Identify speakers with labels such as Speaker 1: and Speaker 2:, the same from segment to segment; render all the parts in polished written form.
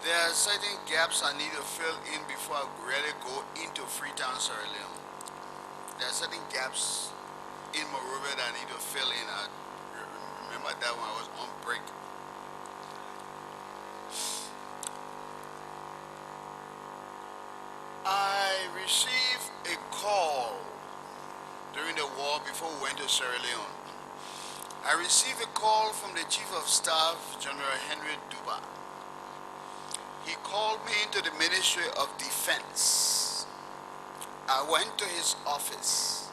Speaker 1: There are certain gaps I need to fill in before I really go into Freetown, Sierra Leone. There are certain gaps in Monrovia that I need to fill in. I remember that when I was on break. I received a call during the war before we went to Sierra Leone. I received a call from the Chief of Staff, General Henry Duba. He called me into the Ministry of Defense. I went to his office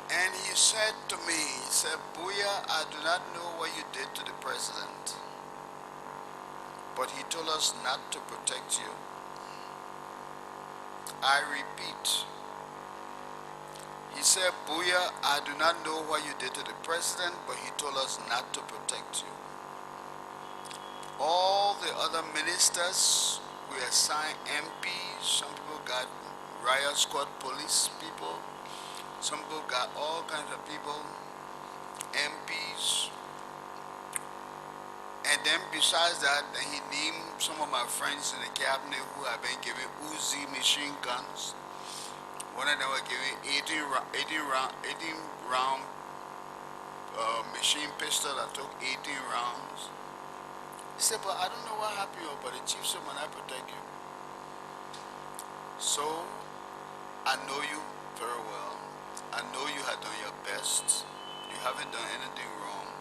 Speaker 1: and he said to me, he said, Bowier, I do not know what you did to the president, but he told us not to protect you. I repeat, he said, Bowier, I do not know what you did to the president, but he told us not to protect you. All the other ministers, we assigned MPs, some people got riot squad police people, some people got all kinds of people, MPs. And then besides that, then he named some of my friends in the cabinet who have been given Uzi machine guns. One of them was given 18 round machine pistol that took 18 rounds. He said, but I don't know what happened, but the chief said, man, I protect you. So, I know you very well. I know you have done your best. You haven't done anything wrong.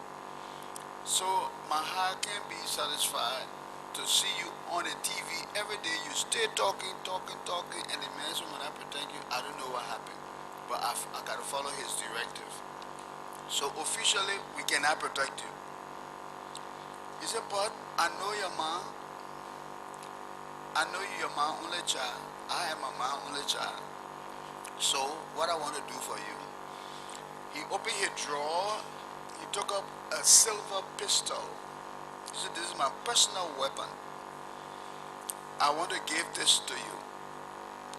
Speaker 1: So, my heart can't be satisfied to see you on the TV every day. You stay talking, and the man said, when I protect you, I don't know what happened. But I got to follow his directive. So, officially, we cannot protect you. He said, but I know your mom. I know you're your mom's only child. I am my mom's only child. So, what I want to do for you, he opened his drawer, he took up a silver pistol. He said, this is my personal weapon. I want to give this to you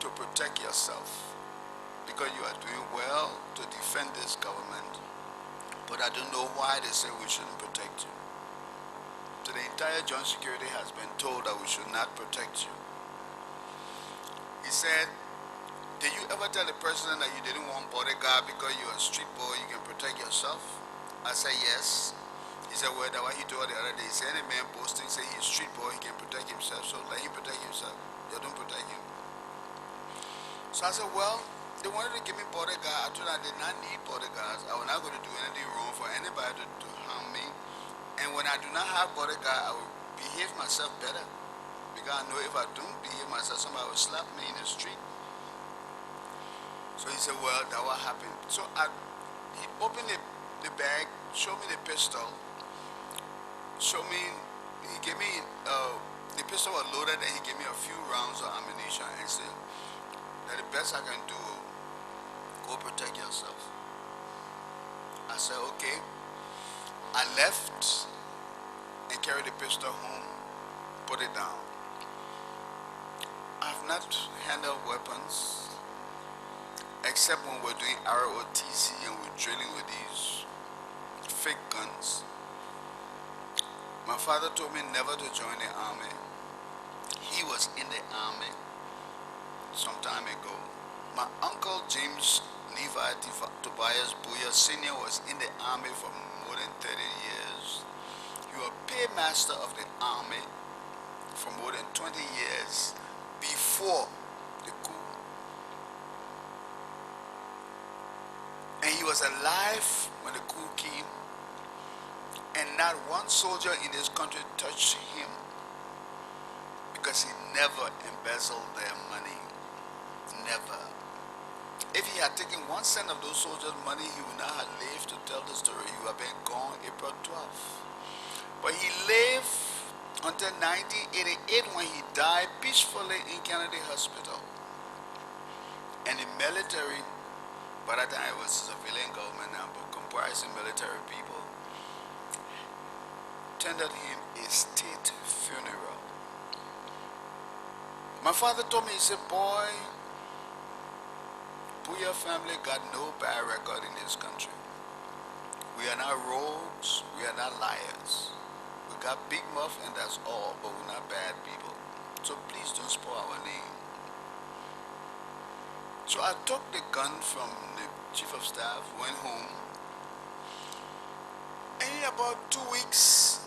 Speaker 1: to protect yourself because you are doing well to defend this government. But I don't know why they say we shouldn't protect you. So the entire joint security has been told that we should not protect you. He said, did you ever tell the president that you didn't want bodyguard because you're a street boy, you can protect yourself? I said, yes. He said, well, that's what he told the other day. He said, any man posting, say he's a street boy, he can protect himself, so let him protect himself. You don't protect him. So I said, well, they wanted to give me bodyguard. I told them I did not need bodyguards. I was not going to do anything wrong for anybody to harm me. And when I do not have bodyguard, I will behave myself better. Because I know if I don't behave myself, somebody will slap me in the street. So he said, well, that what happened. So he opened the bag, showed me the pistol, he gave me, the pistol was loaded and he gave me a few rounds of ammunition and said, that the best I can do, go protect yourself. I said, okay. I left and carried the pistol home, put it down. I've not handled weapons except when we're doing ROTC and we're drilling with these fake guns. My father told me never to join the army. He was in the army some time ago. My uncle James Levi Tobias Bowier Sr. was in the army for more than 30 years. He was paymaster of the army for more than 20 years before the coup. And he was alive when the coup came, and not one soldier in this country touched him because he never embezzled their money. Never. If he had taken 1 cent of those soldiers' money, he would not have lived to tell the story. He would have been gone April 12th. But he lived until 1988 when he died peacefully in Kennedy Hospital. And the military, by that time it was a civilian government now, but comprising military people, tendered him a state funeral. My father told me, he said, boy, Bowier family got no bad record in this country. We are not rogues, we are not liars. We got big mouth and that's all, but we're not bad people. So please don't spoil our name. So I took the gun from the chief of staff, went home, and in about 2 weeks,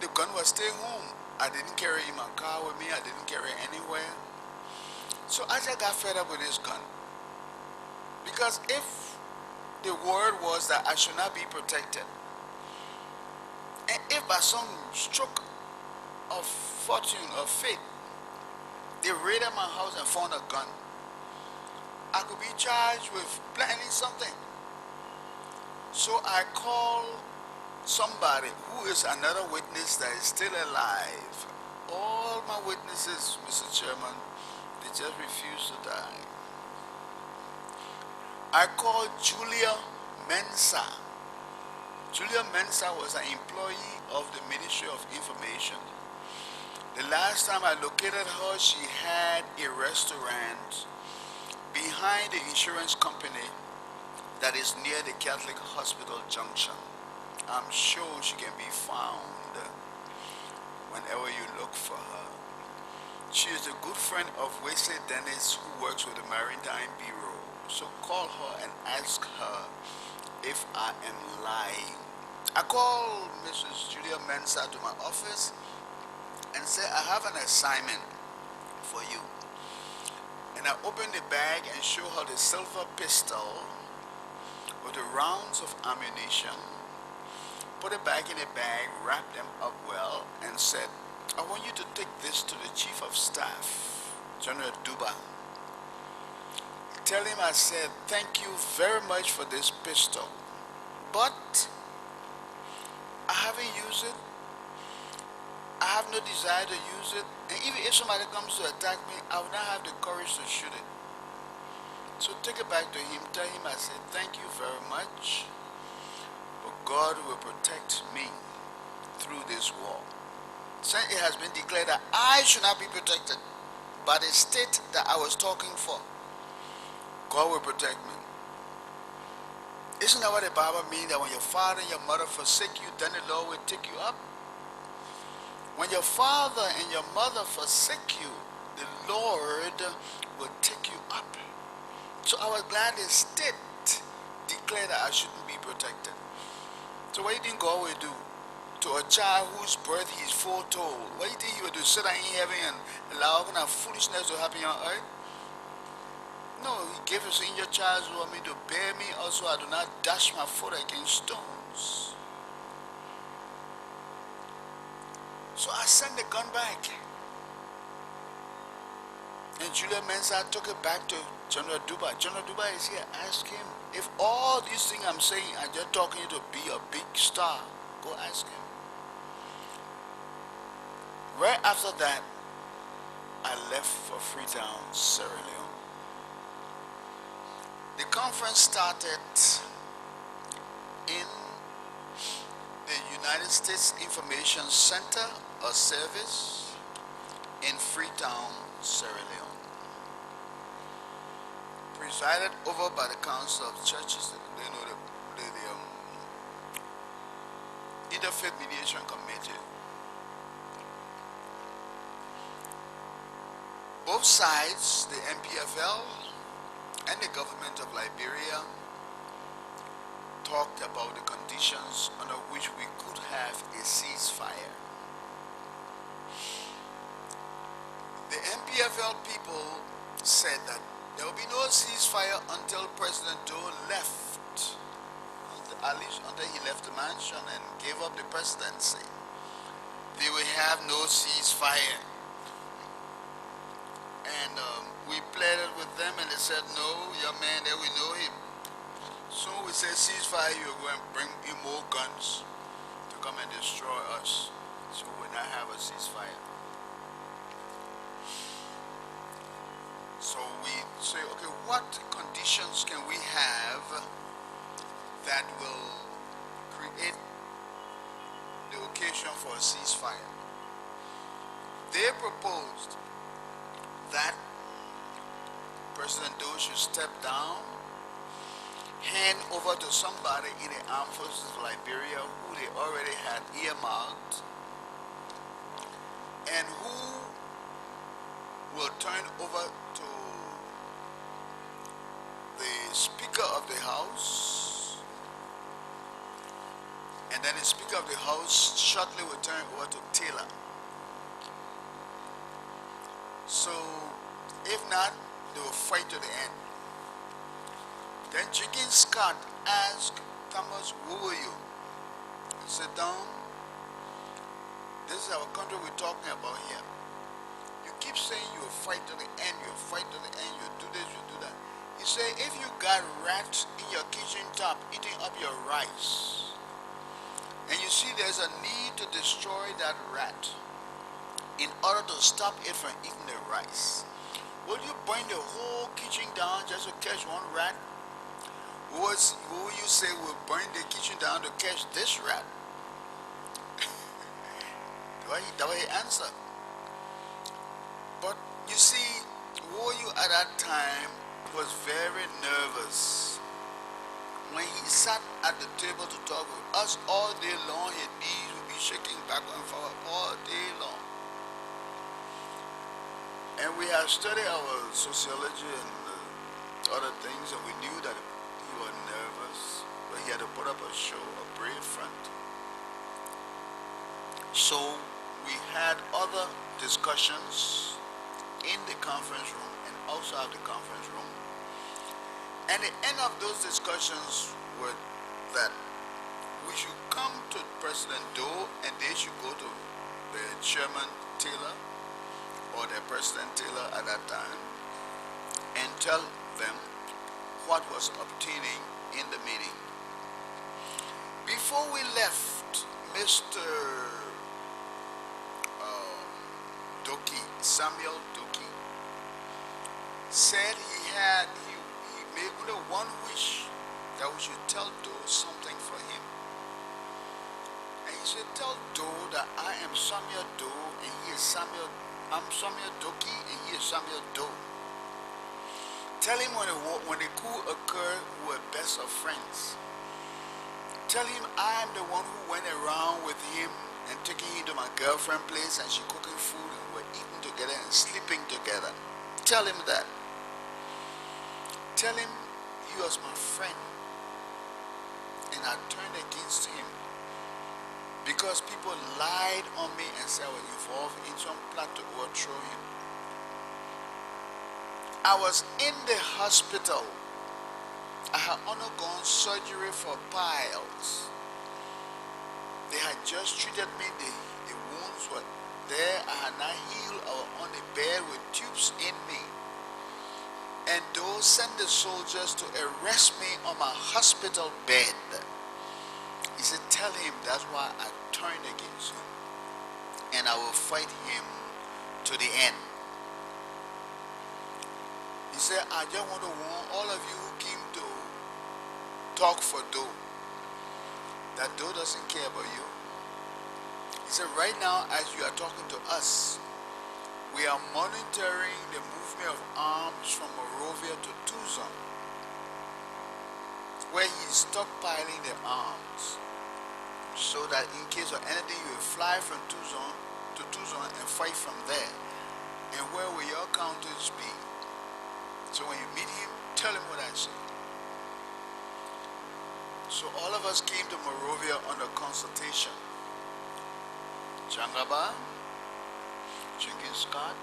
Speaker 1: the gun was staying home. I didn't carry it in my car with me. I didn't carry it anywhere. So I just got fed up with this gun. Because if the word was that I should not be protected, and if by some stroke of fortune or fate, they raided my house and found a gun, I could be charged with planning something. So I called somebody who is another witness that is still alive. All my witnesses, Mr. Chairman, they just refuse to die. I called Julia Mensa. Julia Mensa was an employee of the Ministry of Information. The last time I located her, she had a restaurant behind the insurance company that is near the Catholic Hospital Junction. I'm sure she can be found whenever you look for her. She is a good friend of Wesley Dennis, who works with the Maritime Bureau. So call her and ask her if I am lying. I called Mrs. Julia Mensa to my office and said, I have an assignment for you. And I opened the bag and showed her the silver pistol with the rounds of ammunition, put it back in the bag, wrapped them up well, and said, I want you to take this to the Chief of Staff, General Duba. Tell him I said, thank you very much for this pistol, but I haven't used it. I have no desire to use it. And even if somebody comes to attack me, I would not have the courage to shoot it. So take it back to him. Tell him I said, thank you very much, but God will protect me through this war. Since it has been declared that I should not be protected by the state that I was talking for, God will protect me. Isn't that what the Bible means, that when your father and your mother forsake you, then the Lord will take you up? When your father and your mother forsake you, the Lord will take you up. So I was glad the state declared that I shouldn't be protected. So what do you think God will do to a child whose birth he is foretold? What do you think he will do? Sit down in heaven and allow all kind of foolishness to happen on earth? No, he gave us in your child who want me to bear me, also I do not dash my foot against stones. So I sent the gun back. And Julia Mensa took it back to General Duba. General Duba is here. Ask him. If all these things I'm saying, I'm just talking you to be a big star, go ask him. Right after that, I left for Freetown, Sierra Leone. The conference started in the United States Information Center or Service in Freetown, Sierra Leone. Presided over by the Council of Churches, the Interfaith Mediation Committee. Both sides, the MPFL and the government of Liberia, talked about the conditions under which we could have a ceasefire. The MPFL people said that there will be no ceasefire until President Doe left, at least until he left the mansion and gave up the presidency. They will have no ceasefire. And we pleaded with them and they said, no, your man there, we know him. So we said, ceasefire, you're going to bring in more guns to come and destroy us. So we'll not have a ceasefire. So we say, okay, what conditions can we have that will create the occasion for a ceasefire? They proposed that President Doe should step down, hand over to somebody in the armed forces of Liberia who they already had earmarked and who will turn over to the Speaker of the House, and then the Speaker of the House shortly will turn over to Taylor. So, if not, they will fight to the end. Then Jenkins Scott asked Thomas, who are you? He said, down, this is our country we're talking about here. You keep saying you will fight to the end, you'll fight to the end, you'll do this, you'll do that. He said, if you got rats in your kitchen top eating up your rice, and you see there's a need to destroy that rat in order to stop it from eating the rice, will you burn the whole kitchen down just to catch one rat? Who will you say will burn the kitchen down to catch this rat? That way he answered. But you see, Bowier at that time was very nervous. When he sat at the table to talk with us all day long, his knees would be shaking back and forth all day long. And we had studied our sociology and other things, and we knew that he was nervous, but he had to put up a show, a brave front. So we had other discussions in the conference room and outside the conference room. And the end of those discussions were that we should come to President Doe and they should go to the Chairman Taylor or the President Taylor at that time and tell them what was obtaining in the meeting. Before we left, Mr. Doki, Samuel Doki, said he made only one wish, that we should tell Doe something for him. And he said, tell Doe that I am Samuel Doe and he is Samuel, I'm Samuel Doki and he is Samuel Doe. Tell him when the coup occurred, we were best of friends. Tell him I am the one who went around with him and taking him to my girlfriend's place and she cooking food and we were eating together and sleeping together. Tell him that. Tell him he was my friend and I turned against him because people lied on me and said I was involved in some plot to overthrow him. I was in the hospital. I had undergone surgery for piles. They had just treated me, the wounds were there, I had not healed, I was on the bed with tubes in me. And those sent the soldiers to arrest me on my hospital bed. He said, tell him that's why I turned against him. And I will fight him to the end. He said, I just want to warn all of you who came to talk for Doe, that Doe doesn't care about you. He said, right now, as you are talking to us, we are monitoring the movement of arms from Monrovia to Tucson, where he is stockpiling the arms, so that in case of anything, you will fly from Tucson to Tucson and fight from there. And where will your counters be? So when you meet him, tell him what I say. So all of us came to Monrovia under consultation. Changaba, Jenkins Scott,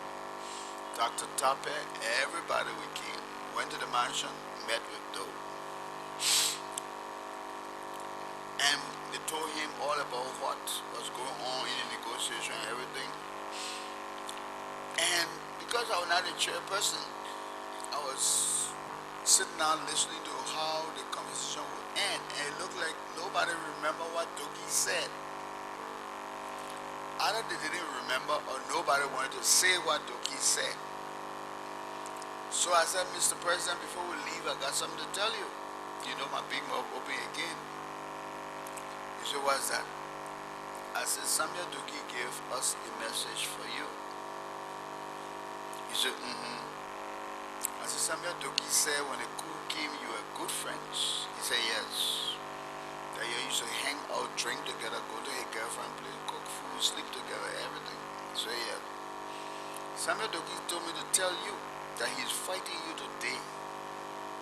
Speaker 1: Dr. Tape, everybody we came. Went to the mansion, met with Doe. And they told him all about what was going on in the negotiation and everything. And because I was not a chairperson, I was sitting down listening to how the conversation would end, and it looked like nobody remembered what Doki said. Either they didn't remember or nobody wanted to say what Doki said. So I said, Mr. President, before we leave, I got something to tell you. You know, my big mouth open again. He said, what's that? I said, Samuel Doki gave us a message for you. He said, I said, Samuel Doki said when the coup came, you were good friends. He said, yes. That you used to hang out, drink together, go to his girlfriend's place, cook food, sleep together, everything. He said, yes. Samuel Doki told me to tell you that he's fighting you today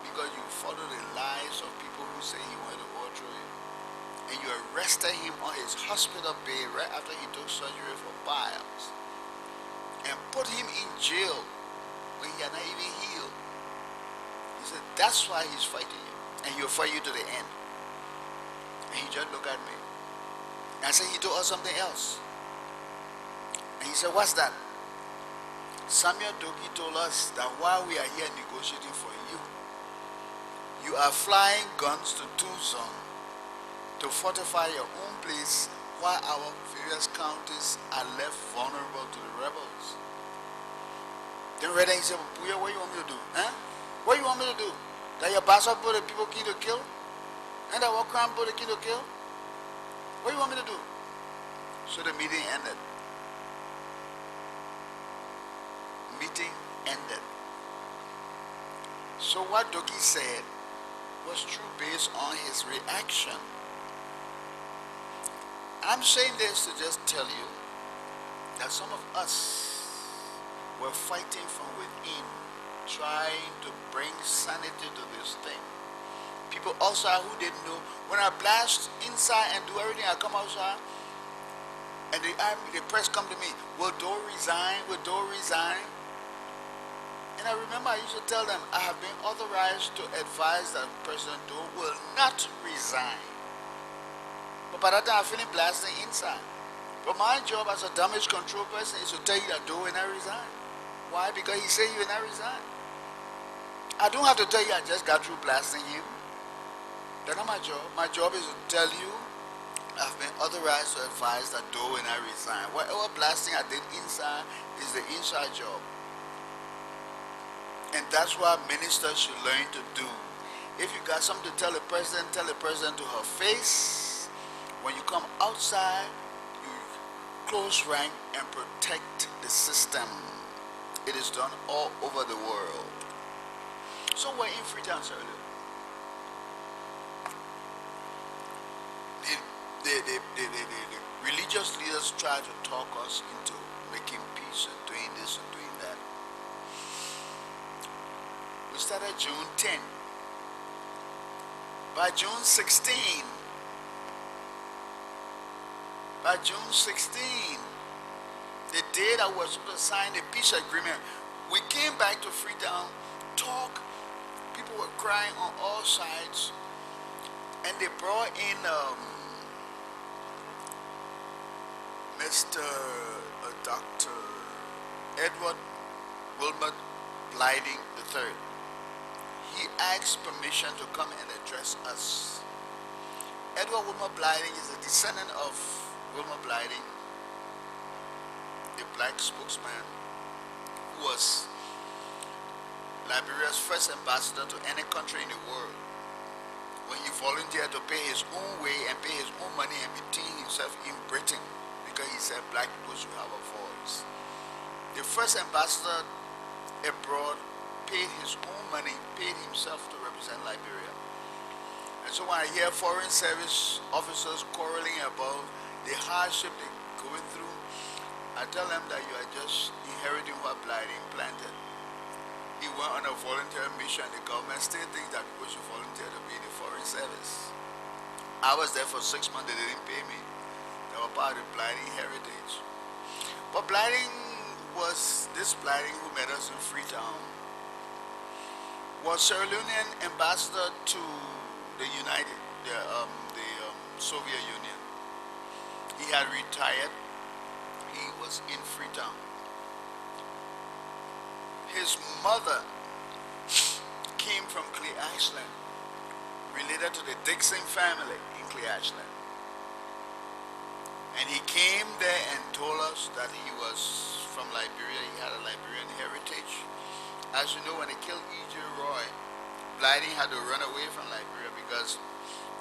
Speaker 1: because you follow the lies of people who say he wanted to overthrow you. And you arrested him on his hospital bed right after he took surgery for bowels and put him in jail when he had not even healed. He said, that's why he's fighting you. And he'll fight you to the end. And he just looked at me. And I said, he told us something else. And he said, what's that? Samuel Doki told us that while we are here negotiating for you, you are flying guns to Tucson to fortify your own place while our various counties are left vulnerable to the rebels. Then Red he said, Bowier, what do you want me to do? Huh? What do you want me to do? That your bastard put the people key to kill? And that what crime put the key to kill? What do you want me to do? So the meeting ended. Meeting ended. So what Doki said was true based on his reaction. I'm saying this to just tell you that some of us were fighting from within, trying to bring sanity to this thing. People outside who didn't know, when I blast inside and do everything, I come outside, and the press come to me, will Doe resign? Will Doe resign? And I remember I used to tell them, I have been authorized to advise that President Doe will not resign. But by that time, I'm feeling blasting inside. But my job as a damage control person is to tell you that Doe will not resign. Why? Because he said he will not resign. I don't have to tell you I just got through blasting him. That's not my job. My job is to tell you I've been authorized to advise that Doe will not resign. Whatever blasting I did inside is the inside job. And that's what ministers should learn to do. If you got something to tell the president to her face. When you come outside, you close rank and protect the system. It is done all over the world. So we're in Freetown, sir. The religious leaders try to talk us into making peace and doing this and doing that. We started June 10. By June 16, the day that we were supposed to sign the peace agreement, we came back to Freetown, talk. People were crying on all sides, and they brought in Mr. Dr. Edward Wilmot Blything III. He asked permission to come and address us. Edward Wilmot Blything is a descendant of Wilmot Blything, the black spokesman who was Liberia's first ambassador to any country in the world, when he volunteered to pay his own way and pay his own money and maintain himself in Britain because he said black people should have a voice. The first ambassador abroad paid his own money, paid himself to represent Liberia. And so when I hear foreign service officers quarreling about the hardship they're going through, I tell them that you are just inheriting what Blything planted. He went on a volunteer mission. The government still thinks that people should volunteer to be in the foreign service. I was there for 6 months, they didn't pay me. They were part of the Blything heritage. But Blything was this Blything who met us in Freetown, was Sierra Leonean ambassador to the Soviet Union. He had retired. He was in Freetown. His mother came from Clay Ashland, related to the Dixon family in Clay Ashland. And he came there and told us that he was from Liberia. He had a Liberian heritage. As you know, when they killed E.J. Roy, Blything had to run away from Liberia because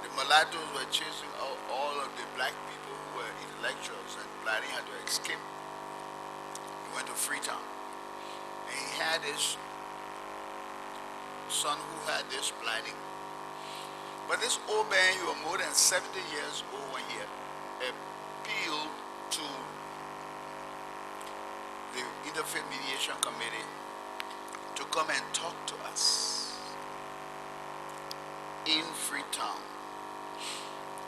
Speaker 1: the mulattoes were chasing out all of the black people who were intellectuals, and Blything had to escape. He went to Freetown. And he had his son who had this Blything. But this old man, he was more than 70 years old when he appealed to the Interfaith Mediation come and talk to us in Freetown.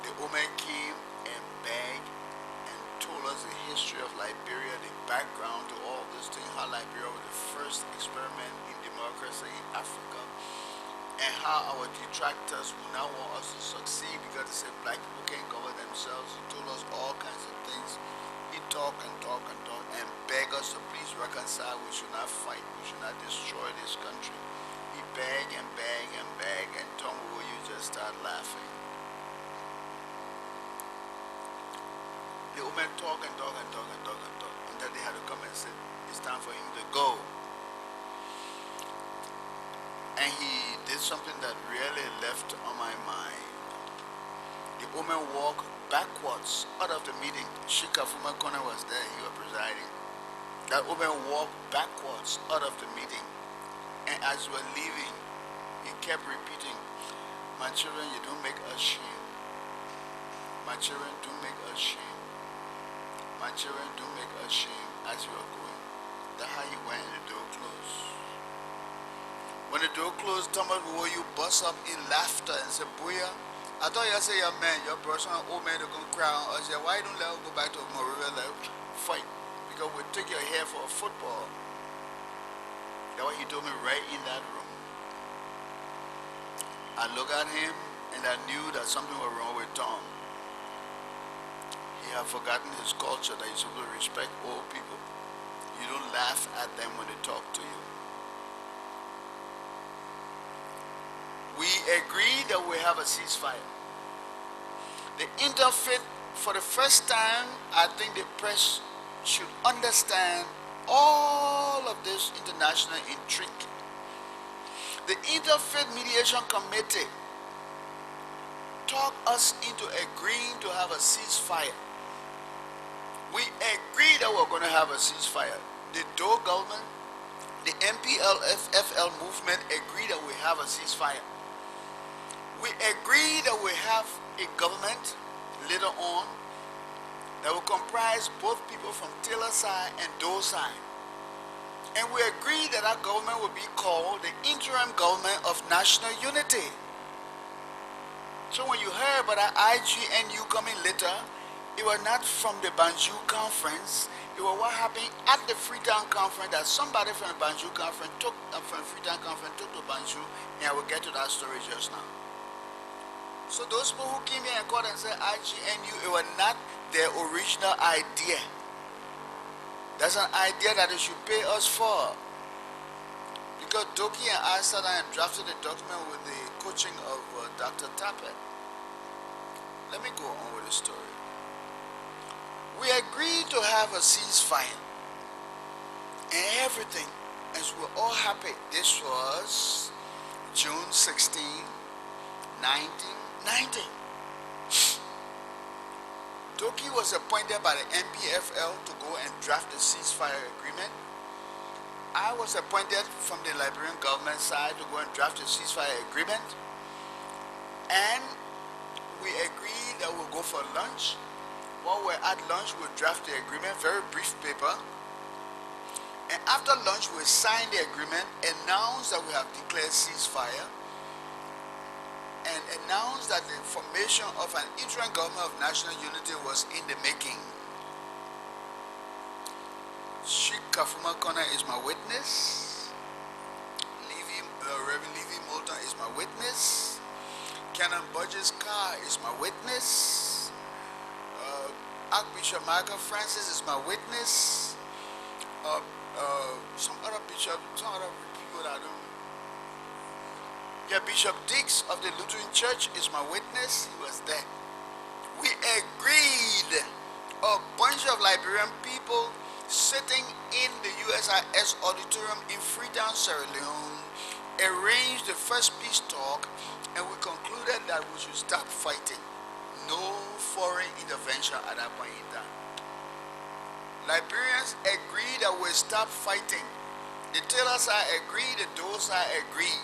Speaker 1: The woman came and begged and told us the history of Liberia, the background to all this thing, how Liberia was the first experiment in democracy in Africa, and how our detractors would now want us to succeed because they said black people can't govern themselves. He told us all kinds of things. He talked and talked and talked and begged us to please reconcile. We should not fight. We should not destroy this country. He begged and begged and begged, and Tom, will you just start laughing? The woman talked and talked and talked and talked and talked until they had to come and say, it's time for him to go. And he did something that really left on my mind. The woman walked backwards out of the meeting. Shika Fumakona was there, he was presiding. That woman walked backwards out of the meeting. And as we were leaving, he kept repeating, my children, you don't make us shame. My children, don't make us shame. My children, don't make us shame as you are going. That's how he went and the door closed. When the door closed, Thomas, will you bust up in laughter and say, Bowier, I thought you said, young man, your person, old man, they're going to cry on us. I said, why don't let us go back to River fight? Because we'll take your hair for a football. That's what he told me right in that room. I looked at him and I knew that something was wrong with Tom. He had forgotten his culture that you're supposed to respect old people. You don't laugh at them when they talk to you. We agreed that we have a ceasefire. The interfaith, for the first time, I think the press should understand all of this international intrigue. The Interfaith Mediation Committee talked us into agreeing to have a ceasefire. We agreed that we were going to have a ceasefire. The Doe government, the MPLF-FL movement agreed that we have a ceasefire. We agreed that we have a government later on that will comprise both people from Taylor side and Doe side. And we agreed that our government would be called the Interim Government of National Unity. So when you heard about our IGNU coming later, it was not from the Banjul Conference. It was what happened at the Freetown Conference that somebody from the Banjul Conference took, from the Freetown Conference took to Banjul, and I will get to that story just now. So those people who came here and called and said IGNU, it was not their original idea. That's an idea that they should pay us for. Because Doki and I sat down and drafted the document with the coaching of Dr. Tappet. Let me go on with the story. We agreed to have a ceasefire and everything, as we're all happy. This was June 16, 1990. Doki was appointed by the MPFL to go and draft the ceasefire agreement. I was appointed from the Liberian government side to go and draft the ceasefire agreement. And we agreed that we'll go for lunch. While we're at lunch, we'll draft the agreement, very brief paper. And after lunch, we'll sign the agreement, announce that we have declared ceasefire, and announced that the formation of an interim government of national unity was in the making. Sheikh Kafuma Kona is my witness. Reverend Levy Moulton is my witness. Canon Budge's car is my witness. Archbishop Michael Francis is my witness. Some other bishop, some other people that I don't. Yeah, Bishop Dix of the Lutheran Church is my witness. He was there. We agreed, a bunch of Liberian people sitting in the USIS auditorium in Freetown, Sierra Leone, arranged the first peace talk, and we concluded that we should stop fighting. No foreign intervention at that point in time. Liberians agreed that we'll stop fighting. The Taylor side agreed, the Doe side agreed.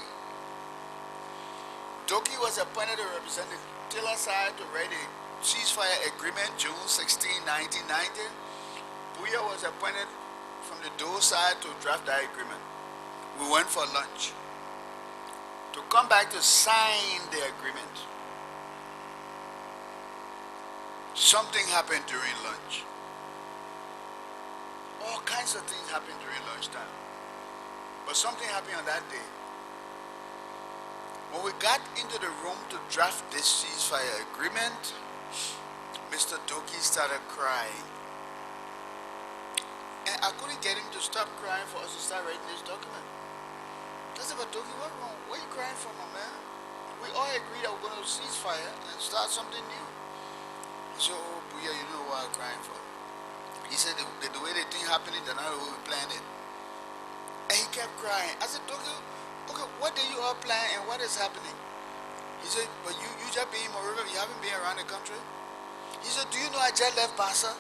Speaker 1: Doki was appointed to represent the Taylor side to write a ceasefire agreement June 16, 1990. Bowier was appointed from the Doe side to draft that agreement. We went for lunch. To come back to sign the agreement, something happened during lunch. All kinds of things happened during lunchtime. But something happened on that day. When we got into the room to draft this ceasefire agreement, Mr. Doki started crying. And I couldn't get him to stop crying for us to start writing this document. I said, but Doki, what's wrong? What are you crying for, my man? We all agreed that we're going to cease fire and start something new. He said, oh, Bowier, you know what I'm crying for. He said, the way the thing happening, they're not the way we planned it. And he kept crying. I said, Doki, okay, what did you all plan and what is happening? He said, but you just been in Bowier, you haven't been around the country? He said, do you know I just left Bassa?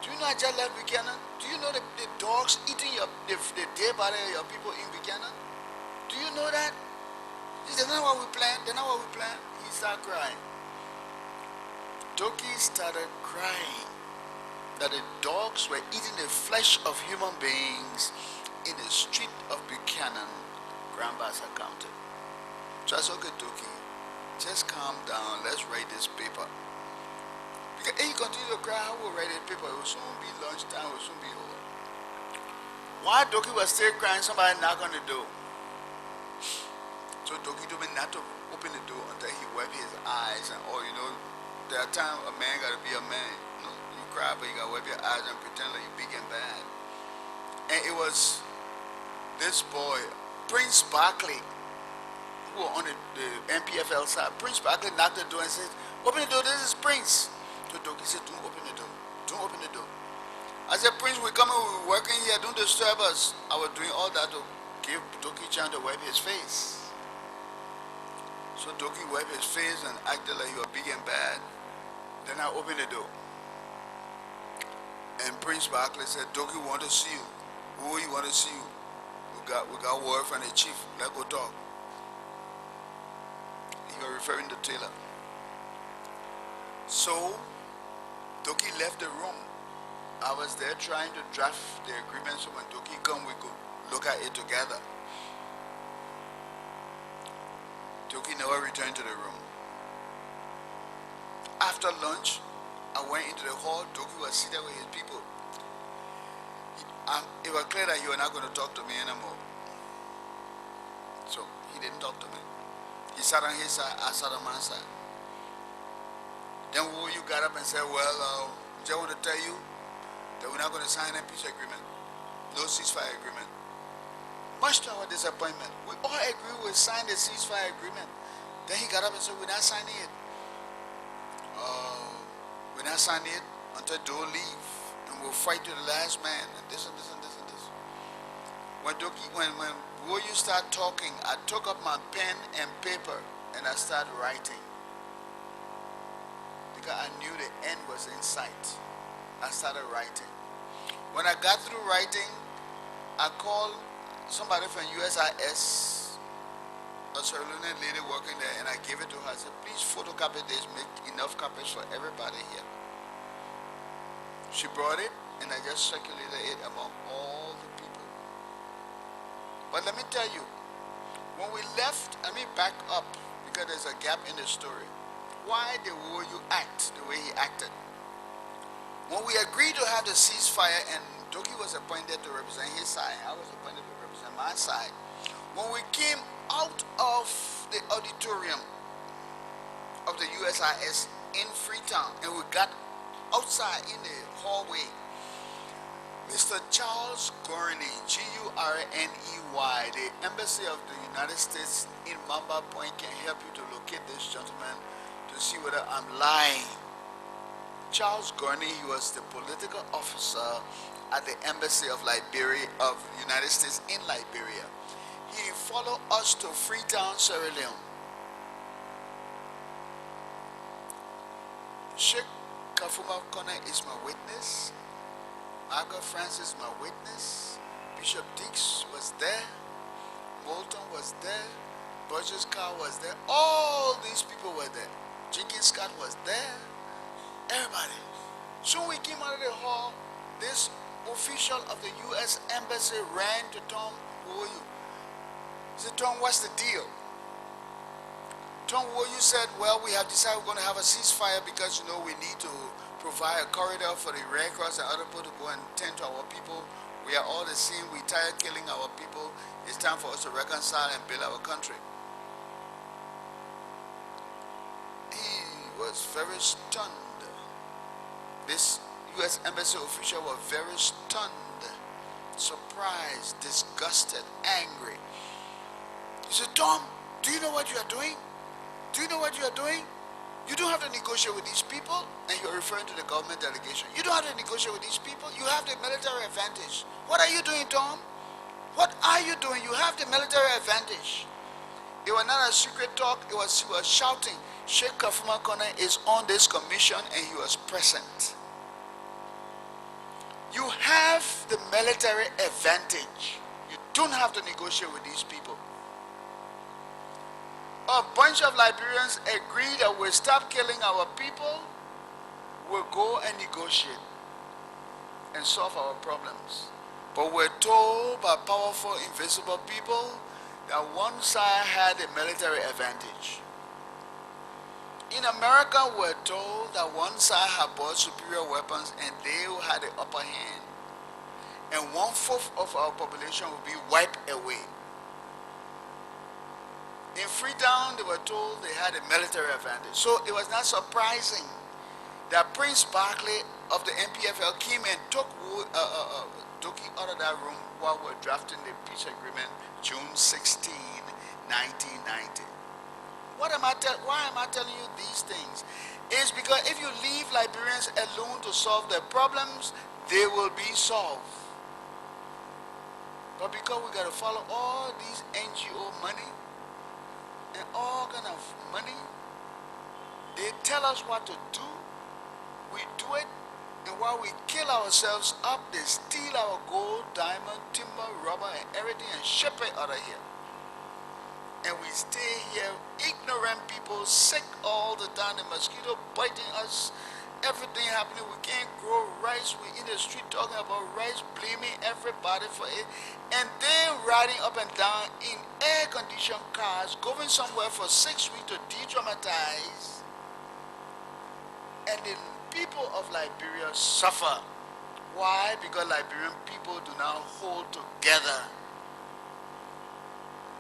Speaker 1: Do you know I just left Buchanan? Do you know the dogs eating the dead body of your people in Buchanan? Do you know that? He said, that's not what we planned. That's not what we planned. He started crying. Doki started crying that the dogs were eating the flesh of human beings in the street of Buchanan, Grand Bassa County. So I said, okay, Doki, just calm down. Let's write this paper. Because if you continue to cry, how will write this paper? It will soon be lunchtime, it will soon be over. While Doki was still crying, somebody knocked on the door. So Doki told me not to open the door until he wiped his eyes and all. You know, there are times a man got to be a man. You cry, but you got to wipe your eyes and pretend like you're big and bad. And it was this boy, Prince Barkley, who was on the MPFL side. Prince Barkley knocked the door and said, open the door, this is Prince. So Doki said, don't open the door. Don't open the door. I said, Prince, we're coming, we're working here, don't disturb us. I was doing all that to give Doki a chance to wipe his face. So Doki wiped his face and acted like he was big and bad. Then I opened the door. And Prince Barkley said, Doki, we want to see you. Who you want to see you? We got word from the chief. Let's go talk. He was referring to Taylor. So Doki left the room. I was there trying to draft the agreement so when Doki come we could look at it together. Doki never returned to the room. After lunch, I went into the hall. Doki was seated with his people. It was clear that he was not going to talk to me anymore. So he didn't talk to me. He sat on his side, I sat on my side. Then you got up and said, well, just want to tell you that we're not going to sign a peace agreement. No ceasefire agreement. Much to our disappointment, we all agreed we would sign the ceasefire agreement. Then he got up and said, we're not signing it. We're not signing it until Joe leave. And we'll fight to the last man. And this and this and this and this. When you start talking, I took up my pen and paper and I started writing. Because I knew the end was in sight. I started writing. When I got through writing, I called somebody from USIS, a Sierra Leonean lady working there, and I gave it to her. I said, please photocopy this, make enough copies for everybody here. She brought it, and I just circulated it among all the people. But let me tell you, when we left, back up, because there's a gap in the story. Why the way you act the way he acted? When we agreed to have the ceasefire and Doki was appointed to represent his side, I was appointed to represent my side. When we came out of the auditorium of the USIS in Freetown and we got outside in the hallway, Mr. Charles Gurney, G-U-R-N-E-Y, the Embassy of the United States in Mamba Point can help you to locate this gentleman to see whether I'm lying. Charles Gurney, he was the political officer at the Embassy of Liberia, of the United States in Liberia. He followed us to Freetown, Sierra Leone. Sheikh Kafuma Kone is my witness. Margaret Francis, my witness. Bishop Dix was there. Moulton was there. Burgess Carr was there. All these people were there. Jenkins Scott was there. Everybody. Soon we came out of the hall. This official of the U.S. Embassy ran to Tom Bowier. He said, Tom, what's the deal? Tom Bowier said, well, we have decided we're going to have a ceasefire because, we need to provide a corridor for the Red Cross and other people to go and tend to our people. We are all the same. We tired killing our people. It's time for us to reconcile and build our country. He was very stunned. This U.S. Embassy official was very stunned, surprised, disgusted, angry. He said, Tom, do you know what you are doing? Do you know what you are doing? You don't have to negotiate with these people, and you're referring to the government delegation. You don't have to negotiate with these people. You have the military advantage. What are you doing, Tom? What are you doing? You have the military advantage. It was not a secret talk. He was shouting. Sheikh Kafuma Kone is on this commission, and he was present. You have the military advantage. You don't have to negotiate with these people. A bunch of Liberians agree that we'll stop killing our people, we'll go and negotiate and solve our problems. But we're told by powerful, invisible people that one side had a military advantage. In America, we're told that one side had bought superior weapons and they had the upper hand. And 1/4 of our population will be wiped away. In Freetown, they were told they had a military advantage. So it was not surprising that Prince Barclay of the MPFL came and took Doki out of that room while we were drafting the peace agreement June 16, 1990. Why am I telling you these things? It's because if you leave Liberians alone to solve their problems, they will be solved. But because we got to follow all these NGO money, and all kind of money, they tell us what to do, we do it, and while we kill ourselves up, they steal our gold, diamond, timber, rubber, and everything and ship it out of here. And we stay here, ignorant people, sick all the time, the mosquito biting us, everything happening, we can't grow rice, we in the street talking about rice, blaming everybody for it, and then riding up and down in air-conditioned cars, going somewhere for 6 weeks to de-traumatize, and the people of Liberia suffer. Why? Because Liberian people do not hold together.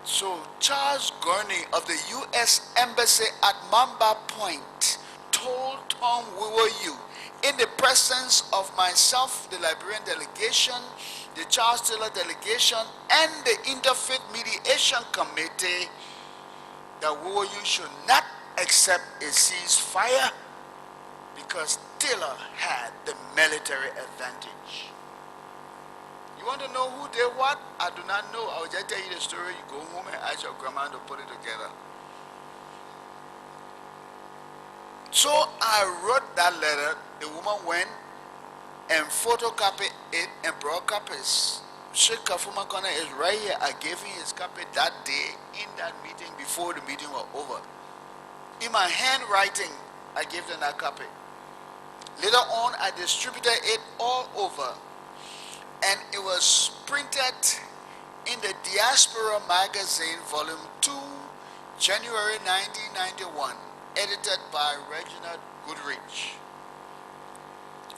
Speaker 1: So Charles Gurney of the U.S. Embassy at Mamba Point told Tom Bowier, in the presence of myself, the Liberian delegation, the Charles Taylor delegation, and the Interfaith Mediation Committee, that Bowier should not accept a ceasefire because Taylor had the military advantage. You want to know who did what? I do not know. I will just tell you the story. You go home and ask your grandma to put it together. So I wrote that letter. The woman went and photocopied it and brought copies. Sheikh Kafuma Kone is right here. I gave him his copy that day in that meeting before the meeting was over. In my handwriting, I gave them that copy. Later on, I distributed it all over. And it was printed in the Diaspora Magazine, Volume 2, January 1991, edited by Reginald Goodrich.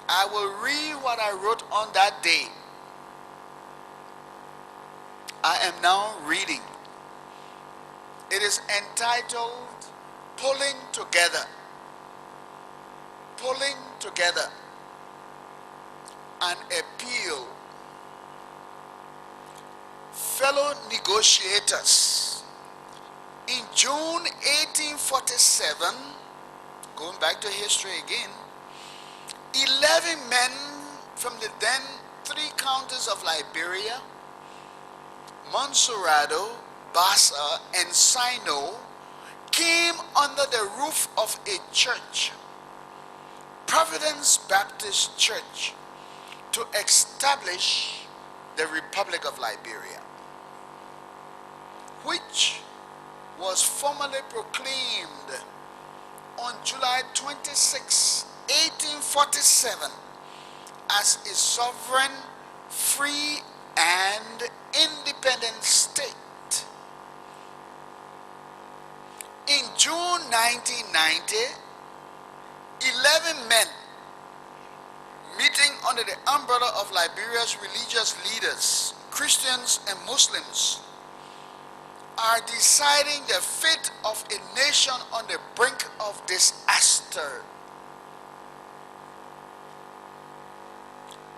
Speaker 1: I will read what I wrote on that day. I am now reading. It is entitled, Pulling Together. Pulling Together. An appeal. Fellow negotiators, in June 1847, going back to history again, 11 men from the then 3 counties of Liberia, Monserrado, Bassa, and Sino, came under the roof of a church, Providence Baptist Church, to establish the Republic of Liberia, which was formally proclaimed on July 26, 1847 as a sovereign free and independent state. In June 1990, 11 men meeting under the umbrella of Liberia's religious leaders, Christians and Muslims, are deciding the fate of a nation on the brink of disaster.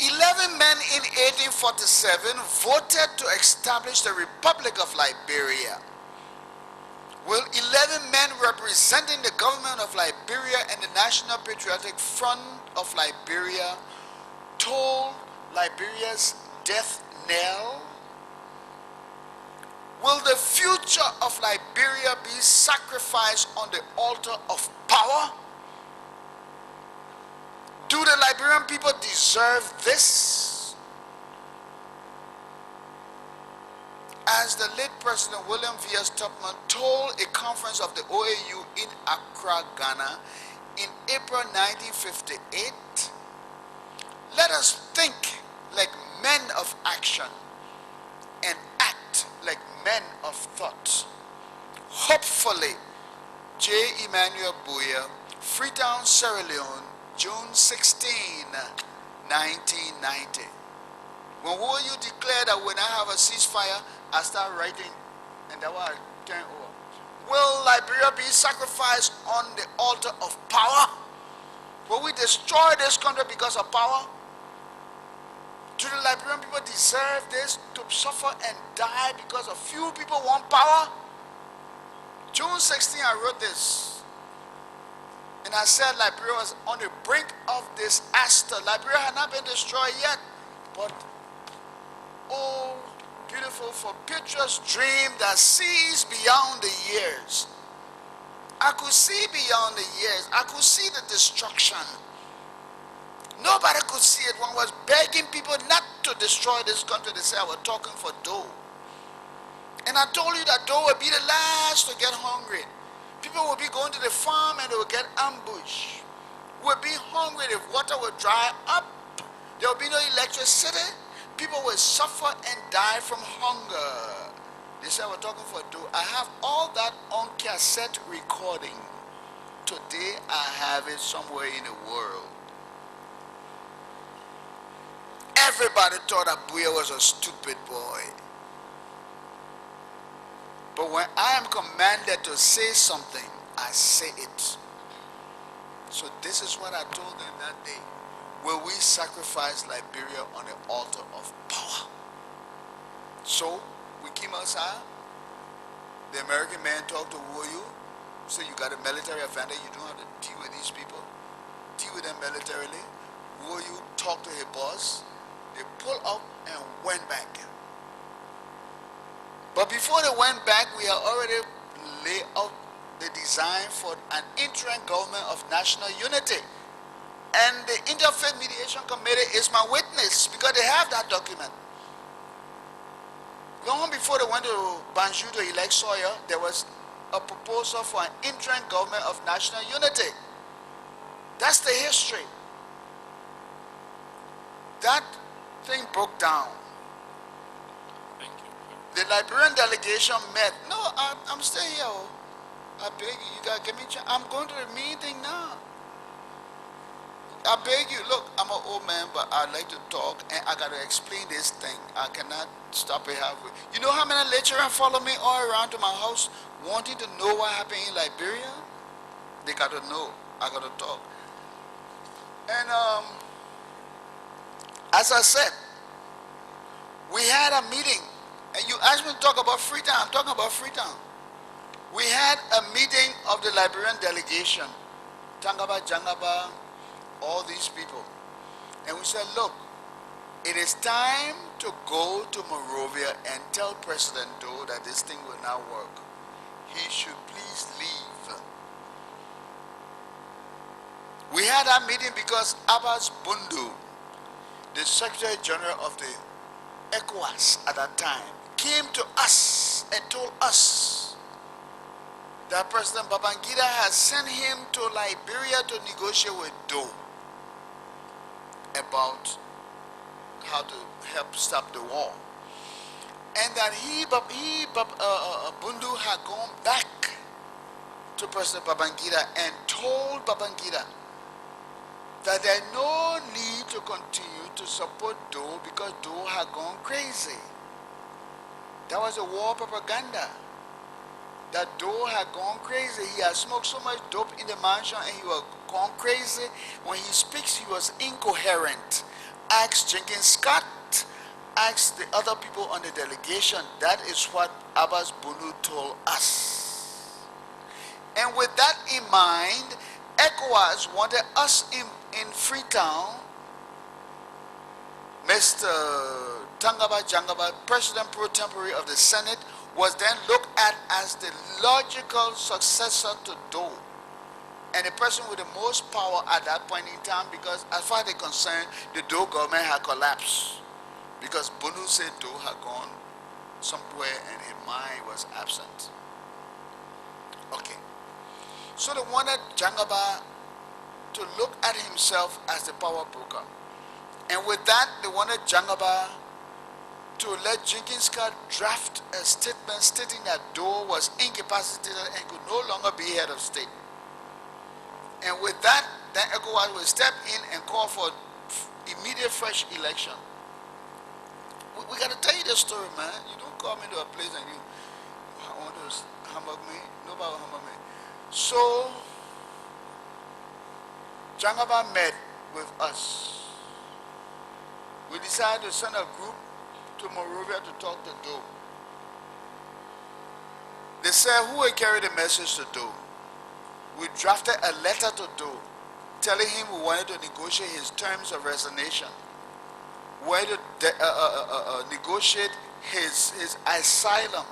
Speaker 1: 11 men in 1847 voted to establish the Republic of Liberia. Will 11 men representing the government of Liberia and the National Patriotic Front of Liberia toll Liberia's death knell? Will the future of Liberia be sacrificed on the altar of power? Do the Liberian people deserve this? As the late President William V.S. Tubman told a conference of the OAU in Accra, Ghana in April 1958, let us think like men of action and act like men of thought. Hopefully, J. Emmanuel Bowier, Freetown, Sierra Leone, June 16, 1990. When OAU declared that when I have a ceasefire, I start writing, and that was turn over. Will Liberia be sacrificed on the altar of power? Will we destroy this country because of power? Do the Liberian people deserve this, to suffer and die because a few people want power? June 16, I wrote this. And I said Liberia was on the brink of disaster. Liberia had not been destroyed yet, but oh, beautiful for patriots' dream that sees beyond the years. I could see beyond the years. I could see the destruction. Nobody could see it. One was begging people not to destroy this country. They said I was talking for dough. And I told you that dough would be the last to get hungry. People would be going to the farm and they would get ambushed. Would be hungry. The water would dry up. There would be no electricity. People will suffer and die from hunger. They said we're talking for dough. I have all that on cassette recording. Today I have it somewhere in the world. Everybody thought that Bowier was a stupid boy. But when I am commanded to say something, I say it. So this is what I told them that day. Will we sacrifice Liberia on the altar of power? So we came outside. The American man talked to OAU. Said you got a military advantage. You don't have to deal with these people. Deal with them militarily. OAU talked to his boss. They pulled up and went back. But before they went back, we had already laid out the design for an interim government of national unity. And the Interfaith Mediation Committee is my witness because they have that document. Long before they went to Banjul to elect Sawyer, there was a proposal for an interim government of national unity. That's the history. That thing broke down.
Speaker 2: Thank you.
Speaker 1: The Liberian delegation met. No, I'm still here. Oh. I beg you, you gotta give me a chance. I'm going to the meeting now. I beg you, look, I'm an old man, but I like to talk, and I got to explain this thing. I cannot stop it halfway. You know how many lecturers follow me all around to my house, wanting to know what happened in Liberia? They got to know. I got to talk. And as I said, we had a meeting, and you asked me to talk about Freetown. I'm talking about Freetown. We had a meeting of the Liberian delegation, Tangaba, Jangaba, all these people. And we said, look, it is time to go to Monrovia and tell President Doe that this thing will not work. He should please leave. We had that meeting because Abbas Bundu, the Secretary General of the ECOWAS at that time, came to us and told us that President Babangida has sent him to Liberia to negotiate with Doe about how to help stop the war. And that Bundu had gone back to President Babangida and told Babangida that there no need to continue to support Doe because Doe had gone crazy. That was a war propaganda. That Doe had gone crazy. He had smoked so much dope in the mansion and he was gone crazy. When he speaks, he was incoherent. Ask Jenkins Scott, ask the other people on the delegation. That is what Abbas Bunu told us. And with that in mind, ECOWAS wanted us in Freetown. Mr. Tangaba Jangaba, President pro tempore of the Senate, was then looked at as the logical successor to Doe and the person with the most power at that point in time, because as far as they're concerned, the Doe government had collapsed because Bunu said Doe had gone somewhere and his mind was absent. Okay. So they wanted Jangaba to look at himself as the power broker. And with that, they wanted Jangaba to let Jenkins Scott draft a statement stating that Doe was incapacitated and could no longer be head of state. And with that, then ECOWAS will step in and call for immediate fresh election. We got to tell you the story, man. You don't come into a place and you want to humbug me. Nobody will humbug me. So, Jangaba met with us. We decided to send a group to Monrovia to talk to Doe. They said, who will carry the message to Doe? We drafted a letter to Doe telling him we wanted to negotiate his terms of resignation. We wanted to negotiate his asylum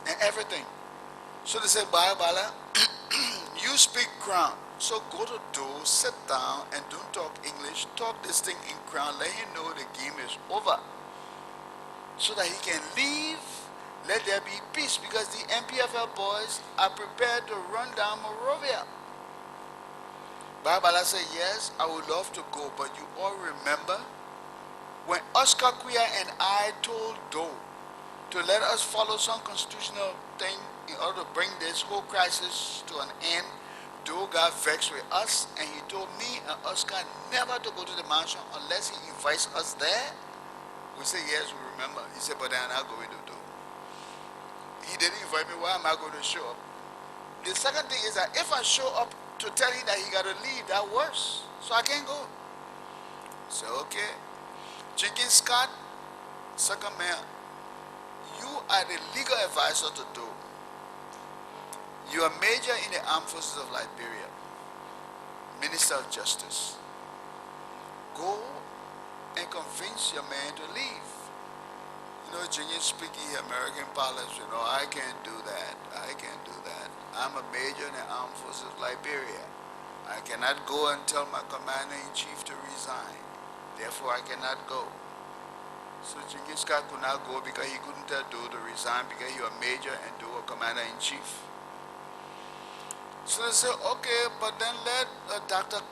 Speaker 1: and everything. So they said, Bala, you speak Crown. So go to Doe, sit down, and don't talk English. Talk this thing in Crown. Let him know the game is over. So that he can leave, let there be peace. Because the MPFL boys are prepared to run down Monrovia. Bala said, yes, I would love to go. But you all remember when Oscar Kuya and I told Doe to let us follow some constitutional thing in order to bring this whole crisis to an end, Doe got vexed with us and he told me and Oscar never to go to the mansion unless he invites us there. We said, yes, we remember. He said, but I'm not going to do. He didn't invite me. Why am I going to show up? The second thing is that if I show up to tell him that he got to leave, that's worse. So I can't go. So, okay. Jenkins Scott, second man, you are the legal advisor to Doe. You are major in the Armed Forces of Liberia, Minister of Justice. Go and convince your man to leave. You know, Jenkins speaking American parlance, you know, I can't do that. I can't do that. I'm a major in the Armed Forces of Liberia. I cannot go and tell my commander-in-chief to resign. Therefore, I cannot go. So Jenkins Scott could not go because he couldn't tell Doe to resign because he was major and Doe was commander-in-chief. So they said, okay, but then let Dr.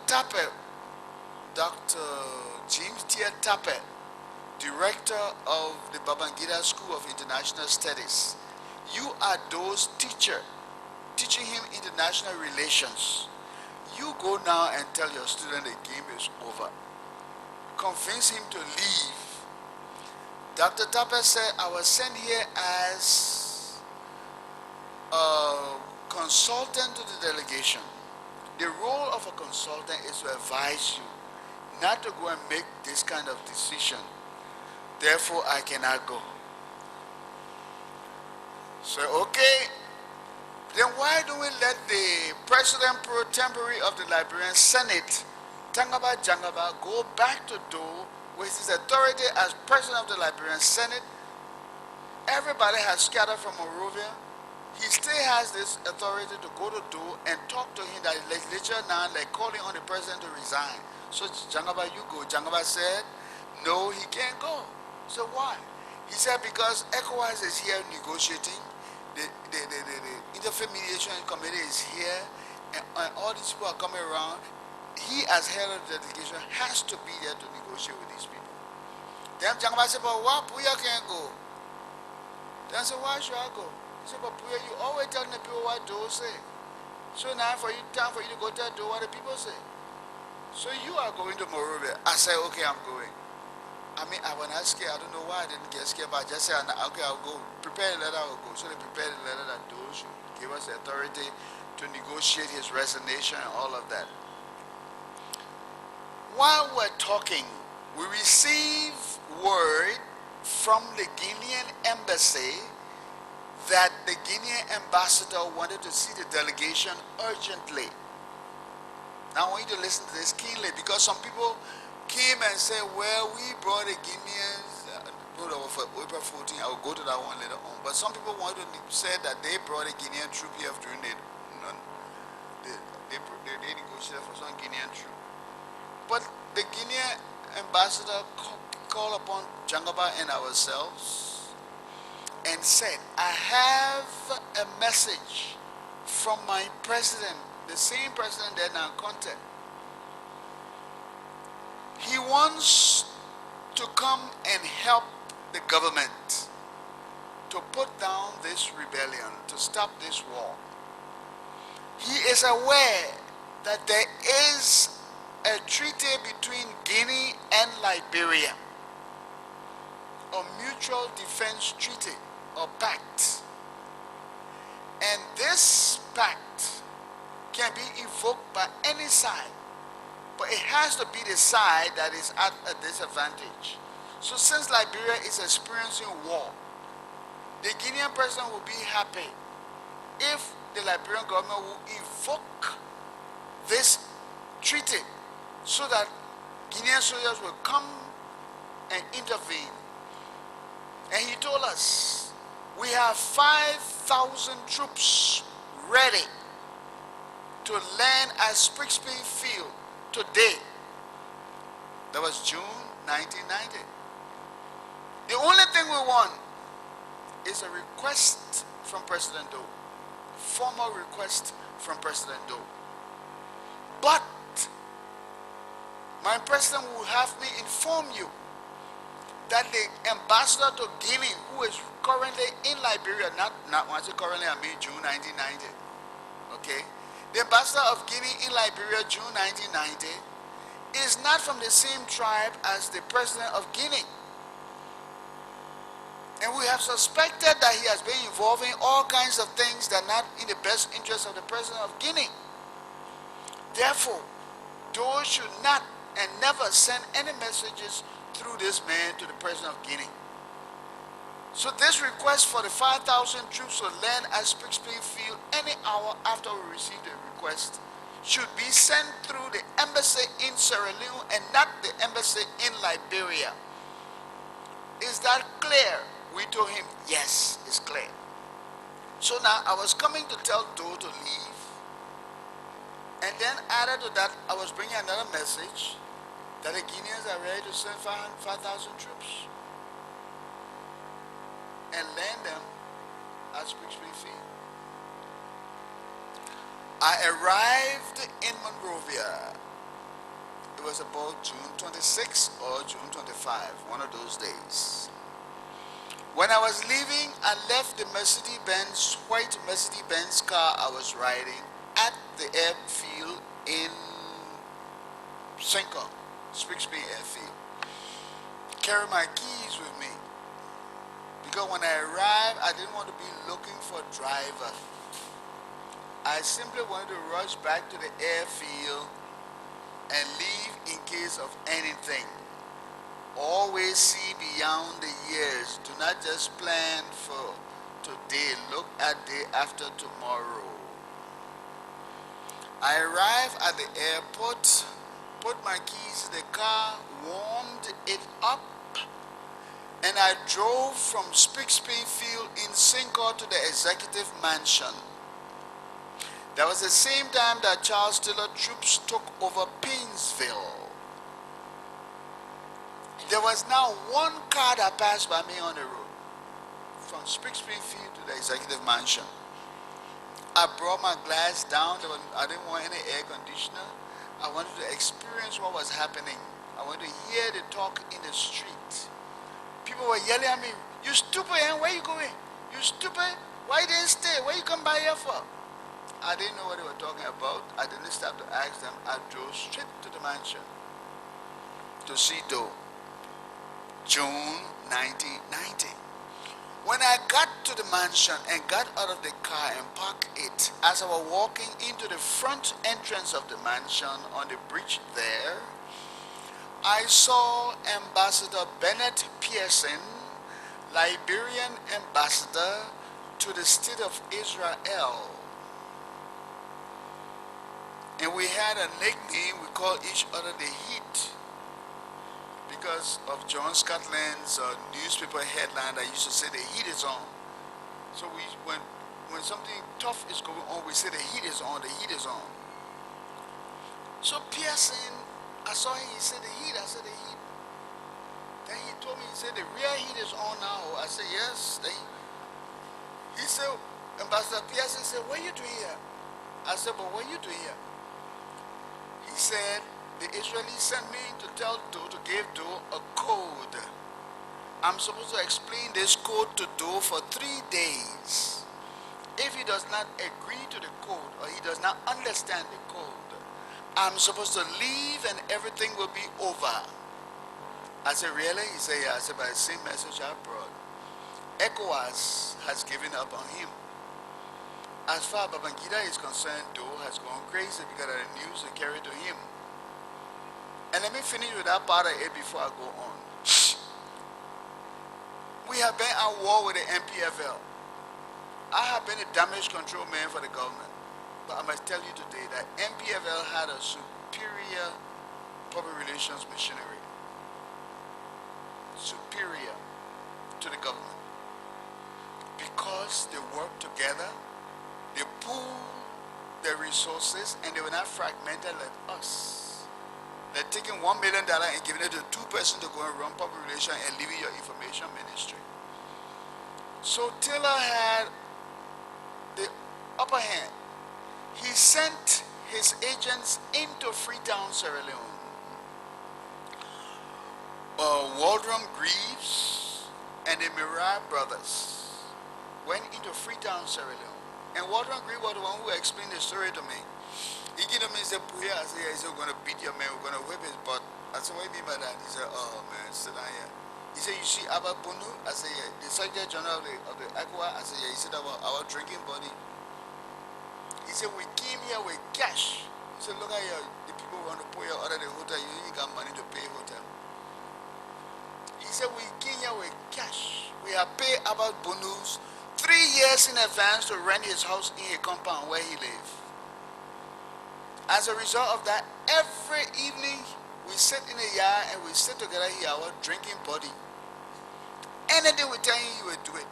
Speaker 1: Tappet, Dr. James T. Tappet, director of the Babangida School of International Studies, you are Doe's teacher, teaching him international relations. You go now and tell your student the game is over. Convince him to leave. Dr. Tappet said, I was sent here as a consultant to the delegation. The role of a consultant is to advise you, not to go and make this kind of decision. Therefore, I cannot go. So, okay, then why don't we let the President pro tempore of the Liberian Senate, Tangaba Jangaba, go back to Doe with his authority as President of the Liberian Senate? Everybody has scattered from Monrovia. He still has this authority to go to Doe and talk to him that the legislature now like calling on the president to resign. So Jangaba, you go. Jangaba said, no, he can't go. So why? He said because ECOWAS is here negotiating, the Interfaith Committee is here, and all these people are coming around. He, as head of the delegation, has to be there to negotiate with these people. Then Jangaba said, but why Puya can't go? Then I said, why should I go? He said, but Puya, you always telling the people what those say. So now time for you to go tell do what the people say. So you are going to Monrovia. I said, okay, I'm going. I mean, I was not scared. I don't know why I didn't get scared, but I just said, okay, I'll go. Prepare the letter, I'll go. So they prepared the letter that those should give us the authority to negotiate his resignation and all of that. While we're talking, we receive word from the Guinean embassy that the Guinean ambassador wanted to see the delegation urgently. Now I want you to listen to this keenly, because some people came and said, well, we brought the Guineans, for April 14, I will go to that one later on. But some people wanted to say that they brought a Guinean troop here during they negotiated for some Guinean troop. But the Guinean ambassador called upon Jangaba and ourselves and said, I have a message from my president, the same president that now contact. He wants to come and help the government to put down this rebellion, to stop this war. He is aware that there is a treaty between Guinea and Liberia, a mutual defense treaty or pact. And this pact can be invoked by any side, but it has to be the side that is at a disadvantage. So since Liberia is experiencing war, the Guinean president will be happy if the Liberian government will invoke this treaty so that Guinean soldiers will come and intervene. And he told us, we have 5,000 troops ready to land at Sprixby Field today. That was June 1990. The only thing we want is a request from President Doe, formal request from President Doe. But my president will have me inform you that the ambassador to Guinea, who is currently in Liberia, not once currently, I mean June 1990, okay? The ambassador of Guinea in Liberia, June 1990, is not from the same tribe as the president of Guinea. And we have suspected that he has been involved in all kinds of things that are not in the best interest of the president of Guinea. Therefore, those should not and never send any messages through this man to the president of Guinea. So this request for the 5,000 troops to land at Sprixby Field any hour after we receive the request should be sent through the embassy in Sierra Leone and not the embassy in Liberia. Is that clear? We told him, yes, it's clear. So now I was coming to tell Doe to leave, and then added to that, I was bringing another message that the Guineans are ready to send 5,000 troops and land them at Sprixby Field. I arrived in Monrovia. It was about June 26 or June 25, one of those days. When I was leaving, I left the white Mercedes-Benz car I was riding at the airfield in Cinco, Sprixby Airfield. Carry my keys with me, because when I arrived, I didn't want to be looking for a driver. I simply wanted to rush back to the airfield and leave in case of anything. Always see beyond the years. Do not just plan for today. Look at day after tomorrow. I arrived at the airport, put my keys in the car, warmed it up, and I drove from Sprixby Field in Cinco to the executive mansion. That was the same time that Charles Taylor troops took over Painesville. There was now one car that passed by me on the road, from Sprixby Field to the executive mansion. I brought my glass down. I didn't want any air conditioner. I wanted to experience what was happening. I wanted to hear the talk in the street. People were yelling at me, "You stupid, and where you going? You stupid, why you didn't stay? Where you come by here for?" I didn't know what they were talking about. I didn't stop to ask them. I drove straight to the mansion to see Doe. June 1990. When I got to the mansion and got out of the car and parked it, as I was walking into the front entrance of the mansion on the bridge there, I saw Ambassador Bennett Pearson, Liberian ambassador to the state of Israel. And we had a nickname, we called each other the Heat, because of John Scotland's newspaper headline that used to say the heat is on. So when something tough is going on, we say the heat is on, the heat is on. So Pearson, I saw him, he said the heat, I said the heat. Then he told me, he said the real heat is on now. I said yes. He said, Ambassador Pearson said, what are you doing here? I said, but what are you doing here? He said, the Israelis sent me to tell Doe, to give Doe a code. I'm supposed to explain this code to Doe for 3 days. If he does not agree to the code or he does not understand the code, I'm supposed to leave and everything will be over. I said, really? He said, yeah. I said, by the same message I brought, ECOWAS has given up on him. As far as Babangida is concerned, Doe has gone crazy because of the news they carried to him. And let me finish with that part of it before I go on. We have been at war with the MPFL. I have been a damage control man for the government. But I must tell you today that MPFL had a superior public relations machinery. Superior to the government. Because they work together, they pool their resources, and they were not fragmented like us. They're taking $1 million and giving it to 2 persons to go and run public relations and leaving your information ministry. So Taylor had the upper hand. He sent his agents into Freetown, Sierra Leone. Waldron Greaves and the Mirai brothers went into Freetown, Sierra Leone. And Waldron Greaves was the one who explained the story to me. He gave me, he said, Bowier, I said, yeah. He said, we're going to beat your man, we're going to whip his butt. I said, what do you mean by that? He said, oh man, sit down here. He said, you see Abba Bunu? I said, yeah. The Secretary General of the ECOWAS? I said, yeah. He said, our drinking buddy. He said, we came here with cash. He said, look at here, the people want to put you out of the hotel, you ain't got money to pay hotel. He said, we came here with cash. We have paid Abba Bunu's 3 years in advance to rent his house in a compound where he lived. As a result of that, every evening we sit in the yard and we sit together here, our drinking buddy. Anything we tell you, you will do it.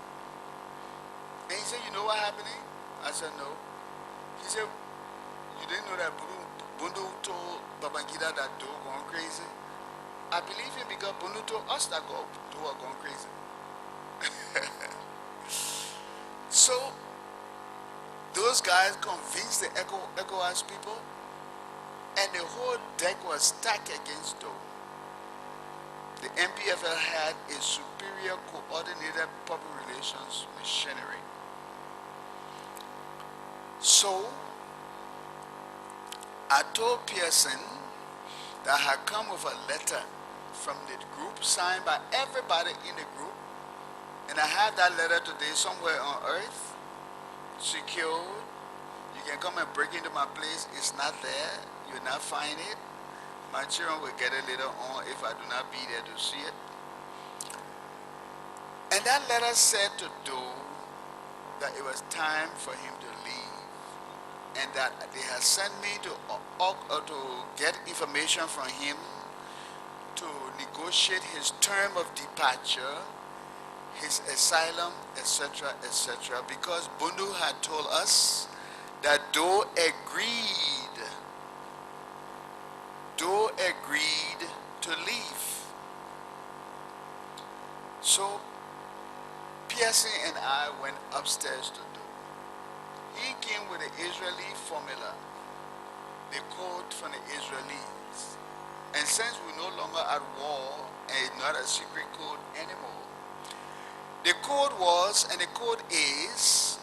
Speaker 1: And he said, you know what happened? I said, no. He said, you didn't know that Bundu told Babangida that Doe gone crazy? I believe him because Bundu told us that Doe was gone crazy. So, those guys convinced the ECOWAS people, and the whole deck was stacked against Doe. The MPFL had a superior coordinated public relations machinery. So, I told Pearson that I had come with a letter from the group signed by everybody in the group, and I have that letter today somewhere on earth, secured. You can come and break into my place. It's not there. You will not find it. My children will get it later on if I do not be there to see it. And that letter said to Doe that it was time for him to leave, and that they had sent me to get information from him to negotiate his term of departure, his asylum, etc., etc., because Bundu had told us that Doe agreed to leave. So Pearson and I went upstairs to Doe. He came with the Israeli formula, the code from the Israelis. And since we're no longer at war and it's not a secret code anymore, The code was, and the code is,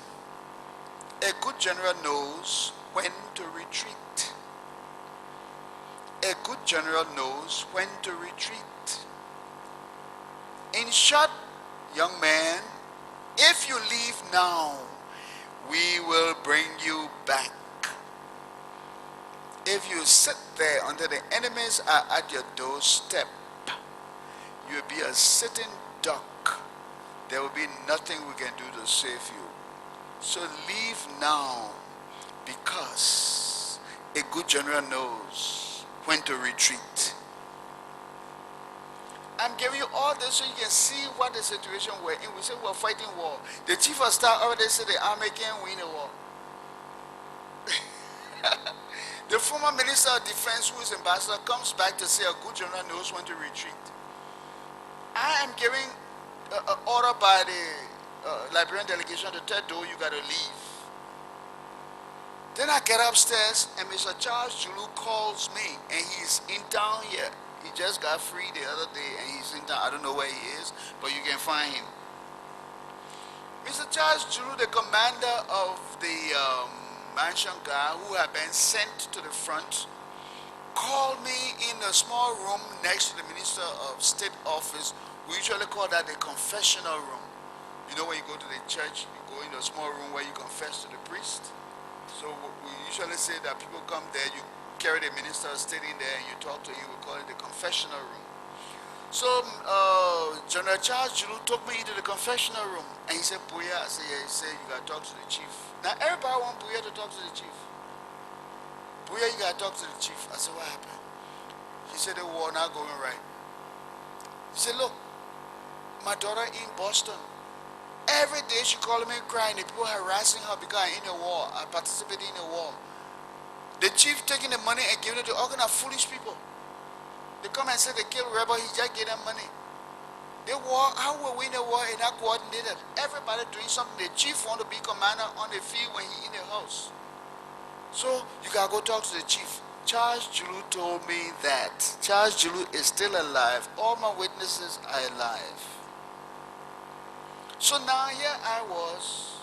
Speaker 1: a good general knows when to retreat. A good general knows when to retreat. In short, young man, if you leave now, we will bring you back. If you sit there until the enemies are at your doorstep, you'll be a sitting duck. There will be nothing we can do to save you. So leave now, because a good general knows when to retreat. I'm giving you all this so you can see what the situation we're in. We say we're fighting war. The chief of staff already said the army can't win a war. The former minister of defense, who is ambassador, comes back to say a good general knows when to retreat. I am giving an order by the Liberian delegation to tell Doe you got to leave. Then I get upstairs and Mr. Charles Julu calls me, and he's in town here. He just got free the other day and he's in town. I don't know where he is, but you can find him. Mr. Charles Julu, the commander of the mansion guard who had been sent to the front, called me in a small room next to the Minister of State office. We usually call that the confessional room. You know, when you go to the church, you go in a small room where you confess to the priest. So we usually say that people come there, you carry the minister of state in there and you talk to him. We call it the confessional room. So General Charles Julu took me into the confessional room and he said, Bowier, I said, yeah. He said, you got to talk to the chief. Now everybody wants Bowier to talk to the chief. Bowier, you got to talk to the chief. I said, what happened? He said, the war not going right. He said, look, my daughter in Boston, every day she calling me crying. The people harassing her because I'm in a war. I participated in a war. The chief taking the money and giving it to all kind of foolish people. They come and say they kill rebel, he just gave them money. They war, how will we win a war and not coordinated? Everybody doing something. The chief want to be commander on the field when he in the house. So you gotta go talk to the chief. Charles Julu told me that. Charles Julu is still alive. All my witnesses are alive. So now here I was,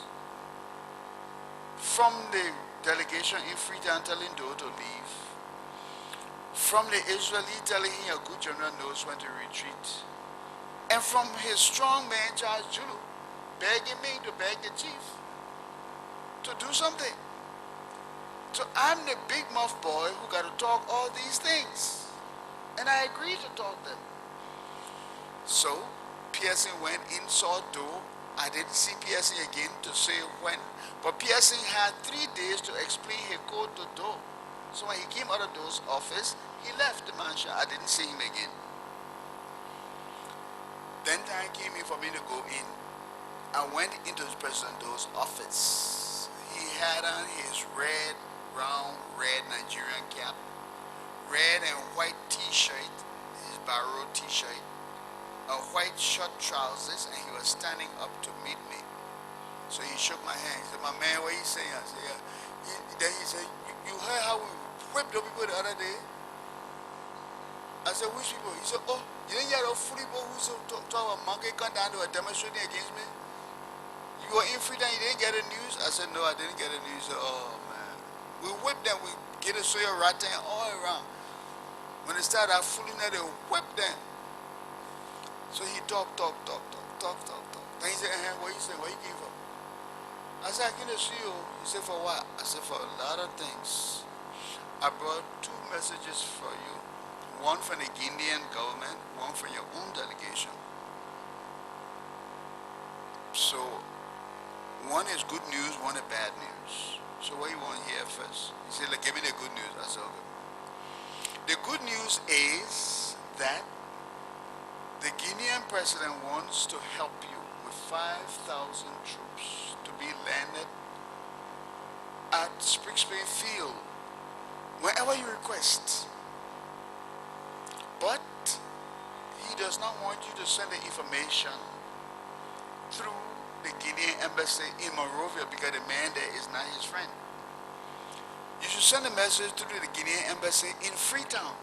Speaker 1: from the delegation in Freetown telling Doe to leave, from the Israeli telling him a good general knows when to retreat, and from his strong man Charles Julu begging me to beg the chief to do something. So I'm the big mouth boy who got to talk all these things, and I agreed to talk them. So Pearson went in, saw Doe. I didn't see Pearson again to say when, but Pearson had 3 days to explain his code to Doe. So when he came out of Doe's office, he left the mansion. I didn't see him again. Then time came in for me to go in. I went into President Doe's office. He had on his red, round, red Nigerian cap, red and white t-shirt, his barrow t-shirt, a white short trousers, and he was standing up to meet me. So he shook my hand. He said, my man, what are you saying? I said, yeah. Then he said, you heard how we whipped the people the other day? I said, which people? He said, oh, you didn't hear those foolish people who talk about monkey come down to a demonstrating against me? You were in Freetown, you didn't get the news? I said, no, I didn't get the news. He said, oh, man. We whipped them, we get a soya rotten all around. When they started out fooling them, they whipped them. So he talked. Then he said, what you saying? What you came for? I said, I came to see you. He said, for what? I said, for a lot of things. I brought 2 messages for you. One from the Guinean government, one from your own delegation. So, one is good news, one is bad news. So what you want to hear first? He said, like, give me the good news. I said, okay. The good news is that the Guinean president wants to help you with 5,000 troops to be landed at Spring Field whenever you request. But he does not want you to send the information through the Guinean embassy in Monrovia because the man there is not his friend. You should send a message through the Guinean embassy in Freetown.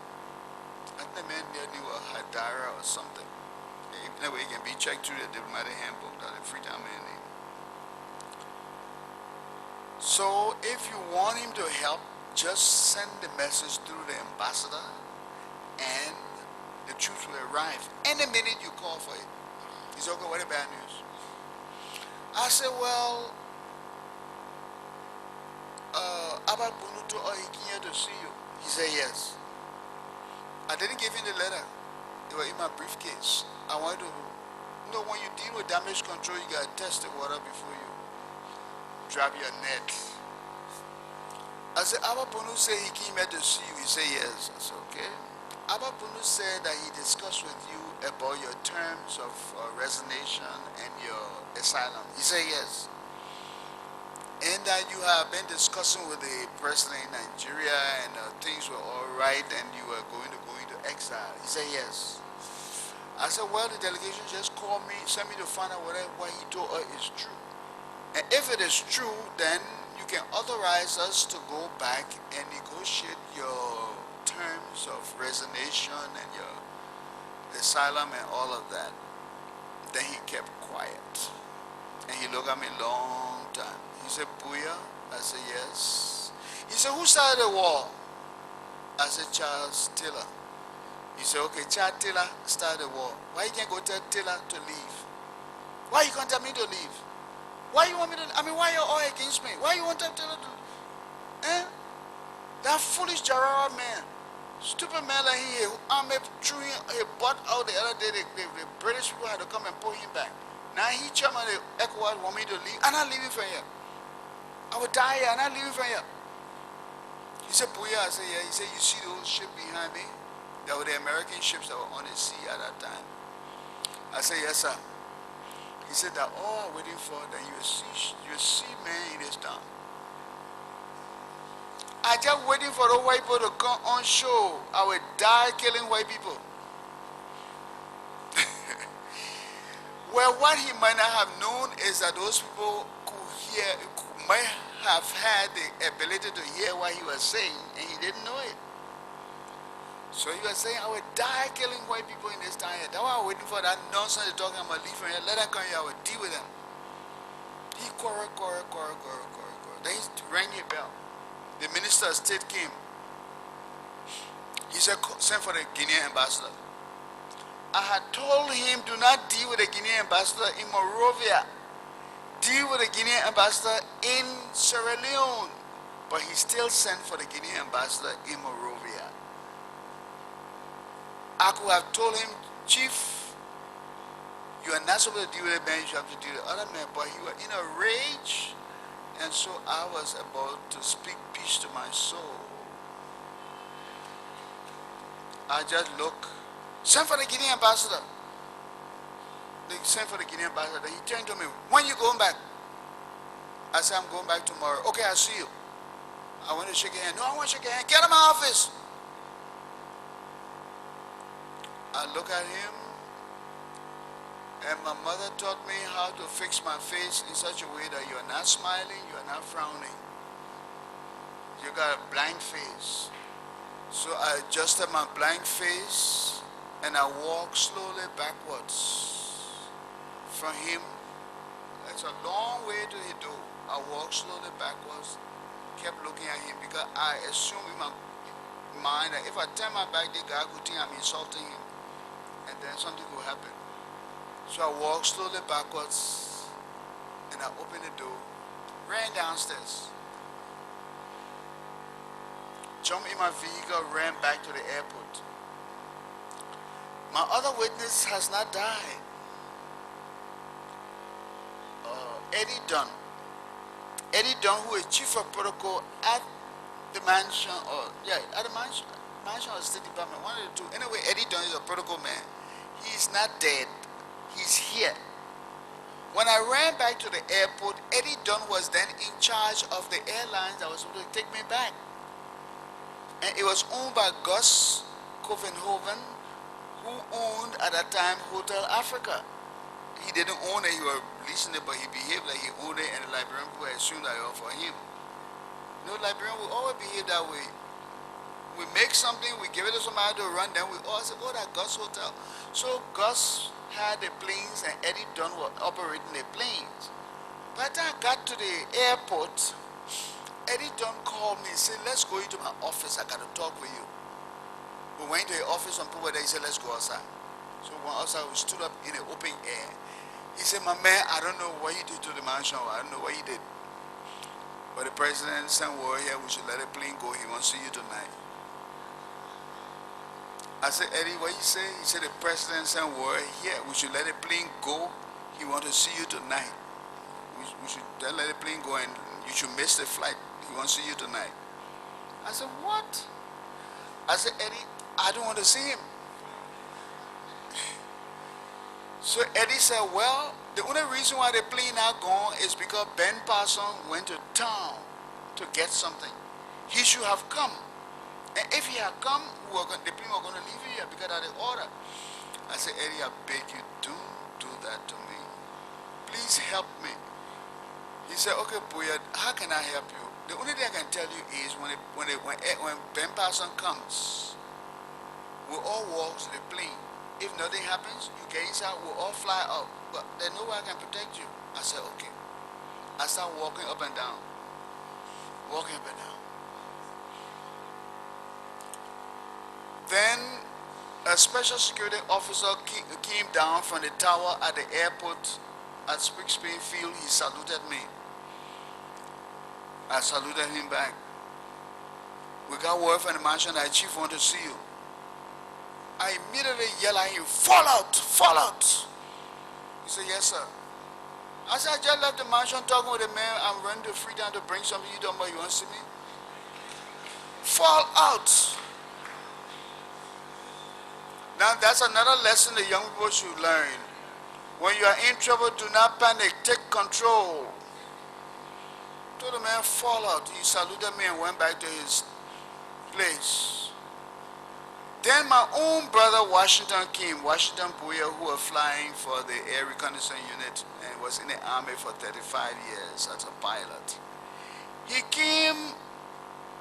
Speaker 1: I think the man there knew a Hadara or something. Anyway, it can be checked through the diplomatic handbook that the Freetown man name. So if you want him to help, just send the message through the ambassador and the troops will arrive any minute you call for it. He said, okay, what the bad news? I said, well, Abba Bunuto or he came here to see you. He said, yes. I didn't give him the letter. It was in my briefcase. I wanted to, when you deal with damage control, you got to test the water before you drop your net. I said, Abba Bunu said he came here to see you. He said, yes. I said, okay. Abba Bunu said that he discussed with you about your terms of resignation and your asylum. He said, yes. And that you have been discussing with the president in Nigeria and things were all right and you were going to go into exile. He said, yes. I said, well, the delegation just called me, sent me to find out whether what he told us is true. And if it is true, then you can authorize us to go back and negotiate your terms of resignation and your asylum and all of that. Then he kept quiet. And he looked at me a long time. He said, Bowier? I said, yes. He said, who started the war? I said, Charles Taylor. He said, okay, Charles Taylor started the war. Why you can't go tell Taylor to leave? Why you can't tell me to leave? Why you want me to, why you all against me? Why you want to tell Taylor to, that foolish Gerard man, stupid man like he, Ahmed threw him, he bought out the other day, the British people had to come and pull him back. Now he chairman of the ECOWAS want me to leave. I'm not leaving from here. I will die here. I'm not leaving from here. He said, Bowier. I said, yeah. He said, you see those ships behind me? That were the American ships that were on the sea at that time. I said, yes, sir. He said that all I'm waiting for that you see man in this town. I just waiting for the white people to come on show. I will die killing white people. Well, what he might not have known is that those people might have had the ability to hear what he was saying, and he didn't know it. So he was saying, I will die killing white people in this town here. That's why I'm waiting for that nonsense to talk. I'm going to leave from here. Let them come here. I will deal with them. He quarreled. Then he rang a bell. The minister of state came. He said, send for the Guinean ambassador. I had told him, do not deal with the Guinean ambassador in Monrovia. Deal with the Guinean ambassador in Sierra Leone. But he still sent for the Guinean ambassador in Monrovia. I could have told him, Chief, you are not supposed to deal with the man, you have to deal with the other man. But he was in a rage, and so I was about to speak peace to my soul. I just look. Send for the Guinean ambassador. They sent for the Guinean ambassador. He turned to me, when you going back? I said, I'm going back tomorrow. Okay, I'll see you. I want to shake your hand. No, I want to shake your hand. Get out of my office. I look at him, and my mother taught me how to fix my face in such a way that you are not smiling, you are not frowning. You got a blank face. So I adjusted my blank face, and I walked slowly backwards from him. It's a long way to the door. I walked slowly backwards, kept looking at him because I assumed in my mind that if I turn my back, the guy could think I'm insulting him, and then something will happen. So I walked slowly backwards, and I opened the door, ran downstairs, jumped in my vehicle, ran back to the airport. My other witness has not died. Eddie Dunn. Eddie Dunn, who is chief of protocol at the mansion, at the mansion or State Department, one of the two. Anyway, Eddie Dunn is a protocol man. He's not dead. He's here. When I ran back to the airport, Eddie Dunn was then in charge of the airlines that was supposed to take me back. And it was owned by Gus Covenhoven, who owned at that time Hotel Africa. He didn't own it, he was leasing it, but he behaved like he owned it, and the Liberian people assumed that it was for him. No, Liberian will always behave that way. We make something, we give it to somebody to run, then we all say, oh, that Gus Hotel. So Gus had the planes and Eddie Dunn were operating the planes. By the time I got to the airport, Eddie Dunn called me and said, let's go into my office, I got to talk with you. We went to the office on people there, he said, let's go outside. So when outside, we stood up in the open air. He said, my man, I don't know what he did to the mansion, I don't know what he did. But the president sent word here, we should let the plane go, he wants to see you tonight. I said, Eddie, what you say? He said, the president sent word here, we should let the plane go, he wants to see you tonight. We should then let the plane go and you should miss the flight, he wants to see you tonight. I said, what? I said, Eddie, I don't want to see him. So Eddie said, well, the only reason why the plane not gone is because Ben Parson went to town to get something. He should have come. And if he had come, the plane was going to leave here because of the order. I said, Eddie, I beg you, don't do that to me. Please help me. He said, okay, Bowier, how can I help you? The only thing I can tell you is when Ben Parson comes, we'll all walk to the plane. If nothing happens, you get inside, we'll all fly out. But there's no way I can protect you. I said, okay. I start walking up and down. Walking up and down. Then a special security officer came down from the tower at the airport at Spring Field. He saluted me. I saluted him back. We got word from the mansion that chief wanted to see you. I immediately yelled at him, fall out, fall out. He said, yes, sir. I said, I just left the mansion talking with the man. I'm running to Freetown to bring something. You don't know you want to see me? Fall out. Now, that's another lesson the young people should learn. When you are in trouble, do not panic. Take control. Told the man, fall out. He saluted me and went back to his place. Then my own brother Washington came, Washington Bowier, who was flying for the air reconnaissance unit and was in the army for 35 years as a pilot. He came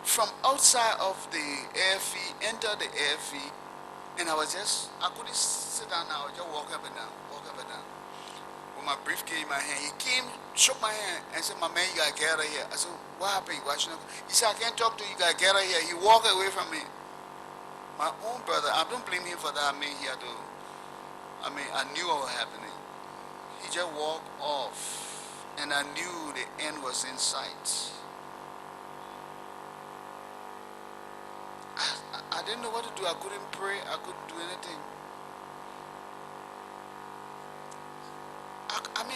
Speaker 1: from outside of the airfield, entered the airfield, and I couldn't sit down now, I was just walking up and down, with my briefcase in my hand. He came, shook my hand, and said, my man, you gotta get out of here. I said, what happened, Washington? He said, I can't talk to you, you gotta get out of here. He walked away from me. My own brother, I don't blame him for that. I mean, I knew what was happening. He just walked off, and I knew the end was in sight. I didn't know what to do. I couldn't pray. I couldn't do anything.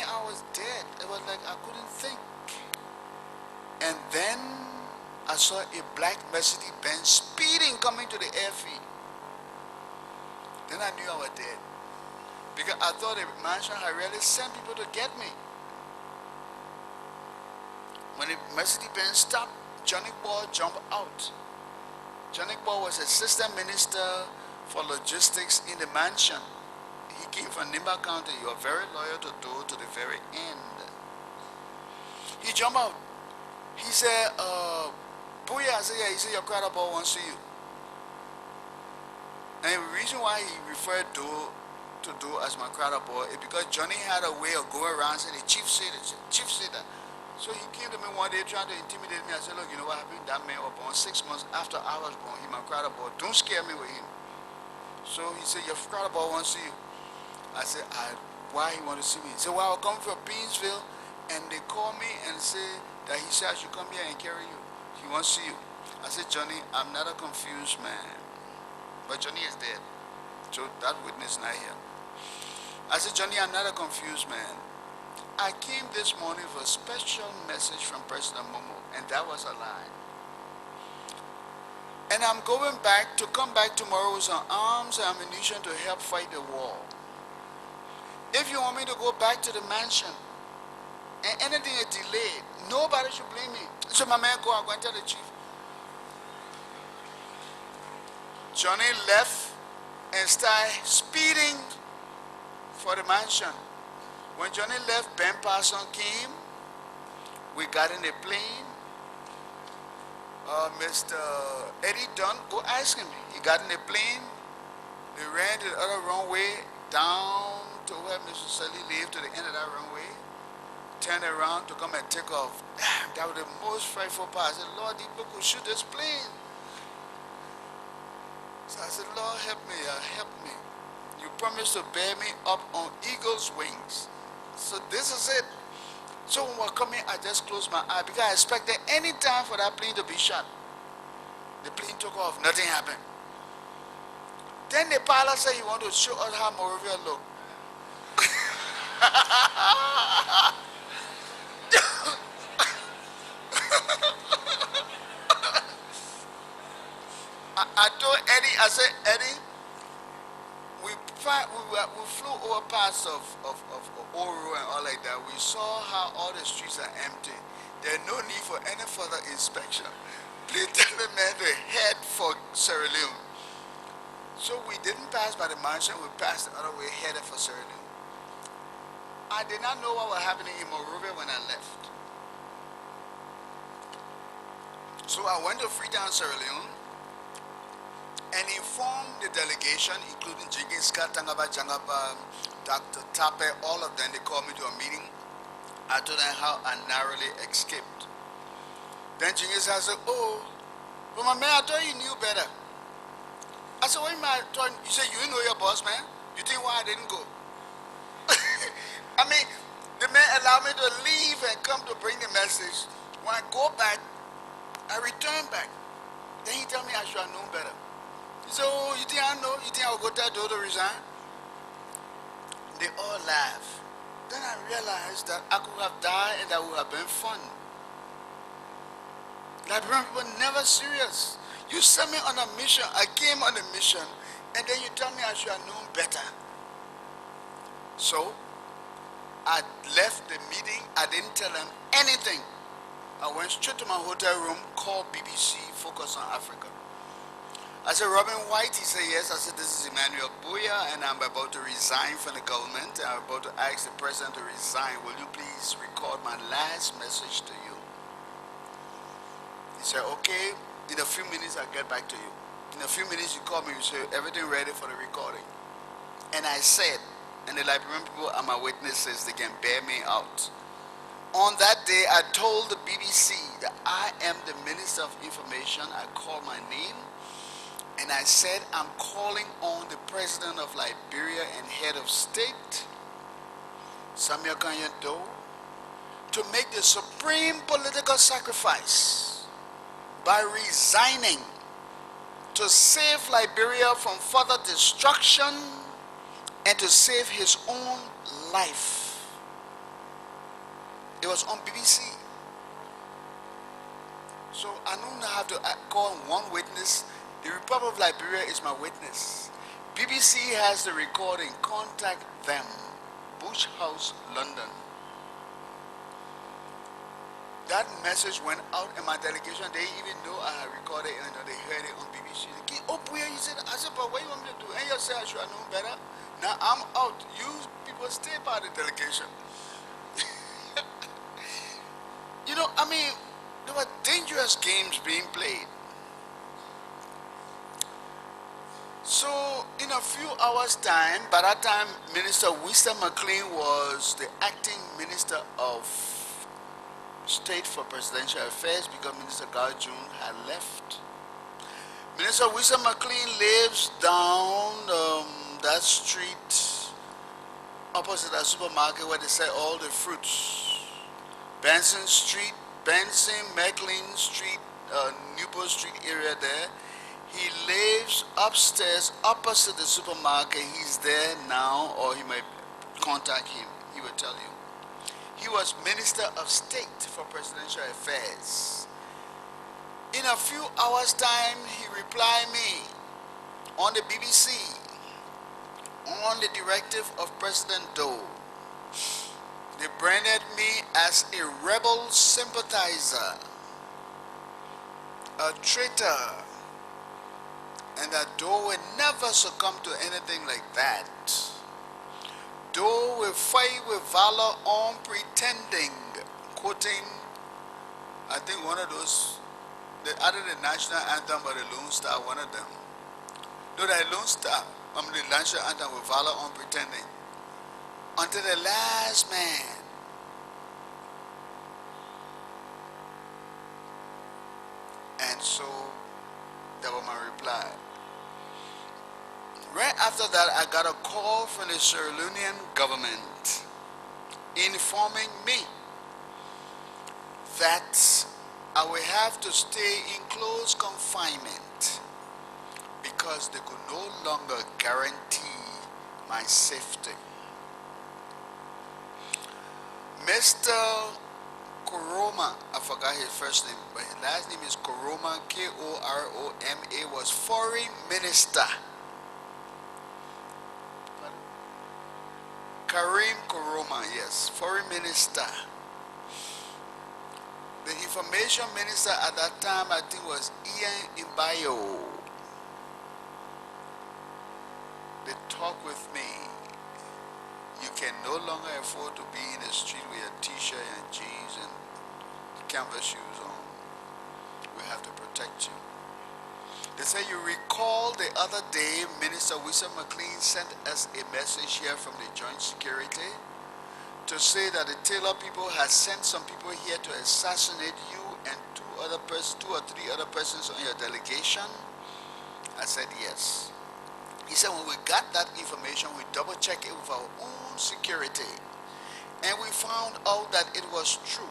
Speaker 1: I was dead. It was like I couldn't think. And then I saw a black Mercedes-Benz speeding coming to the airfield. Then I knew I was dead. Because I thought the mansion had really sent people to get me. When the Mercedes-Benz stopped, Johnny Ball jumped out. Johnny Ball was assistant minister for logistics in the mansion. He came from Nimba County. You are very loyal to do to the very end. He jumped out. He said, Bowier, I said, yeah, he said, your crowd ball wants to see you. And the reason why he referred to do as my crowd ball is because Johnny had a way of going around saying, the chief said it, chief said that. So he came to me one day trying to intimidate me. I said, look, you know what happened? That man was born 6 months after I was born. He my crowd ball. Don't scare me with him. So he said, your crowd ball wants to see you. I said, why he want to see me? He said, well, I come from Beansville, and they called me and said that he said I should come here and carry you. He wants to see you. I said, Johnny, I'm not a confused man. But Johnny is dead. So that witness not here. I said, Johnny, I'm not a confused man. I came this morning for a special message from President Momo, and that was a lie. And I'm going back to come back tomorrow with some arms and ammunition to help fight the war. If you want me to go back to the mansion and anything is delayed, nobody should blame me. So my man go and tell the chief. Johnny left and started speeding for the mansion. When Johnny left, Ben Parson came. We got in a plane. Mr. Eddie Dunn, go ask him. He got in the plane, they ran to the other runway, down to where Mr. Sully lived, to the end of that runway, turned around to come and take off. Damn, that was the most frightful part. I said, Lord, these people could shoot this plane. So I said, Lord, help me, help me. You promised to bear me up on eagle's wings. So this is it. So when we're coming, I just closed my eye because I expected any time for that plane to be shot. The plane took off, nothing happened. Then the pilot said he wanted to show us how Moravia looked. I told Eddie, I said, Eddie, we flew over parts of Oro and all like that. We saw how all the streets are empty. There's no need for any further inspection. Please tell the man to head for Sierra Leone. So we didn't pass by the mansion, we passed the other way, headed for Sierra Leone. I did not know what was happening in Monrovia when I left. So I went to Freetown, Sierra Leone, and informed the delegation, including Jigiska, Tangaba, Jangaba, Dr. Tape, all of them. They called me to a meeting. I told them how I narrowly escaped. Then Jigiska said, oh, but my man, I thought you knew better. I said, what you said you know your boss, man? You think why I didn't go? I mean, the man allowed me to leave and come to bring the message. When I go back, I return back. Then he tell me I should have known better. He said, oh, you think I know? You think I will go tell Dodo to resign? They all laugh. Then I realized that I could have died and that would have been fun. Liberian people never serious. You sent me on a mission, I came on a mission, and then you tell me I should have known better. So, I left the meeting, I didn't tell them anything. I went straight to my hotel room, called BBC, Focus on Africa. I said, Robin White? He said, yes. I said, this is Emmanuel Bowier, and I'm about to resign from the government. I'm about to ask the president to resign. Will you please record my last message to you? He said, okay, in a few minutes I'll get back to you. In a few minutes you call me, you say, everything ready for the recording. And I said, and the Liberian people are my witnesses, they can bear me out. On that day, I told the BBC that I am the Minister of Information. I called my name, and I said, I'm calling on the President of Liberia and Head of State, Samuel Kanyedo, to make the supreme political sacrifice by resigning to save Liberia from further destruction and to save his own life. It was on BBC. So I don't have to call one witness. The Republic of Liberia is my witness. BBC has the recording. Contact them. Bush House, London. That message went out in my delegation. They even know I had recorded it and they heard it on BBC. They came up where you said, I said, but what do you want me to do? And you said I should have known better. Now I'm out. You people stay by the delegation. You know, I mean, there were dangerous games being played. So, in a few hours' time, by that time, Minister Winston McLean was the acting Minister of State for Presidential Affairs because Minister Garth June had left. Minister Winston McLean lives down that street opposite that supermarket where they sell all the fruits. Benson Street, Benson, McLean Street, Newport Street area there. He lives upstairs opposite the supermarket. He's there now, or you might contact him. He will tell you. He was Minister of State for Presidential Affairs. In a few hours' time, he replied me on the BBC on the directive of President Doe. They branded me as a rebel sympathizer, a traitor, and that Doe will never succumb to anything like that. Doe will fight with valor unpretending, quoting, I think one of those They added the national anthem by the Lone Star, one of them. No, that Lone Star, the national anthem with Valor Unpretending. Until the last man. And so that was my reply. Right after that, I got a call from the Sierra Leonean government informing me that I will have to stay in close confinement because they could no longer guarantee my safety. Mr. Koroma, I forgot his first name, but his last name is Koroma, Koroma, was foreign minister. Karim Koroma, yes, foreign minister. The information minister at that time, I think, was Ian Imbayo. They talked with me. You can no longer afford to be in the street with a t-shirt and jeans and canvas shoes on. We have to protect you. They say, you recall the other day, Minister Wilson McLean sent us a message here from the Joint Security to say that the Taylor people had sent some people here to assassinate you and two or three other persons on your delegation. I said yes. He said when we got that information, we double checked it with our own security, and we found out that it was true.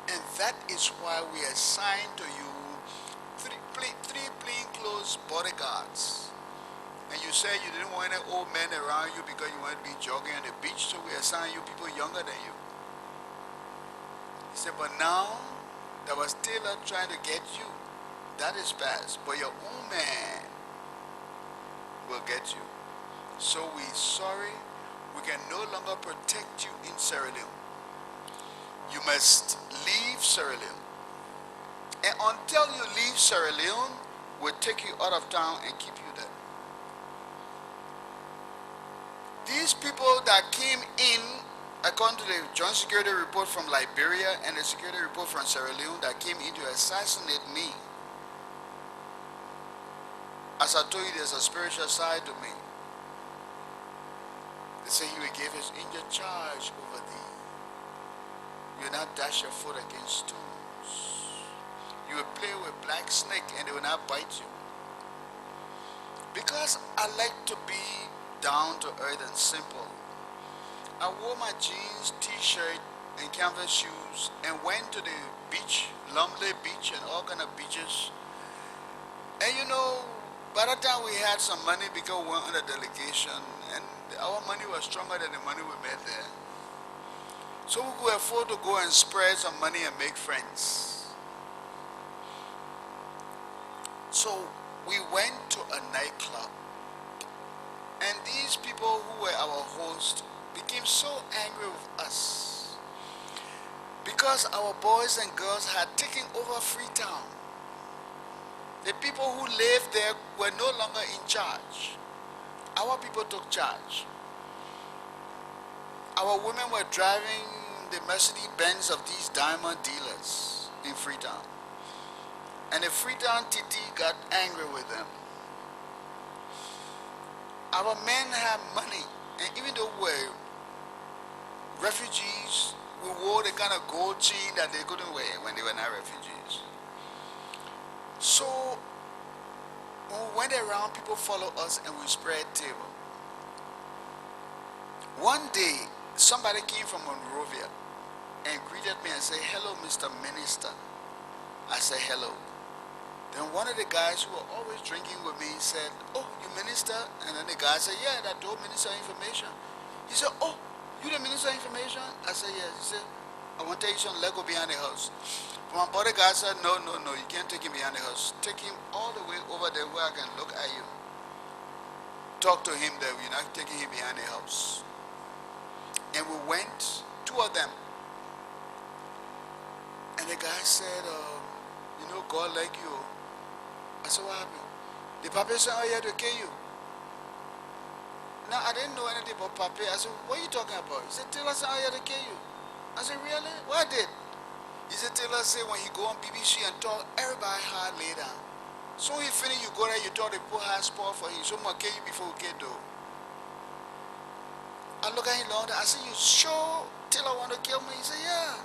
Speaker 1: And that is why we assigned to you three plainclothes bodyguards. And you said you didn't want any old men around you because you wanted to be jogging on the beach, so we assigned you people younger than you. He said, but now that was Taylor trying to get you, that is past. But your own man will get you. So we're sorry, we can no longer protect you in Sierra Leone. You must leave Sierra Leone. And until you leave Sierra Leone, we'll take you out of town and keep you there. These people that came in, according to the Joint Security Report from Liberia and the Security Report from Sierra Leone, that came in to assassinate me. As I told you, there's a spiritual side to me. They say he will give his angel charge over thee. You will not dash your foot against stones. You will play with black snake and they will not bite you. Because I like to be down to earth and simple, I wore my jeans, t-shirt, and canvas shoes and went to the beach, Lumley Beach and all kind of beaches. And you know, by the time we had some money because we went on a delegation and our money was stronger than the money we made there. So we could afford to go and spread some money and make friends. So we went to a nightclub, and these people who were our hosts became so angry with us because our boys and girls had taken over Freetown. The people who lived there were no longer in charge. Our people took charge. Our women were driving the Mercedes-Benz of these diamond dealers in Freetown. And the Freetown TT got angry with them. Our men had money, and even though we were refugees, we wore the kind of gold chain that they couldn't wear when they were not refugees. So when we went around, people followed us and we spread table. One day, somebody came from Monrovia and greeted me and said, hello, Mr. Minister. I said, hello. Then one of the guys who were always drinking with me said, oh, you minister? And then the guy said, yeah, that told minister information. He said, oh, you the minister information? I said, yes. He said, I want to take you some Lego behind the house. My bodyguard said, no, you can't take him behind the house. Take him all the way over there where I can look at you. Talk to him there. We're not taking him behind the house. And we went, two of them. And the guy said, you know, God like you. I said, what happened? The papa said, oh, he had to kill you. Now, I didn't know anything about papa. I said, what are you talking about? He said, tell us how he had to kill you. I said, really? What I did? He said, Taylor said when he go on BBC and talk, everybody hard lay down. So he finish, you go there, you thought they put high spot for him. So much you before we get though. I look at him long, I said, you sure Taylor want to kill me? He said, yeah.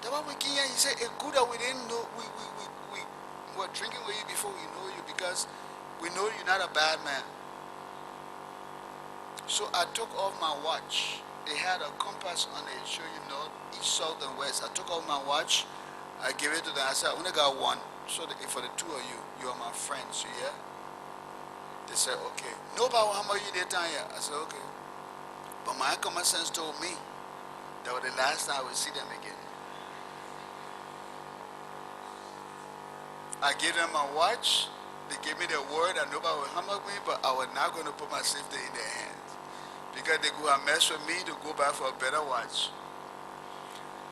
Speaker 1: That's why we came here. He said, it's good that we didn't know, we were drinking with you before we know you because we know you're not a bad man. So I took off my watch. It had a compass on it, show you north, east, south, and west. I took off my watch. I gave it to them. I said, I only got one. So for the two of you, you are my friends, yeah? They said, okay. Nobody how much you did time here. I said, okay. But my common sense told me that was the last time I would see them again. I gave them my watch. They gave me the word that nobody would hammer me, but I was not going to put my safety in their hands. Because they go and mess with me to go back for a better watch.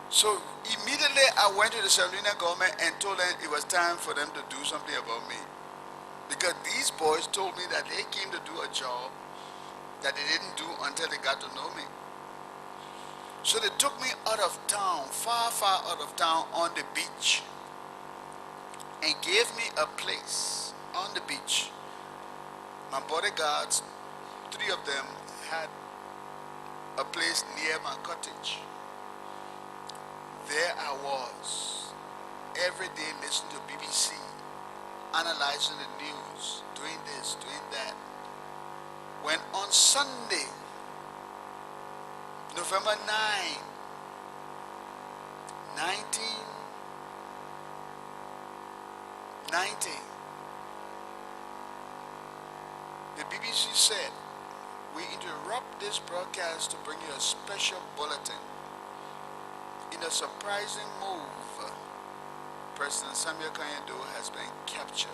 Speaker 1: So immediately I went to the Salina government and told them it was time for them to do something about me. Because these boys told me that they came to do a job that they didn't do until they got to know me. So they took me out of town, far, far out of town on the beach and gave me a place on the beach. My bodyguards, 3 of them, had a place near my cottage. There I was, every day listening to BBC, analyzing the news, doing this, doing that. When on Sunday, November 9, 1990, the BBC said, we interrupt this broadcast to bring you a special bulletin. In a surprising move, President Samuel Kanyado has been captured.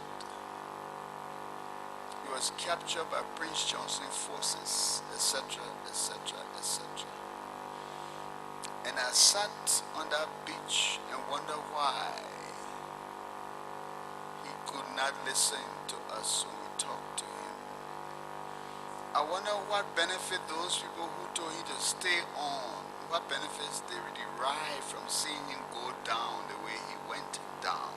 Speaker 1: He was captured by Prince Johnson forces, etc., etc., etc. And I sat on that beach and wondered why he could not listen to us when we talked to him. I wonder what benefit those people who told him to stay on, what benefits they derived from seeing him go down the way he went down.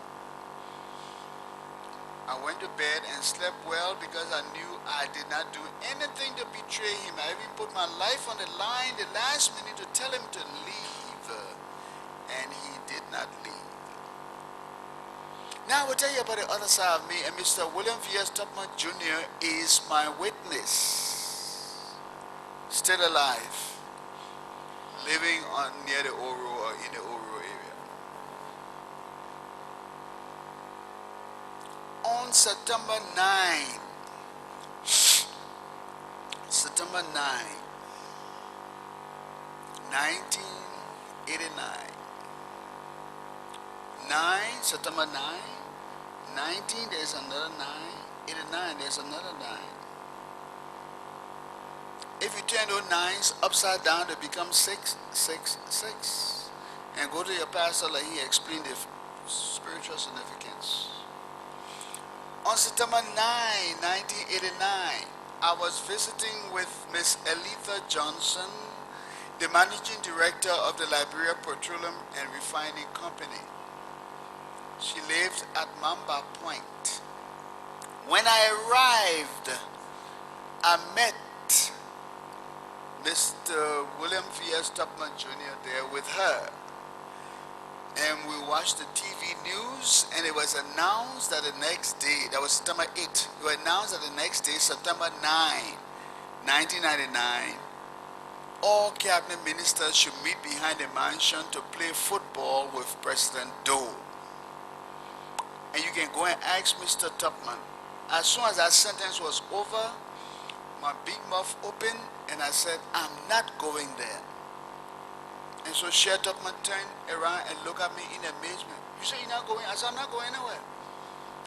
Speaker 1: I went to bed and slept well because I knew I did not do anything to betray him. I even put my life on the line the last minute to tell him to leave, and he did not leave. Now I will tell you about the other side of me, and Mr. William V.S. Tubman Jr. is my witness. Still alive, living near the Oro or in the Oro area. On September 9, 1989, September 9, 19, there's another 9, 89, there's another 9. If you turn those 9s upside down, they become 6, 6, 6. And go to your pastor, like he explained the spiritual significance. On September 9, 1989, I was visiting with Miss Elitha Johnson, the managing director of the Liberia Petroleum and Refining Company. She lived at Mamba Point. When I arrived, I met Mr. William V.S. Tubman Jr. there with her. And we watched the TV news, and it was announced that the next day, that was September 8, it was announced that the next day, September 9, 1999, all cabinet ministers should meet behind the mansion to play football with President Doe. And you can go and ask Mr. Tubman. As soon as that sentence was over, my big mouth opened, and I said, I'm not going there. And so Chair Tubman turned around and looked at me in amazement. You say you're not going? I said, I'm not going anywhere.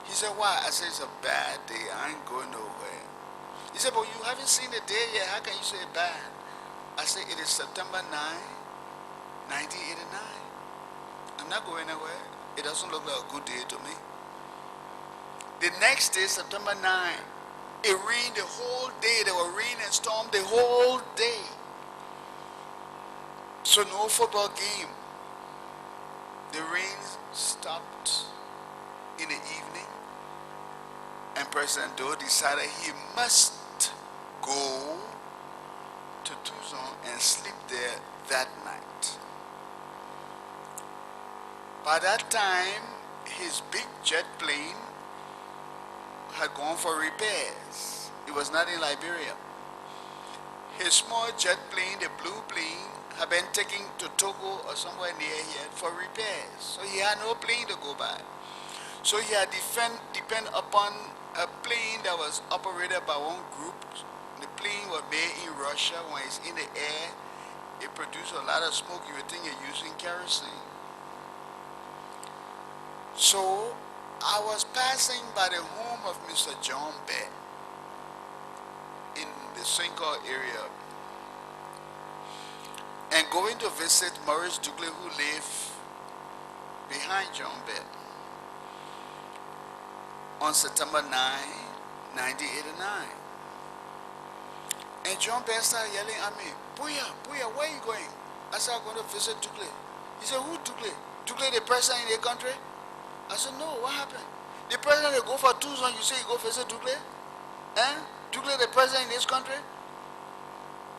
Speaker 1: He said, why? I said, it's a bad day. I ain't going nowhere. He said, but you haven't seen the day yet. How can you say bad? I said, it is September 9, 1989. I'm not going anywhere. It doesn't look like a good day to me. The next day, September 9, it rained the whole day. There were rain and storm the whole day. So no football game. The rain stopped in the evening, and President Doe decided he must go to Tucson and sleep there that night. By that time, his big jet plane had gone for repairs. It was not in Liberia. His small jet plane, the blue plane, had been taken to Togo or somewhere near here for repairs. So he had no plane to go by. So he had depend upon a plane that was operated by one group. The plane was made in Russia. When it's in the air, it produced a lot of smoke. You would think you're using kerosene. So I was passing by the home of Mr. John Bear in the St. Clair area and going to visit Maurice Douglas, who lived behind John Bear on September 9, 1989. And John Bear started yelling at me, Bowier, Bowier, where are you going? I said, I'm going to visit Douglas. He said, who Douglas? Douglas, the president in the country? I said, no, what happened? The president, they go for Tucson, you say you go visit Douglas? Eh? Douglas, the president in this country?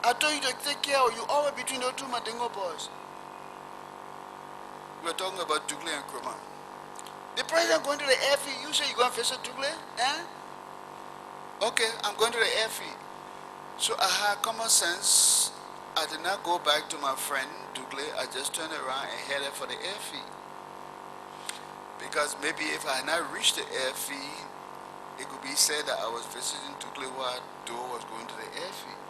Speaker 1: I told you to take care of you, always between those two Mandingo boys. We were talking about Douglas and Krumah. The president going to the airfield, you say you're going to visit Douglas? Eh? Okay, I'm going to the airfield. So I had common sense. I did not go back to my friend Douglas. I just turned around and headed for the airfield. Because maybe if I had not reached the airfield, it could be said that I was visiting Douglas while Doe was going to the airfield.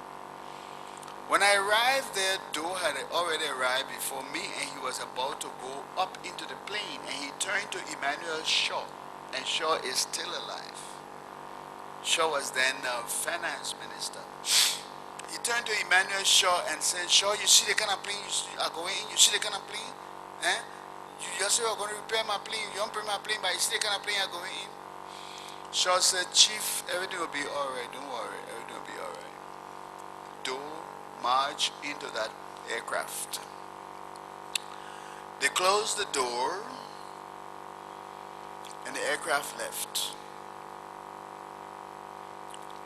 Speaker 1: When I arrived there, Doe had already arrived before me, and he was about to go up into the plane, and he turned to Emmanuel Shaw, and Shaw is still alive. Shaw was then finance minister. He turned to Emmanuel Shaw and said, Shaw, you see the kind of plane you are going in? You see the kind of plane? Eh? You just say you're going to repair my plane. You don't repair my plane, but you see the kind of plane you're going in? Shaw said, Chief, everything will be all right. Don't worry. Everything will be all right. Doe marched into that aircraft. They closed the door, and the aircraft left.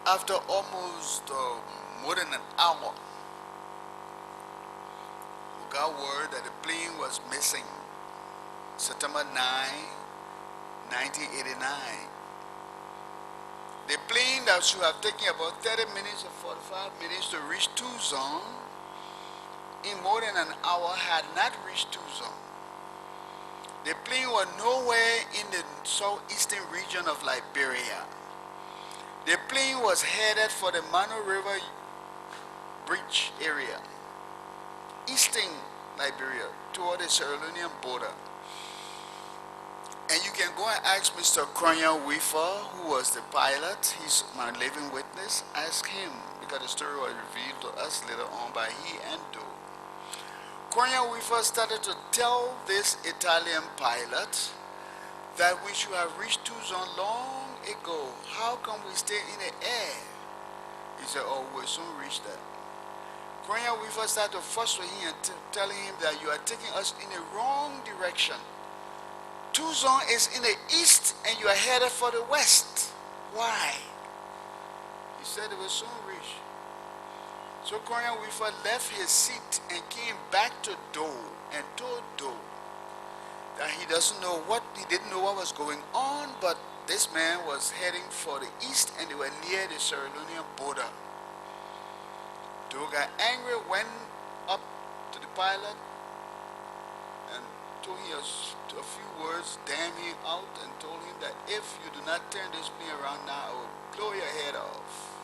Speaker 1: After almost more than an hour, we got word that the plane was missing. September 9, 1989. The plane that should have taken about 30 minutes or 45 minutes to reach Tucson, in more than an hour had not reached Tucson. The plane was nowhere in the southeastern region of Liberia. The plane was headed for the Mano River Bridge area, eastern Liberia, toward the Sierra Leonean border. And you can go and ask Mr. Croyan Weaver, who was the pilot. He's my living witness. Ask him, because the story was revealed to us later on by he and Doe. Croyan Weaver started to tell this Italian pilot that we should have reached Tucson long ago. How come we stay in the air? He said, oh, we'll soon reach that. Croyan Weaver started to frustrate him and telling him that you are taking us in the wrong direction. Tucson is in the east and you are headed for the west. Why? He said it will soon reach. So Croyan Weaver left his seat and came back to Doe and told Doe that he didn't know what was going on, but this man was heading for the east and they were near the Sierra Leonean border. Doe got angry, went up to the pilot and told him a few words, damn him out, and told him that if you do not turn this plane around now, I will blow your head off.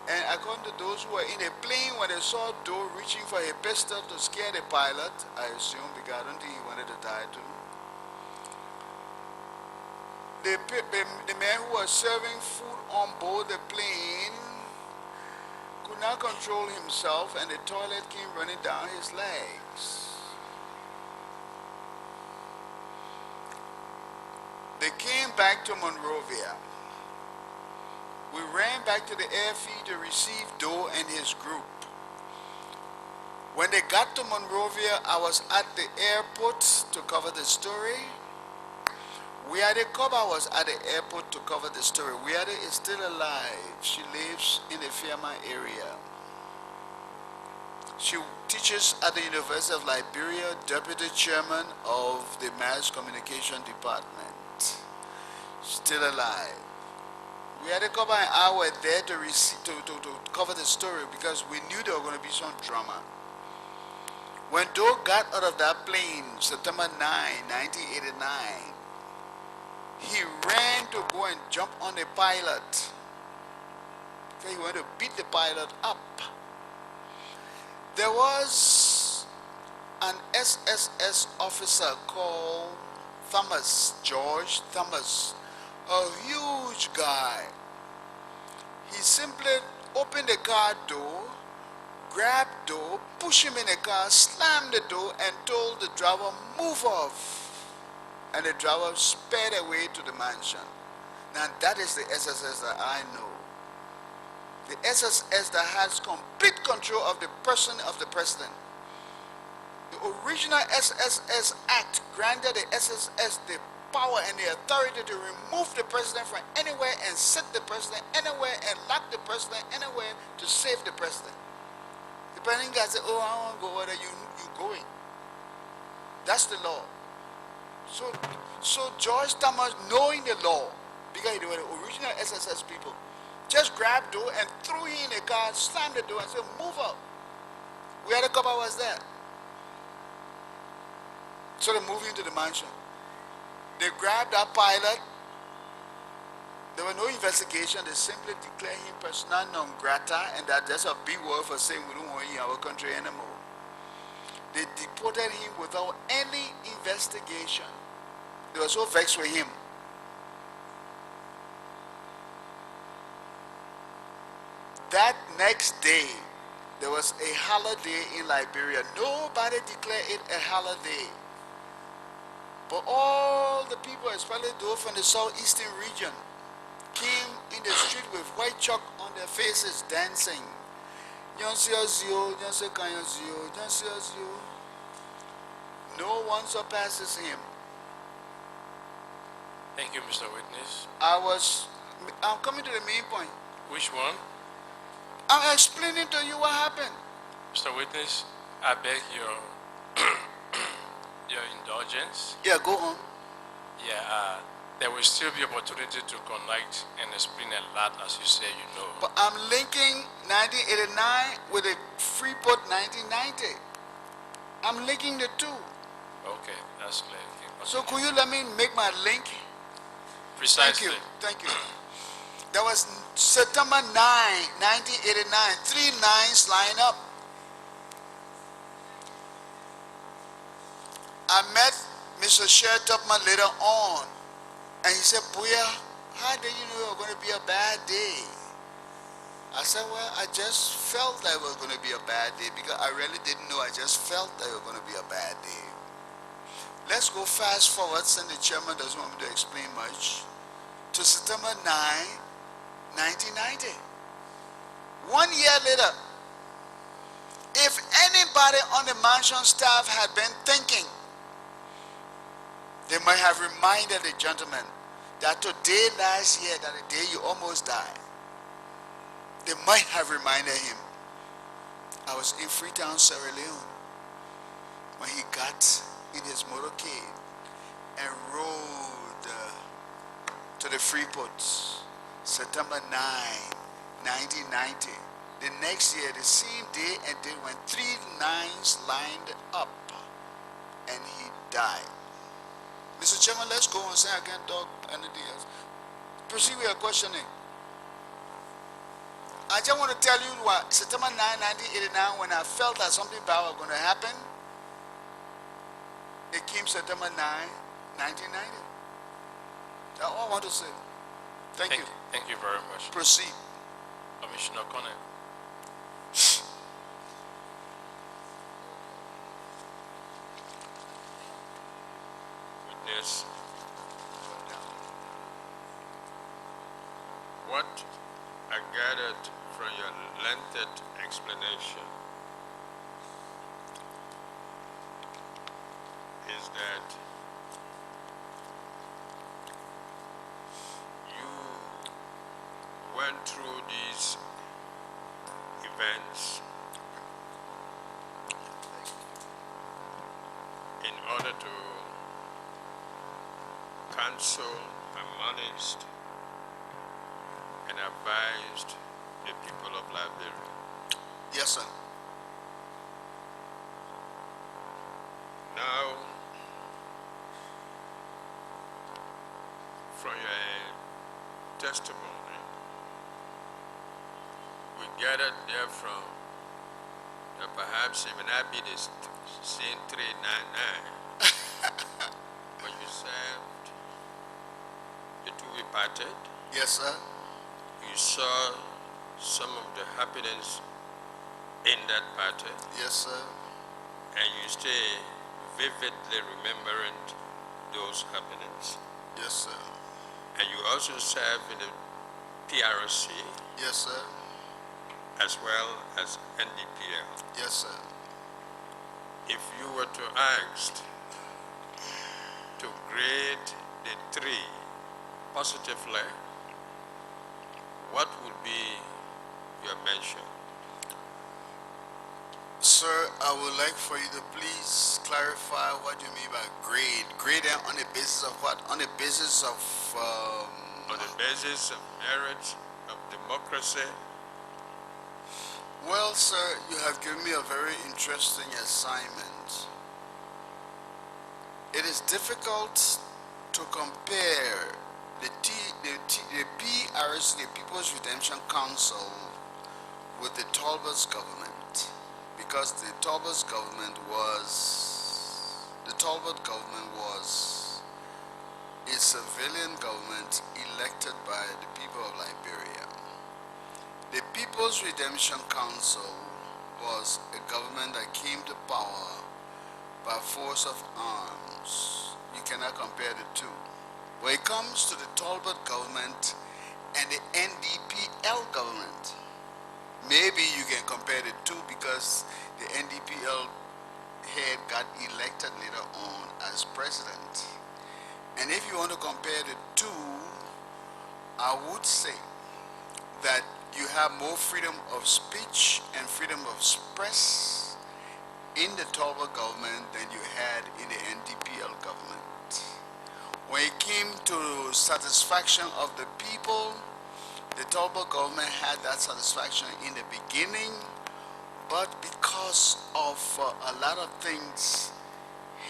Speaker 1: And according to those who were in the plane, when they saw Doe reaching for a pistol to scare the pilot, I assume, because I don't think he wanted to die too, the man who was serving food on board the plane could not control himself, and the toilet came running down his legs. They came back to Monrovia. We ran back to the airfield to receive Doe and his group. When they got to Monrovia, I was at the airport to cover the story. Weade was at the airport to cover the story. Weade is still alive. She lives in the Fiamma area. She teaches at the University of Liberia, deputy chairman of the mass communication department. Still alive. Weade and I were there to cover the story because we knew there were going to be some drama. When Doe got out of that plane, September 9, 1989, he ran to go and jump on the pilot. So he wanted to beat the pilot up. There was an SSS officer called George Thomas, a huge guy. He simply opened the car door, grabbed Doe, pushed him in the car, slammed the door, and told the driver, move off. And the driver sped away to the mansion. Now that is the SSS that I know. The SSS that has complete control of the person of the president. The original SSS Act granted the SSS the power and the authority to remove the president from anywhere and set the president anywhere and lock the president anywhere to save the president. The president guy said, oh, I want to go, where are you going? That's the law. So George Thomas, knowing the law, because they were the original SSS people, just grabbed Doe and threw him in the car, slammed the door and said, move up. Weade was there. So they moved into the mansion. They grabbed that pilot. There was no investigation. They simply declared him persona non grata, and that's a big word for saying we don't want you in our country anymore. They deported him without any investigation. They were so vexed with him. That next day, there was a holiday in Liberia. Nobody declared it a holiday. But all the people, especially those from the southeastern region, came in the street with white chalk on their faces dancing. No one surpasses him.
Speaker 2: Thank you, Mr. Witness.
Speaker 1: I'm coming to the main point.
Speaker 2: Which one?
Speaker 1: I'm explaining to you what happened.
Speaker 2: Mr. Witness, I beg your your indulgence.
Speaker 1: Yeah, go on.
Speaker 2: Yeah, there will still be opportunity to connect and explain a lot, as you say, you know.
Speaker 1: But I'm linking 1989 with the Freeport 1990. I'm linking the two.
Speaker 2: Okay, that's clear.
Speaker 1: So could you let me make my link?
Speaker 2: Precisely.
Speaker 1: Thank you. That was September 9, 1989. 3 nines line up. I met Mr. Sher Tupman later on, and he said, Bowier, how did you know it was going to be a bad day? I said, well, I just felt that it was going to be a bad day because I really didn't know. I just felt that it was going to be a bad day. Let's go fast forward, since the chairman doesn't want me to explain much, to September 9, 1990. 1 year later, if anybody on the mansion staff had been thinking, they might have reminded the gentleman that today last year, that the day you almost died, they might have reminded him. I was in Freetown, Sierra Leone, when he got in his motorcade and rode to the Freeport, September 9, 1990. The next year, the same day and day, when 3 nines lined up, and he died. Mr. Chairman, let's go on. Say I can't talk anything else. Proceed with your questioning. I just want to tell you what September 9, 1989, when I felt that something bad was going to happen, it came September 9, 1990. That's all I want to say. Thank you.
Speaker 2: Thank you very much.
Speaker 1: Proceed.
Speaker 2: Commissioner Connell.
Speaker 3: Witness, what I gathered from your lengthy explanation is that you went through these events in order to counsel, admonished, and advised the people of Liberia.
Speaker 1: Yes, sir.
Speaker 3: Now, from your testimony, we gathered there from that perhaps it may not be the same 399, but you served the two-way parted.
Speaker 1: Yes, sir.
Speaker 3: You saw some of the happenings in that party,
Speaker 1: Yes, sir.
Speaker 3: and you stay vividly remembering those happenings.
Speaker 1: Yes, sir.
Speaker 3: And you also serve in the PRC
Speaker 1: Yes, sir.
Speaker 3: as well as NDPL.
Speaker 1: Yes, sir.
Speaker 3: If you were to ask to grade the three positively, what would be your mention?
Speaker 1: Sir, I would like for you to please clarify what you mean by grade. Grade on the basis of what? On the basis of
Speaker 3: On the basis of merit, of democracy.
Speaker 1: well, sir, you have given me a very interesting assignment. It is difficult to compare the PRC, the People's Redemption Council, with the Talbot's government, because the Talbot government was a civilian government elected by the people of Liberia. The People's Redemption Council was a government that came to power by force of arms. You cannot compare the two. When it comes to the Talbot government and the NDPL government, maybe you can compare the two because the NDPL head got elected later on as president. And if you want to compare the two, I would say that you have more freedom of speech and freedom of express in the Talbot government than you had in the NDPL government. When it came to satisfaction of the people, the Talbot government had that satisfaction in the beginning, but because of a lot of things,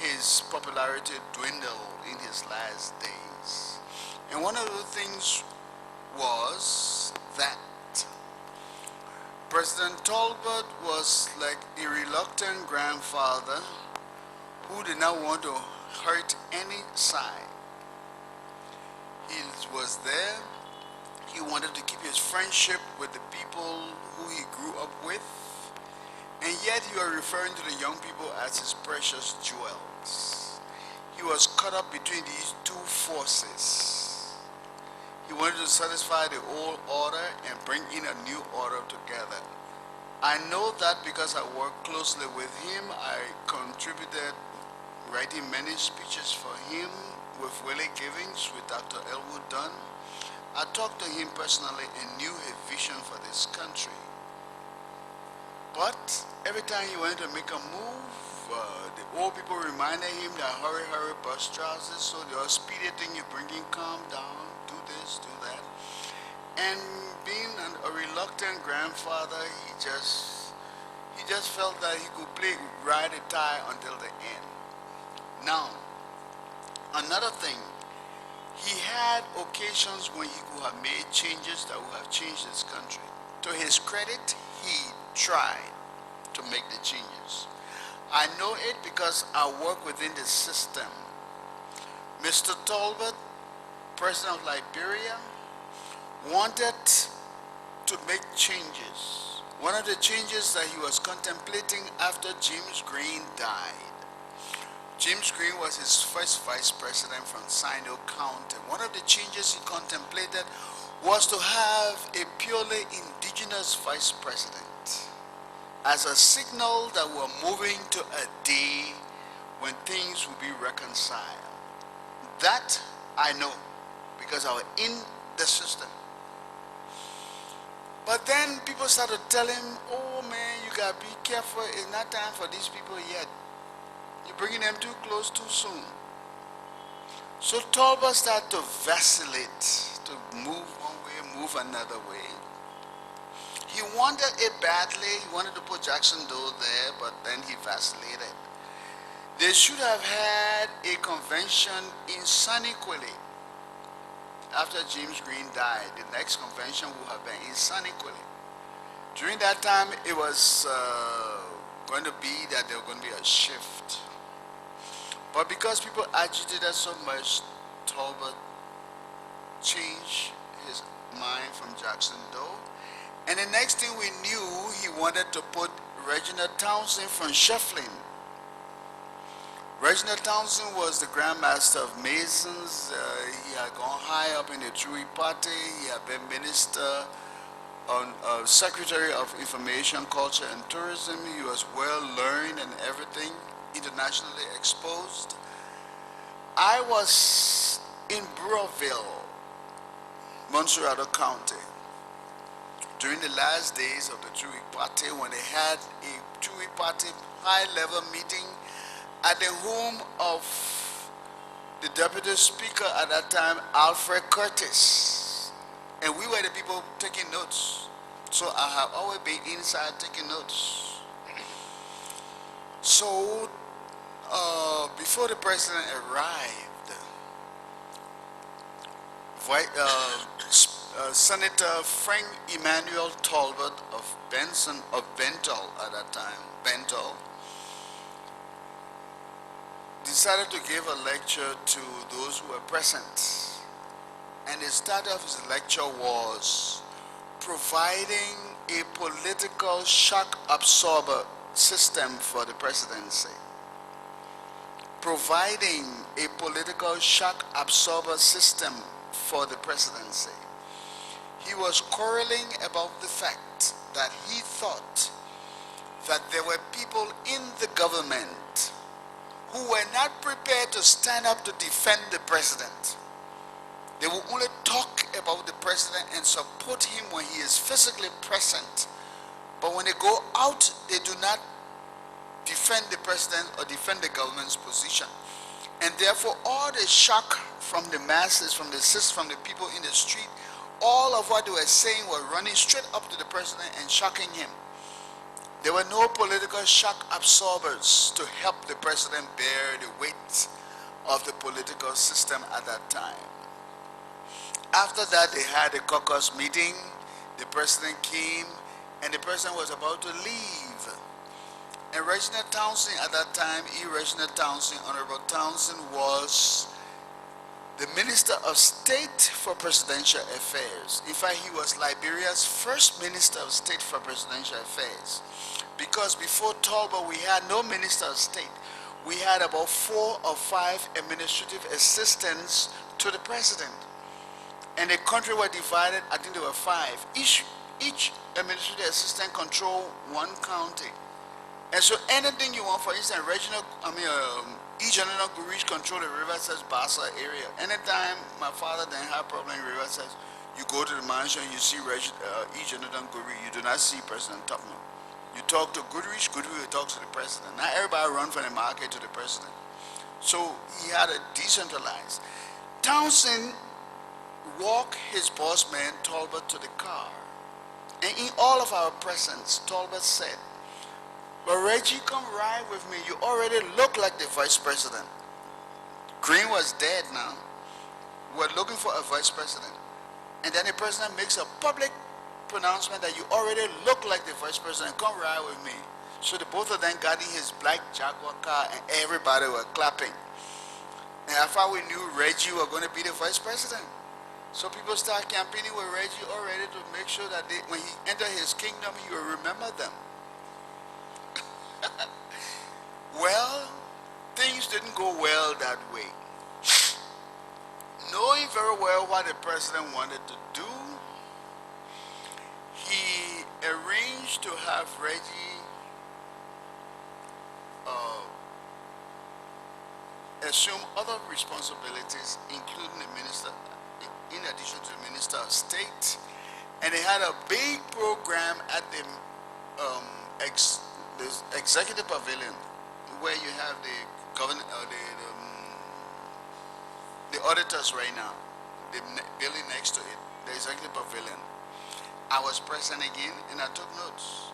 Speaker 1: his popularity dwindled in his last days. And one of the things was that President Talbot was like a reluctant grandfather who did not want to hurt any side. He was there. He wanted to keep his friendship with the people who he grew up with. And yet you are referring to the young people as his precious jewels. He was caught up between these two forces. He wanted to satisfy the old order and bring in a new order together. I know that because I worked closely with him. I contributed writing many speeches for him with Willie Givings, with Dr. Elwood Dunn. I talked to him personally and knew his vision for this country. But every time he wanted to make a move, the old people reminded him that hurry, hurry, bus trousers, so they are speedy thing, you bring him, calm down, do this, do that. And being a reluctant grandfather, he just felt that he could ride a tie until the end. Now, another thing, he had occasions when he could have made changes that would have changed this country. To his credit, he tried to make the changes. I know it because I work within the system. Mr. Talbot, President of Liberia, wanted to make changes. One of the changes that he was contemplating after James Green died. James Green was his first vice president from Sino County. One of the changes he contemplated was to have a purely indigenous vice president as a signal that we're moving to a day when things will be reconciled. That I know because I was in the system. But then people started telling him, oh man, you gotta be careful. It's not time for these people yet. You're bringing them too close too soon. So Tolbert started to vacillate, to move one way, move another way. He wanted it badly. He wanted to put Jackson Dole there, but then he vacillated. They should have had a convention in Sunnyquilly after James Green died. The next convention would have been in Sunnyquilly. During that time, it was going to be that there was going to be a shift. But because people agitated so much, Talbot changed his mind from Jackson Dole. And the next thing we knew, he wanted to put Reginald Townsend from Shefflin. Reginald Townsend was the Grand Master of Masons. He had gone high up in the Chewy Party. He had been Minister on Secretary of Information, Culture and Tourism. He was well learned and everything, internationally exposed. I was in Burrowville, Montserrat County, during the last days of the Chewy Party when they had a Chewy Party high-level meeting at the home of the Deputy Speaker at that time, Alfred Curtis. And we were the people taking notes. So I have always been inside taking notes. So before the president arrived, Senator Frank Emmanuel Talbot of Benson, of Bentall at that time, Bentall, decided to give a lecture to those who were present. And the start of his lecture was providing a political shock absorber system for the presidency. Providing a political shock absorber system for the presidency. He was quarreling about the fact that he thought that there were people in the government who were not prepared to stand up to defend the president. They will only talk about the president and support him when he is physically present. But when they go out, they do not defend the president or defend the government's position. And therefore, all the shock from the masses, from the people in the street, all of what they were saying was running straight up to the president and shocking him. There were no political shock absorbers to help the president bear the weight of the political system at that time. After that, they had a caucus meeting. The president came, and the president was about to leave. And Reginald Townsend at that time, Reginald Townsend, Honorable Townsend, was the Minister of State for Presidential Affairs. In fact, he was Liberia's first Minister of State for Presidential Affairs. Because before Talbot, we had no Minister of State. We had about 4 or 5 administrative assistants to the president. And the country was divided, I think there were 5. Each administrative assistant controlled one county. And so anything you want, for instance, General Gurich control the River Says Bassa area. Anytime my father then had a problem in River Says, you go to the mansion, you see General Gurich, you do not see President Tubman. You talk to Goodrich, Goodrich will talk to the president. Not everybody run from the market to the president. So he had a decentralized. Townsend walked his boss man, Talbot, to the car. And in all of our presence, Talbot said, "But Reggie, come ride with me. You already look like the vice president." Green was dead now. We're looking for a vice president. And then the president makes a public pronouncement that you already look like the vice president. Come ride with me. So the both of them got in his black Jaguar car and everybody were clapping. And I thought we knew Reggie was going to be the vice president. So people start campaigning with Reggie already to make sure that when he entered his kingdom, he will remember them. Well, things didn't go well that way. Knowing very well what the president wanted to do, he arranged to have Reggie assumed other responsibilities, including the minister, in addition to the minister of state, and they had a big program at the um, the executive pavilion, where you have the governor, the auditors right now, the building next to it, the executive pavilion. I was present again, and I took notes.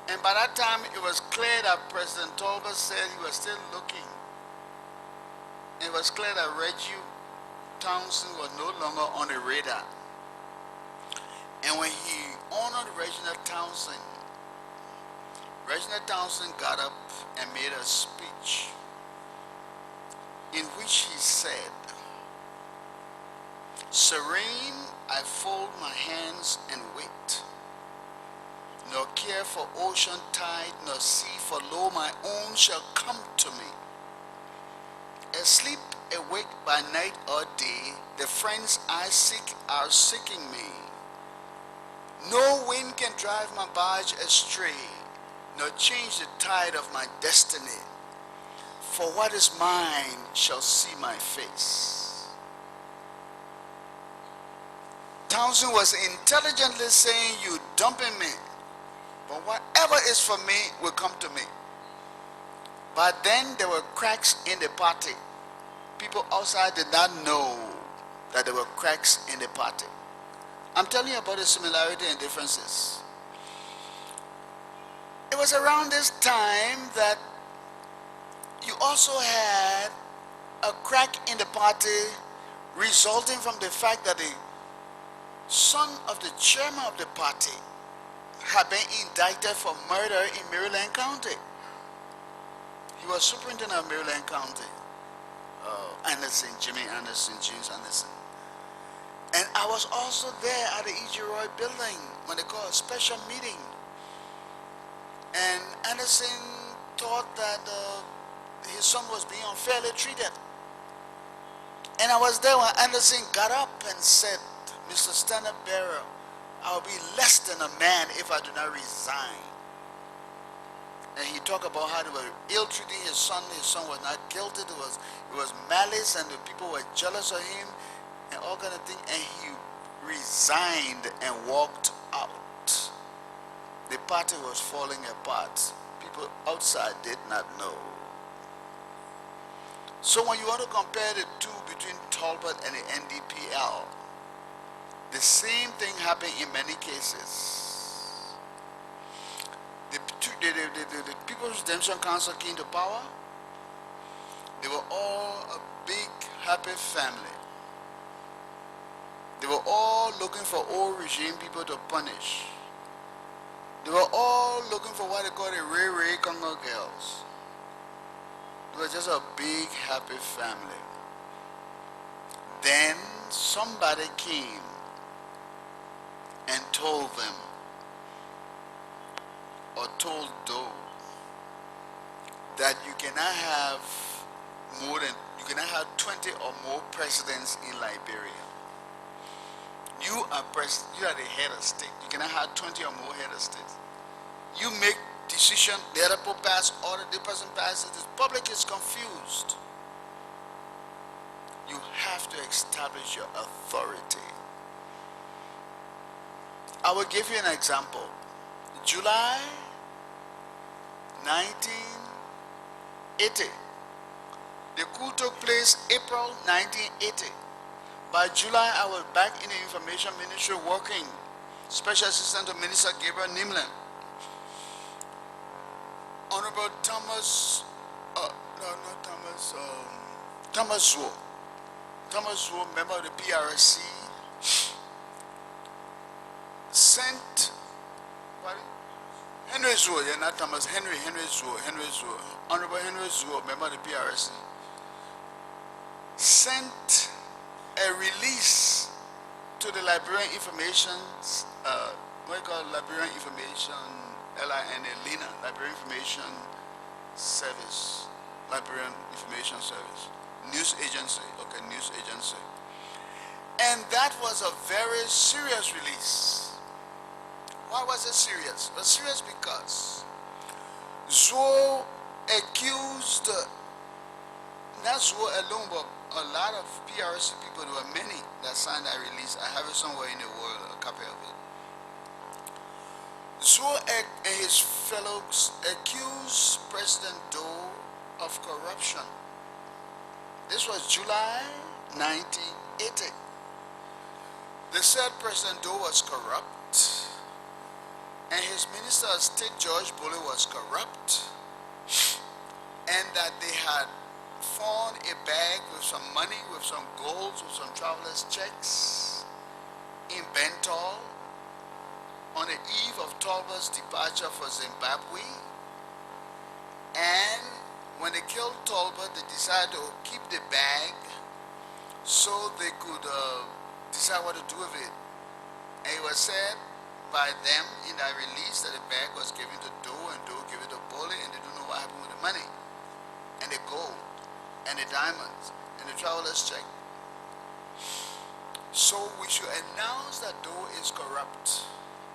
Speaker 1: And by that time, it was clear that President Tolbert said he was still looking. It was clear that Reggie Townsend was no longer on the radar. And when he honored Reginald Townsend got up and made a speech in which he said, "Serene, I fold my hands and wait, nor care for ocean tide, nor sea, for lo, my own shall come to me. Asleep, awake by night or day, the friends I seek are seeking me. No wind can drive my barge astray, nor change the tide of my destiny. For what is mine shall see my face." Townsend was intelligently saying, "You dumping me, but whatever is for me will come to me." But then there were cracks in the party. People outside did not know that there were cracks in the party. I'm telling you about the similarity and differences. It was around this time that you also had a crack in the party resulting from the fact that the son of the chairman of the party had been indicted for murder in Maryland County. He was superintendent of Maryland County, Anderson, Jimmy Anderson, James Anderson. And I was also there at the E.G. Roy building when they called a special meeting. And Anderson thought that his son was being unfairly treated. And I was there when Anderson got up and said, "Mr. Standard Bearer, I'll be less than a man if I do not resign." And he talked about how they were ill-treating his son. His son was not guilty. It was malice, and the people were jealous of him, and all kind of things. And he resigned and walked out. The party was falling apart. People outside did not know. So when you want to compare the two between Talbot and the NDPL, the same thing happened in many cases. The People's Redemption Council came to power. They were all a big, happy family. They were all looking for old regime people to punish. They were all looking for what they call the Ray Ray Congo girls. It was just a big, happy family. Then somebody came and told them, or told Doe, that you cannot have 20 or more presidents in Liberia. You are the head of state. You cannot have 20 or more head of state. You make decision, the other people pass order, the person passes, the public is confused. You have to establish your authority. I will give you an example. July 1980. The coup took place April 1980. By July, I was back in the Information Ministry working, Special Assistant to Minister Gabriel Nimlin. Honorable Thomas Zuo. Thomas Zuo, member of the PRC, sent, Henry Zuo, yeah, not Thomas, Henry Zuo, Honorable Henry Zuo, member of the PRC, sent a release to the Liberian Information, what you call Liberian Information, LINA, Liberian Information Service, Liberian Information Service, news agency, okay, news agency. And that was a very serious release. Why was it serious? It was serious because Zuo accused not Zuo alone, but a lot of PRC people. There were many that signed that release. I have it somewhere in the world, a copy of it. Zuo and his fellows accused President Doe of corruption. This was July 1980. They said President Doe was corrupt, and his Minister of State, George Bowier, was corrupt, and that they had found a bag with some money, with some gold, with some traveler's checks in Bentall on the eve of Tolbert's departure for Zimbabwe. And when they killed Tolbert, they decided to keep the bag so they could decide what to do with it. And it was said by them in that release that the bag was given to Doe, and Doe gave it to Bowier, and they don't know what happened with the money and the gold and the diamonds and the traveler's check. So we should announce that Doe is corrupt.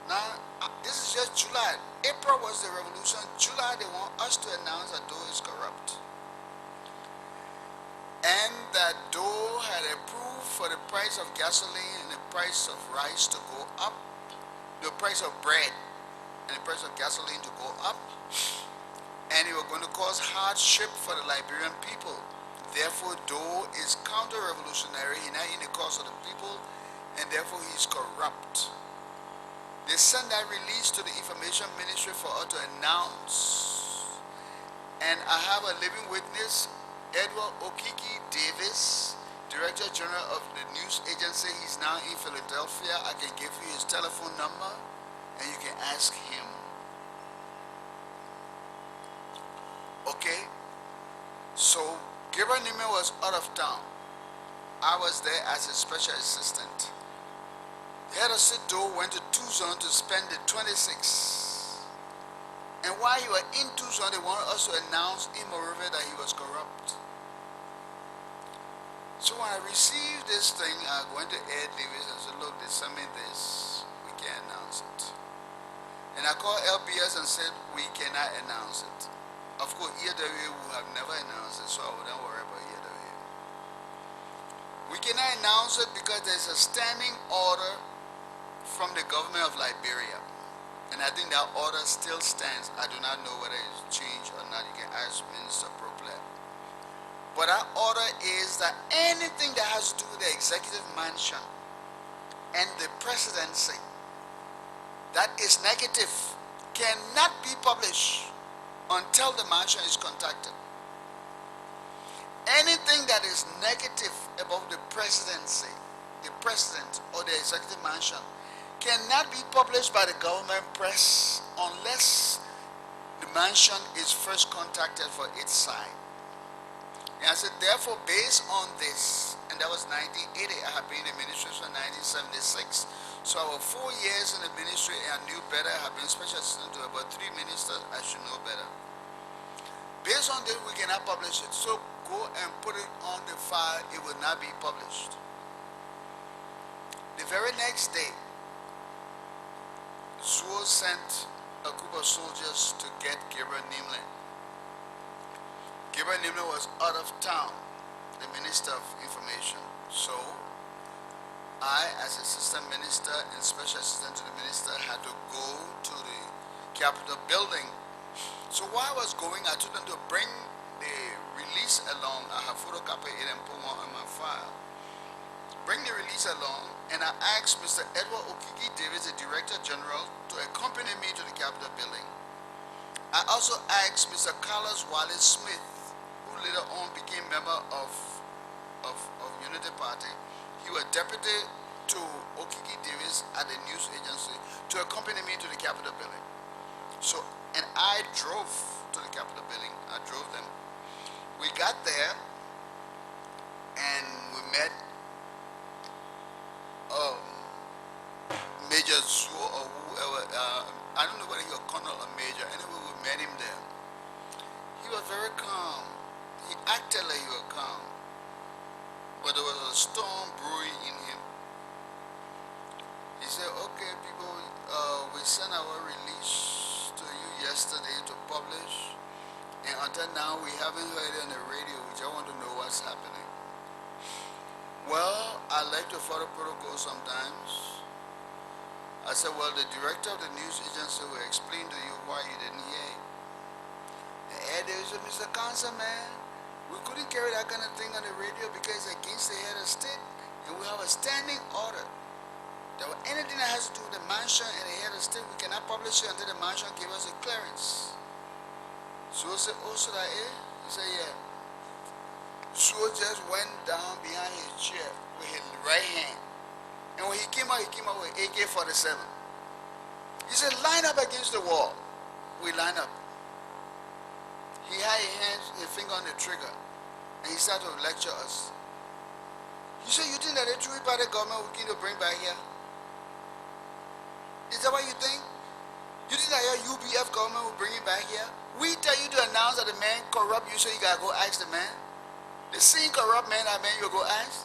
Speaker 1: Now, this is just July. April was the revolution. July, they want us to announce that Doe is corrupt. And that Doe had approved for the price of gasoline and the price of rice to go up, the price of bread and the price of gasoline to go up, and it was going to cause hardship for the Liberian people. Therefore, Doe is counter-revolutionary. He's not in the cause of the people, and therefore he's corrupt. They sent that release to the Information Ministry for us to announce. And I have a living witness, Edward Okiki Davis, Director General of the news agency. He's now in Philadelphia. I can give you his telephone number, and you can ask him. Okay? So, Gabriel Neiman was out of town. I was there as a special assistant. The head of state Doe went to Tucson to spend the 26th. And while he was in Tucson, they wanted us to announce in Monrovia that he was corrupt. So when I received this thing, I went to Ed Davis and said, look, they sent me this. We can't announce it. And I called LBS and said, we cannot announce it. Of course, EWA would have never announced it, so I wouldn't worry about EWA. We cannot announce it because there's a standing order from the government of Liberia. And I think that order still stands. I do not know whether it's changed or not. You can ask Minister Proplet. But that order is that anything that has to do with the executive mansion and the presidency that is negative cannot be published until the mansion is contacted. Anything that is negative about the presidency, the president, or the executive mansion cannot be published by the government press unless the mansion is first contacted for its side. And I said, therefore, based on this, and that was 1980, I had been in the ministry from 1976. So I was 4 years in the ministry, and I knew better. I had been special assistant to about 3 ministers. I should know better. Based on this, we cannot publish it. So go and put it on the file. It will not be published. The very next day, Zuo sent a group of soldiers to get Gabriel Nimlin. Gabriel Nimlin was out of town, the Minister of Information. So I, as Assistant Minister and Special Assistant to the Minister, had to go to the Capitol building. So while I was going, I told them to bring the release along. I have photocopied it and put one on my file. Bring the release along, and I asked Mr. Edward Okiki Davis, the Director General, to accompany me to the Capitol building. I also asked Mr. Carlos Wallace Smith, who later on became member of Unity Party. He was deputy to Okiki Davis at the news agency, to accompany me to the Capitol building. So, and I drove to the Capitol building. I drove them. We got there, and we met Major Zuo or whoever. I don't know whether he was colonel or major. Anyway, we met him there. He was very calm. He acted like he was calm, but there was a storm brewing in him. He said, okay, people, we sent our release to you yesterday to publish, And until now, we haven't heard it on the radio. We just want to know what's happening. Well, I like to follow protocol sometimes. I said, well, the director of the news agency will explain to you why you didn't hear it. And Ed said, Mr. Councilman, we couldn't carry that kind of thing on the radio because it's against the head of state, and we have a standing order that anything that has to do with the mansion and the head of state, we cannot publish it until the mansion gives us a clearance. So I said, oh, so that is? He said, yeah. So just went down behind his chair with his right hand. And when he came out with AK-47. He said, line up against the wall. We line up. He had his finger on the trigger, and he started to lecture us. He said, you think that the three-party government will keep to bring back here? Is that what you think? You think that your UBF government will bring it back here? We tell you to announce that the man corrupt you, so you gotta go ask the man. The same corrupt man that man you go ask.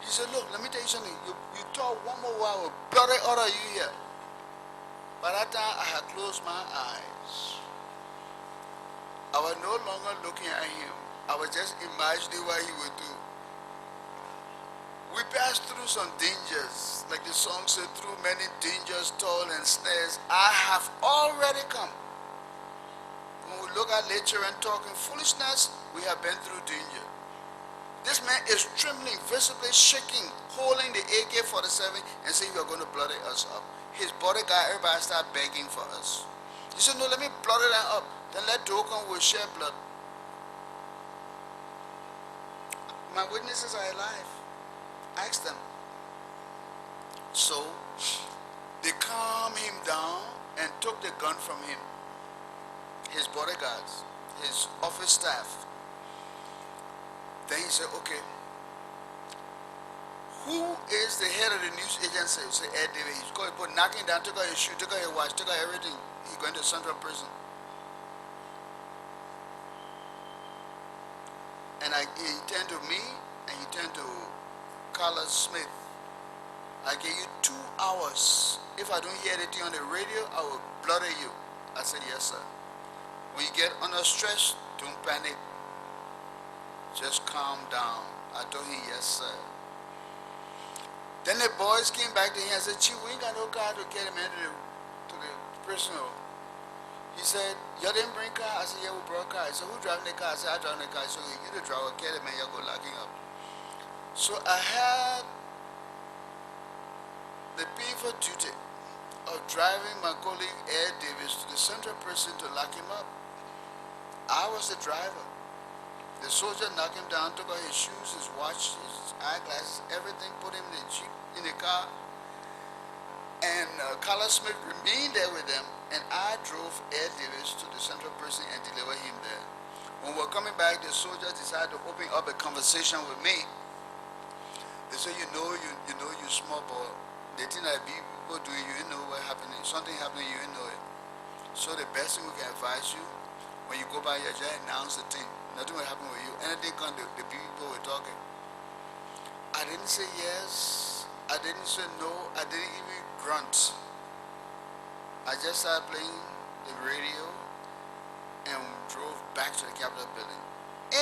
Speaker 1: He said, look, let me tell you something. You talk one more while, will bloody order you here. By that time, I had closed my eyes. I was no longer looking at him. I was just imagining what he would do. We passed through some dangers, like the song said, through many dangers, toil and snares. I have already come. When we look at nature and talking foolishness, we have been through danger. This man is trembling, visibly shaking, holding the AK-47 and saying, you are going to bloody us up. His bodyguard, everybody start begging for us. He said, no, let me bloody them up. Then let Dokon will shed blood. My witnesses are alive. Ask them. So, they calmed him down and took the gun from him. His bodyguards, his office staff. Then he said, okay, who is the head of the news agency? He said, Ed David. He's going to put knocking down, took out his shoe, took out his watch, took out everything. He's going to central prison. And he turned to me, and he turned to Carla Smith. I gave you 2 hours. If I don't hear anything on the radio, I will bloody you. I said, yes, sir. When you get under stress, don't panic. Just calm down. I told him, yes, sir. Then the boys came back to him and said, Chief, we ain't got no car to get him into to the prison. He said, you didn't bring car? I said, yeah, we brought car. He said, who driving the car? I said, I drive the car. So you the driver, get him and you go locking up. So I had the painful duty of driving my colleague Ed Davis to the central prison to lock him up. I was the driver. The soldier knocked him down, took out his shoes, his watch, his eyeglasses, everything, put him in the jeep, in the car. And Carla Smith remained there with them, and I drove Ed Davis to the central prison and delivered him there. When we were coming back, the soldiers decided to open up a conversation with me. They said, you know, you small boy. The thing that people do, you know what happening. Something happening, you know it. So the best thing we can advise you, when you go by here, just announce the thing. Nothing will happen with you. Anything come, the people were talking. I didn't say yes. I didn't say no. I didn't even grunt. I just started playing the radio and drove back to the Capitol building.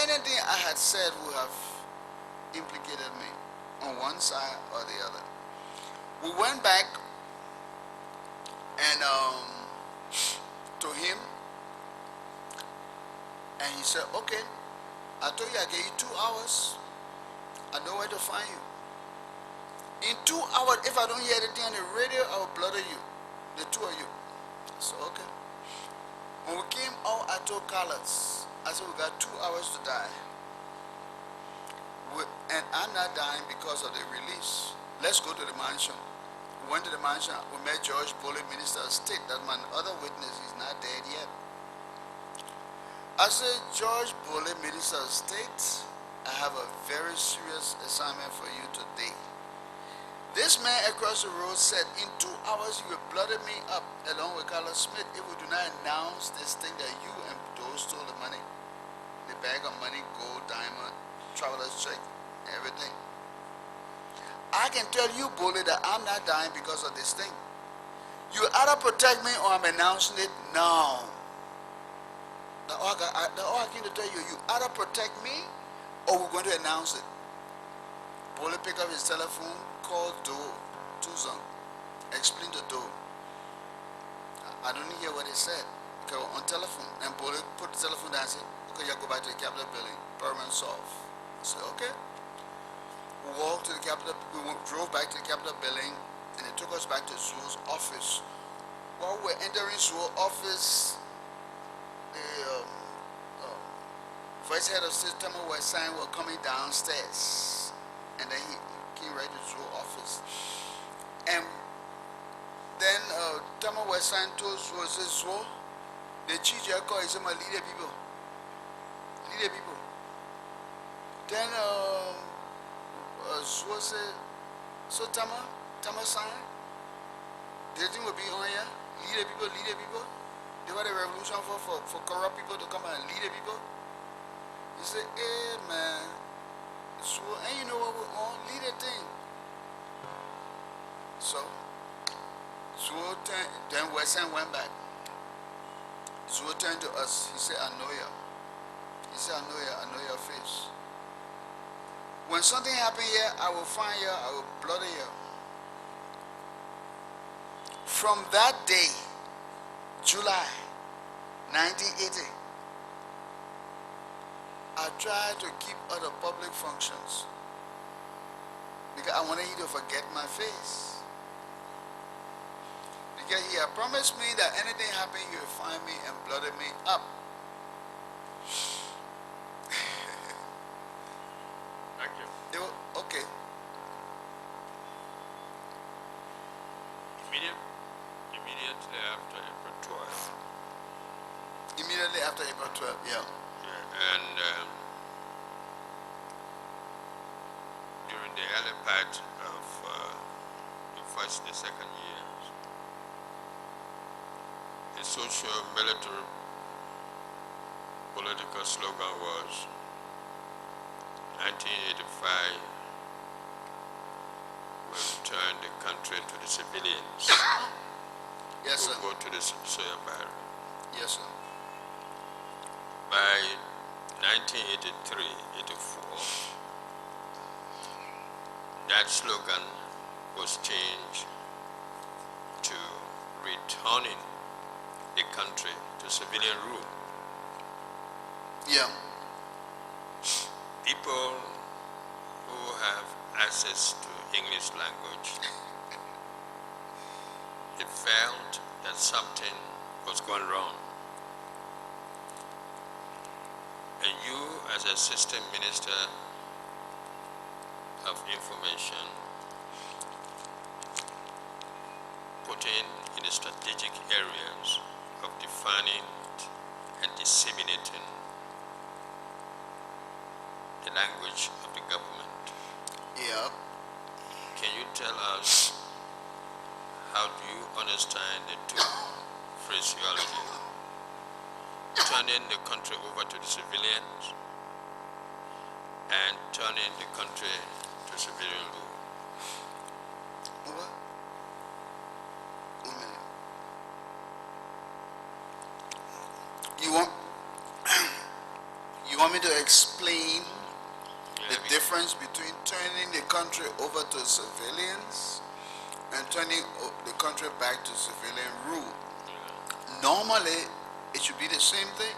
Speaker 1: Anything I had said would have implicated me on one side or the other. We went back and to him, and he said, okay, I told you I gave you 2 hours. I know where to find you. In 2 hours, if I don't hear anything on the radio, I will bloody you, the 2 of you. I said, okay. When we came out, I told Carlos, I said, we got 2 hours to die. And I'm not dying because of the release. Let's go to the mansion. We went to the mansion. We met George Bowier, Minister of State. That's my other witness. He's not dead yet. I said, George Bowier, Minister of State, I have a very serious assignment for you today. This man across the road said, in 2 hours you will bloody me up along with Carlos Smith if we do not announce this thing that you and those stole the money. The bag of money, gold, diamond, traveler's check, everything. I can tell you, Bowier, that I'm not dying because of this thing. You either protect me or I'm announcing it now. The all I came to tell you, you either protect me or we're going to announce it. Bullet pick up his telephone, call Doe Tuzon, explain to Doe. I don't hear what he said. Okay, on telephone. And Bullet put the telephone down and said, okay, y'all go back to the Capitol building. Permanent solve. I said, okay. We walked to the Capitol, drove back to the Capitol building, and it took us back to Zuo's office. While we're entering Zuo's office, the vice head of state Tama West Sign were coming downstairs. And then he came right to Zuo's office. And then Tama West Sign told Zuo, says, Zuo, the chief call is my leader people. Leader people. Then Zuo said, so Tama Sign, the thing will be on here, leader people. They want a revolution for corrupt people to come and lead the people. He said, hey man, so, and you know what we're on, lead a thing. So then Wesson went back. Zuo turned to us, he said, I know you. He said, I know your face. When something happen here, I will find you, I will bloody you. From that day, July 1980, I tried to keep out of public functions because I wanted you to forget my face. Because he had promised me that anything happened, he would find me and bloody me up.
Speaker 3: Thank you.
Speaker 1: Okay.
Speaker 3: Immediately after April 12th.
Speaker 1: Immediately after April 12th, yeah.
Speaker 3: And during the early part of the first and second years, the social military political slogan was 1985 will return the country to the civilians.
Speaker 1: Yes, sir.
Speaker 3: We'll go to the soil barrier.
Speaker 1: Yes, sir.
Speaker 3: By 1983-84, that slogan was changed to returning the country to civilian rule.
Speaker 1: Yeah.
Speaker 3: People who have access to English language, they felt that something was going wrong. And you, as Assistant Minister of Information, putting in the strategic areas of defining and disseminating the language of the government.
Speaker 1: Yeah.
Speaker 3: Can you tell us how do you understand the two phraseology? Turning the country over to the civilians and turning the country to civilian rule.
Speaker 1: What? 1 minute. You want me to explain the difference between turning the country over to civilians and turning the country back to civilian rule? Normally, it should be the same thing.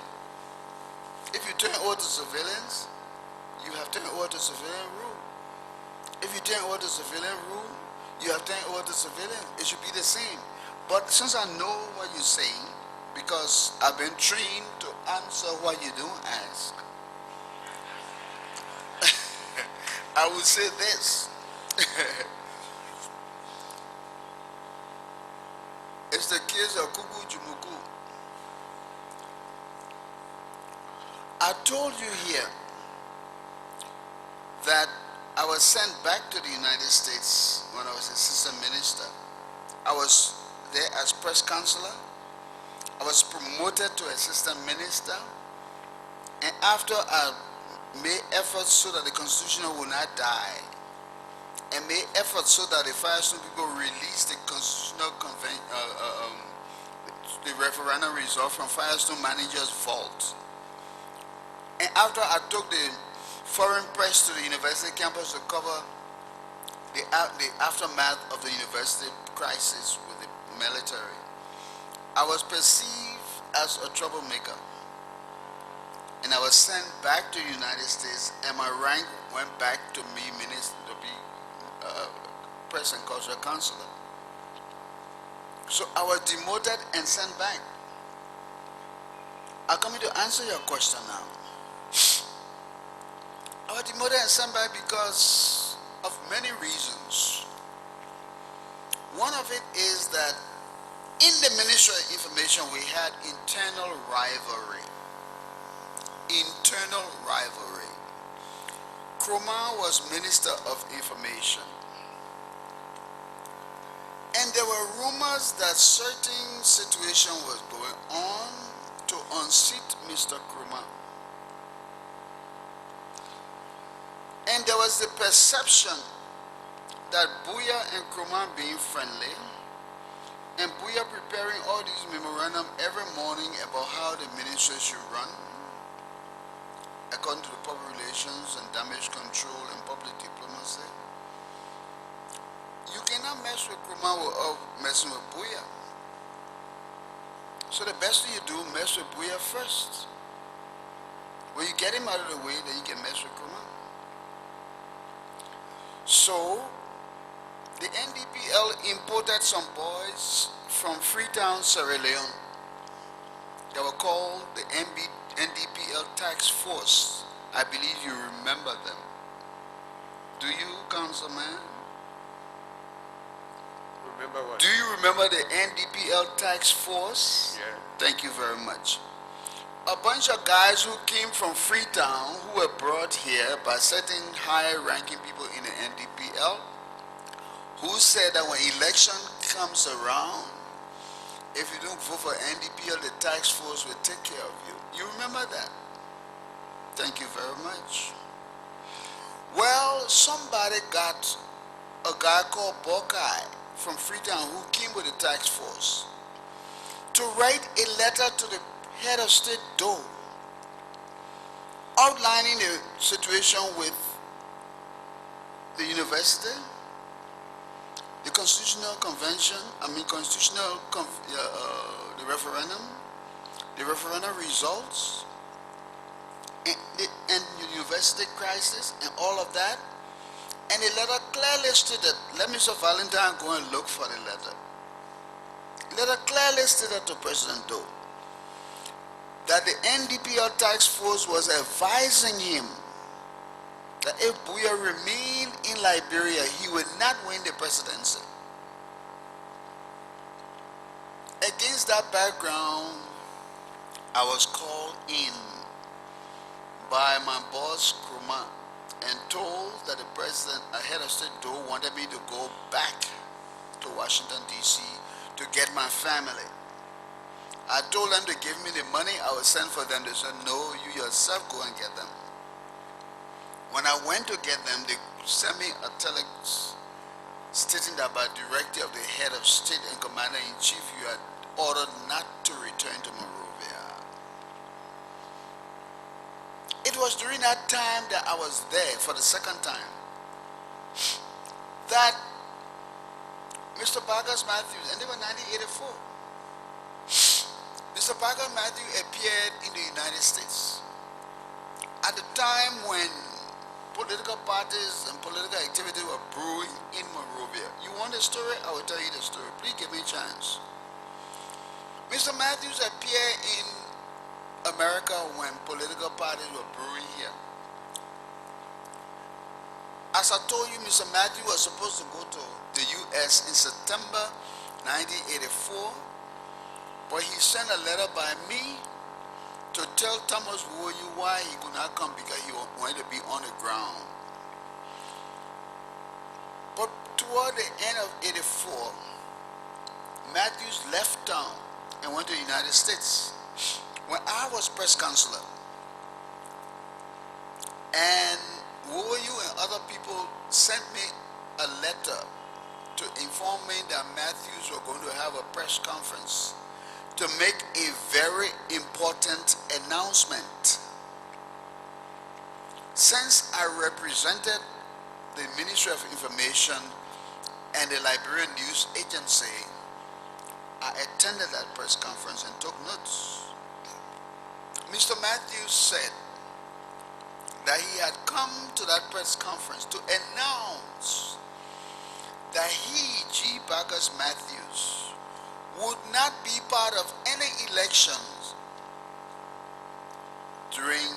Speaker 1: If you turn over to civilians, you have turned over to civilian rule. If you turn over to civilian rule, you have turned over to civilian. It should be the same. But since I know what you're saying, because I've been trained to answer what you don't ask, I would say this. It's the case of Kuku Jumuku. I told you here that I was sent back to the United States when I was assistant minister. I was there as press counselor. I was promoted to assistant minister. And after I made efforts so that the Constitution will not die, and made efforts so that the Firestone people release the constitutional convention, the referendum result from Firestone manager's vault. And after I took the foreign press to the university campus to cover the aftermath of the university crisis with the military, I was perceived as a troublemaker. And I was sent back to the United States, and my rank went back to me, minister, to be press and cultural counselor. So I was demoted and sent back. I'm coming to answer your question now. I was demoted and sent back because of many reasons. One of it is that in the Ministry of Information we had internal rivalry. Internal rivalry. Kroma was Minister of Information. And there were rumors that certain situation was going on to unseat Mr. Kroma. And there was the perception that Bowier and Kroma being friendly, and Bowier preparing all these memorandum every morning about how the ministry should run, according to the public relations and damage control and public diplomacy. You cannot mess with Kroma without messing with Bowier. So the best thing you do, mess with Bowier first. When you get him out of the way, then you can mess with Kroma. So the NDPL imported some boys from Freetown, Sierra Leone. They were called the NDPL Tax Force. I believe you remember them. Do you, Councilman?
Speaker 3: Remember what?
Speaker 1: Do you remember the NDPL Tax Force?
Speaker 3: Yeah.
Speaker 1: Thank you very much. A bunch of guys who came from Freetown who were brought here by certain high-ranking people in the NDPL who said that when election comes around, if you don't vote for NDPL, the tax force will take care of you. You remember that? Thank you very much. Well, somebody got a guy called Buckeye from Freetown who came with the tax force to write a letter to the head of state Doe outlining the situation with the university, the constitutional convention, the referendum results, and the university crisis and all of that. And the letter clearly stated, let Mr. Valentine go and look for the letter. The letter clearly stated to President Doe that the NDPL task force was advising him that if Bowier remained in Liberia, he would not win the presidency. Against that background, I was called in by my boss, Kroma, and told that the president, head of state Doe, wanted me to go back to Washington, D.C. to get my family. I told them to give me the money I would send for them. They said, no, you yourself go and get them. When I went to get them, they sent me a telex stating that by directive of the head of state and commander-in-chief, you are ordered not to return to Monrovia. It was during that time that I was there for the second time that Mr. Vargas Matthews, and they were 1984, Mr. Vargas Matthews appeared in the United States at the time when political parties and political activity were brewing in Monrovia. You want the story? I will tell you the story. Please give me a chance. Mr. Matthews appeared in America when political parties were brewing here. As I told you, Mr. Matthews was supposed to go to the U.S. in September 1984, but he sent a letter by me to tell Thomas Bowier why he could not come because he wanted to be on the ground. But toward the end of '84, Matthews left town and went to the United States. When I was press counselor, and Bowier and other people sent me a letter to inform me that Matthews were going to have a press conference to make a very important announcement. Since I represented the Ministry of Information and the Liberian News Agency, I attended that press conference and took notes. Mr. Matthews said that he had come to that press conference to announce that he, G. Bacchus Matthews, would not be part of any elections during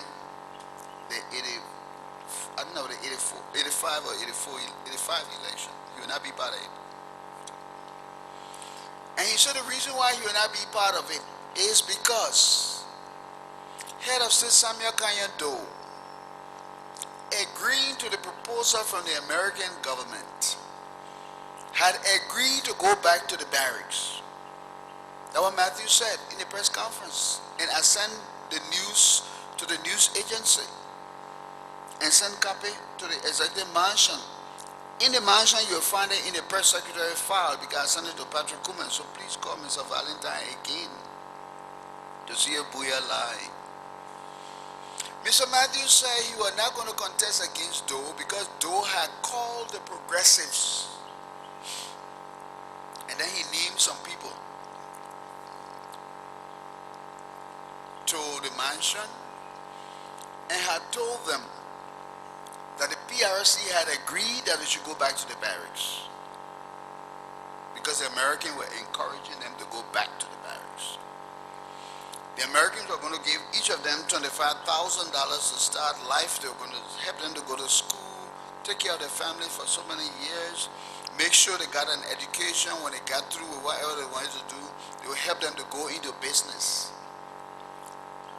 Speaker 1: the 85 or 85 election. He will not be part of it. And he said the reason why he will not be part of it is because Head of State Samuel Kanyan Doe, agreeing to the proposal from the American government, had agreed to go back to the barracks. That's what Matthew said in the press conference. And I sent the news to the news agency and sent copy to the executive mansion. In the mansion, you'll find it in the press secretary file because I sent it to Patrick Kuman. So please call Mr. Valentine again to see if Bowier lied. Mr. Matthews said he was not going to contest against Doe because Doe had called the progressives. And then he named some people to the mansion and had told them that the PRC had agreed that they should go back to the barracks because the Americans were encouraging them to go back to the barracks. The Americans were going to give each of them $25,000 to start life. They were going to help them to go to school, take care of their family for so many years, make sure they got an education. When they got through with whatever they wanted to do, they would help them to go into business.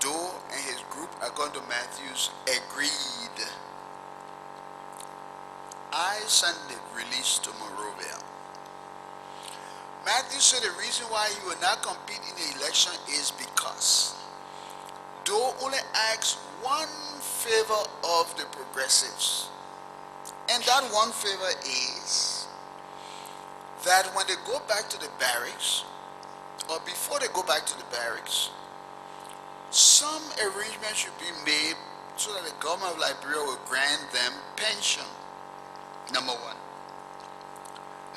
Speaker 1: Doe and his group, according to Matthews, agreed. I sent the release to Monrovia. Matthews said the reason why he will not compete in the election is because Doe only asks one favor of the progressives. And that one favor is that when they go back to the barracks, or before they go back to the barracks, some arrangement should be made so that the government of Liberia will grant them pension. Number one.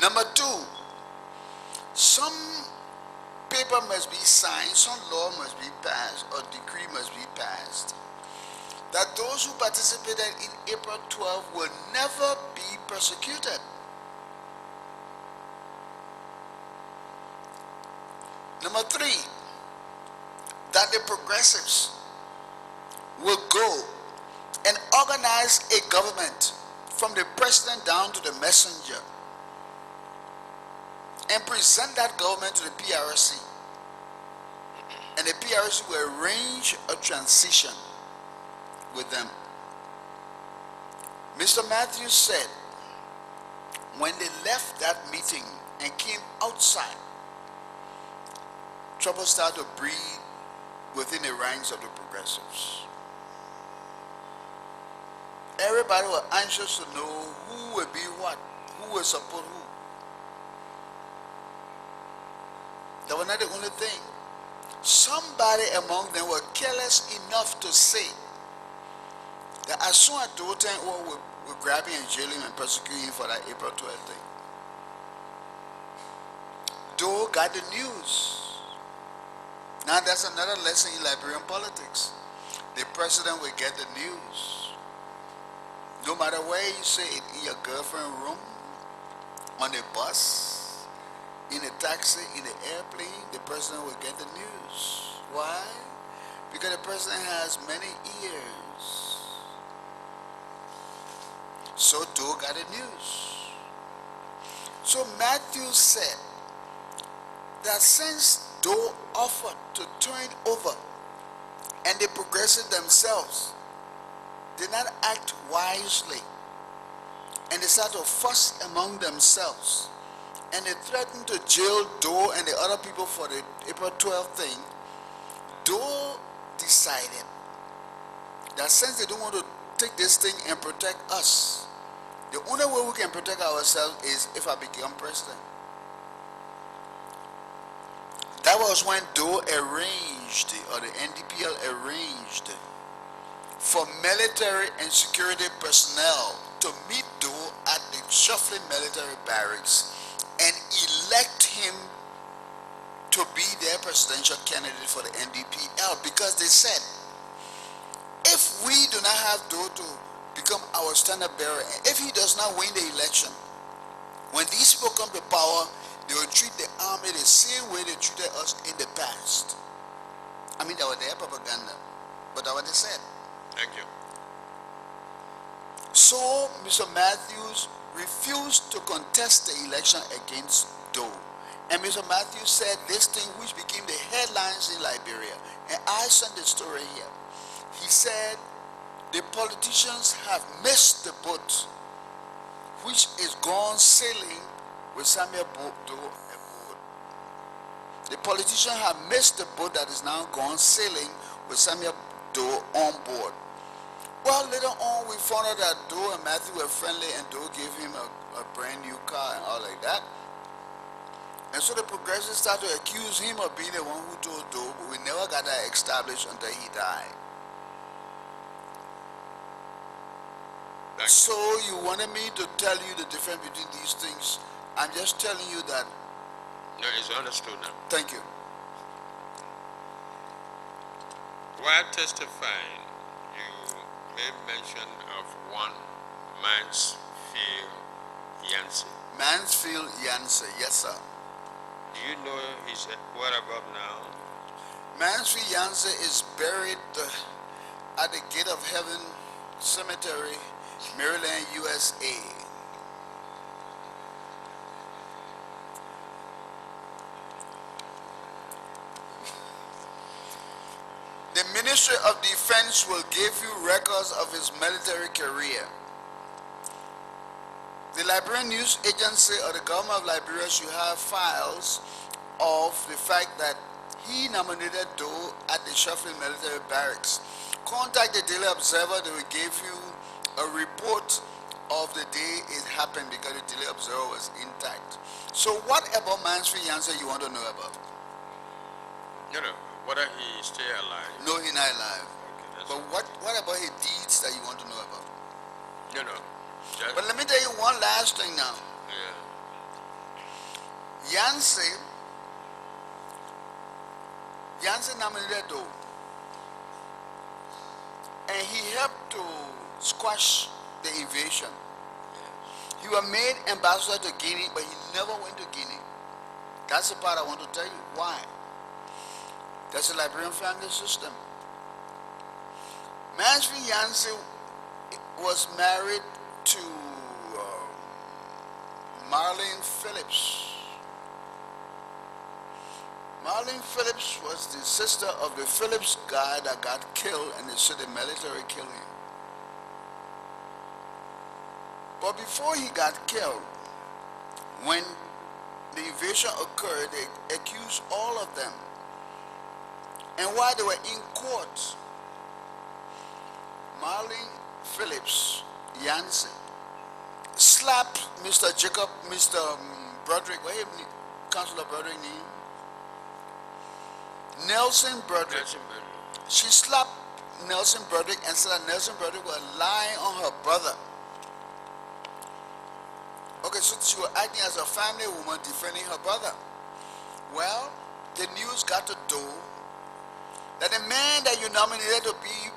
Speaker 1: Number two, some paper must be signed, some law must be passed, or decree must be passed, that those who participated in April 12 will never be persecuted. Number three, that the progressives will go and organize a government from the president down to the messenger and present that government to the PRC. And the PRC will arrange a transition with them. Mr. Matthews said when they left that meeting and came outside, trouble started to breed within the ranks of the progressives. Everybody was anxious to know who will be what, who will support who. That was not the only thing. Somebody among them were careless enough to say that as soon as Doe will grab him and jail him and persecute him for that April 12th thing. Doe got the news. Now that's another lesson in Liberian politics. The president will get the news. No matter where you say it, in your girlfriend's room, on the bus, in a taxi, in the airplane, the president will get the news. Why? Because the president has many ears. So Doe got the news. So Matthew said that since Doe offered to turn over and the progressives themselves did not act wisely and they started to fuss among themselves and they threatened to jail Doe and the other people for the April 12th thing, Doe decided that since they don't want to take this thing and protect us, the only way we can protect ourselves is if I become president. That That was when Doe arranged, or the NDPL arranged, for military and security personnel to meet Doe at the shuffling military barracks and elect him to be their presidential candidate for the NDPL, because they said, if we do not have Doe to become our standard bearer, and if he does not win the election, when these people come to power, they will treat the army the same way they treated us in the past. I mean, that was their propaganda, but that's what they said.
Speaker 3: Thank you.
Speaker 1: So Mr. Matthews refused to contest the election against Doe. And Mr. Matthews said this thing which became the headlines in Liberia. And I sent the story here. He said, the politicians have missed the boat which is gone sailing with Samuel Doe aboard. The politicians have missed the boat that is now gone sailing with Samuel Doe on board. Well, later on, we found out that Doe and Matthew were friendly, and Doe gave him a brand new car and all like that. And so the progressives started to accuse him of being the one who told Doe, but we never got that established until he died. So you wanted me to tell you the difference between these things. I'm just telling you that.
Speaker 3: No, it's understood now.
Speaker 1: Thank you.
Speaker 3: While testifying, you made mention of one Mansfield Yancey.
Speaker 1: Mansfield Yancey, yes sir.
Speaker 3: Do you know his whereabouts now?
Speaker 1: Mansfield Yancey is buried at the Gate of Heaven Cemetery, Maryland, USA. The Ministry of Defense will give you records of his military career. The Liberian News Agency or the government of Liberia should have files of the fact that he nominated Doe at the Shuffling Military Barracks. Contact the Daily Observer, they will give you a report of the day it happened, because the Daily Observer was intact. So what about Mansfield Yancey you want to know about?
Speaker 3: No, whether he is still alive.
Speaker 1: No, he's not alive.
Speaker 3: Okay,
Speaker 1: But what about his deeds that you want to know about?
Speaker 3: no. Just,
Speaker 1: But let me tell you one last thing now.
Speaker 3: yeah.
Speaker 1: Yancey nominated Doe, and he helped to squash the invasion. He was made ambassador to Guinea, but he never went to Guinea. That's the part I want to tell you. Why? That's the Liberian family system. Mansfield Yancey was married to Marlene Phillips. Marlene Phillips was the sister of the Phillips guy that got killed, and they said the military killed him. But before he got killed, when the invasion occurred, they accused all of them. And while they were in court, Marlene Phillips Yancey slapped Mr. Broderick, what is Councilor Broderick name? Nelson Broderick. She slapped Nelson Broderick and said that Nelson Broderick was lying on her brother. Okay, so she was acting as a family woman defending her brother. Well, the news got to Doe that the man that you nominated to be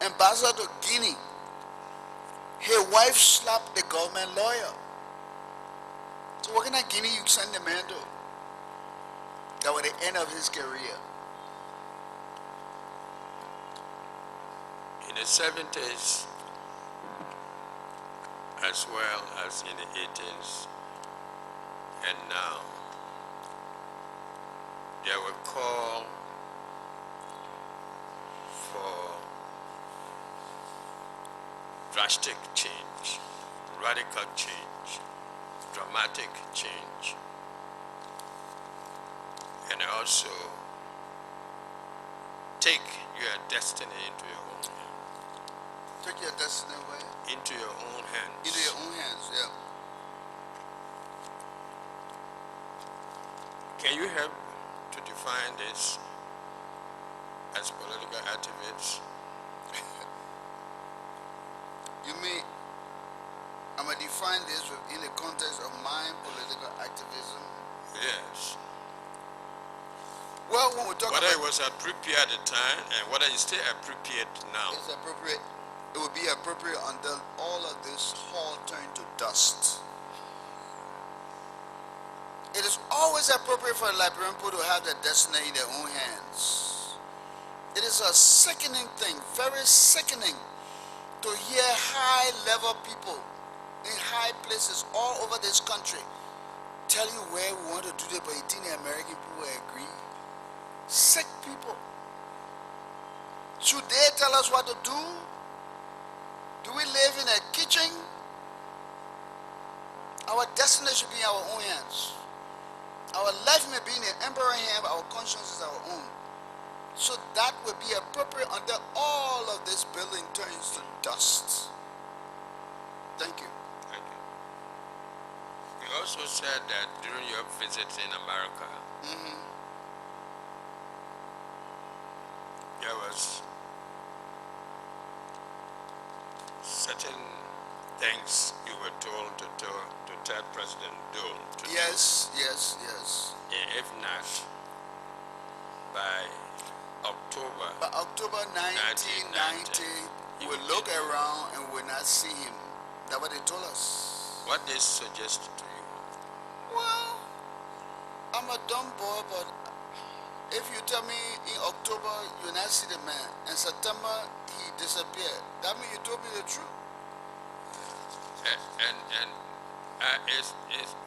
Speaker 1: ambassador to Guinea, his wife slapped the government lawyer. So what kind of Guinea you send the man to? That was the end of his career.
Speaker 3: In the 70s, as well as in the 80s, and now, there were call for drastic change, radical change, dramatic change, and also take your destiny into your own hands.
Speaker 1: Take your destiny away.
Speaker 3: Into your own hands.
Speaker 1: Into your own hands, yeah.
Speaker 3: Can you help to define define this as political activists?
Speaker 1: You mean I'm gonna define this in the context of my political activism?
Speaker 3: Yes.
Speaker 1: Well, when we talk
Speaker 3: Whether
Speaker 1: about
Speaker 3: it was appropriate at the time and whether it's still appropriate now.
Speaker 1: it's appropriate, it would be appropriate until all of this all turn to dust. It is always appropriate for the Liberian people to have their destiny in their own hands. It is a sickening thing, very sickening, to hear high-level people in high places all over this country tell you where we want to do this, but you think the American people will agree? Sick people. Should they tell us what to do? Do we live in a kitchen? Our destiny should be in our own hands. Our life may be in the emperor's hand, but our conscience is our own. So that would be appropriate until all of this building turns to dust. Thank you.
Speaker 3: Thank you. You also said that during your visit in America, there was certain things you were told to tell President Dole to
Speaker 1: Yes, yes, yes.
Speaker 3: do. If not, by October,
Speaker 1: By October 1990, we'll look around and we'll not see him. That's what they told us.
Speaker 3: what they suggested to you?
Speaker 1: Well, I'm a dumb boy, but if you tell me in October you'll not see the man, and September he disappeared, that means you told me the truth.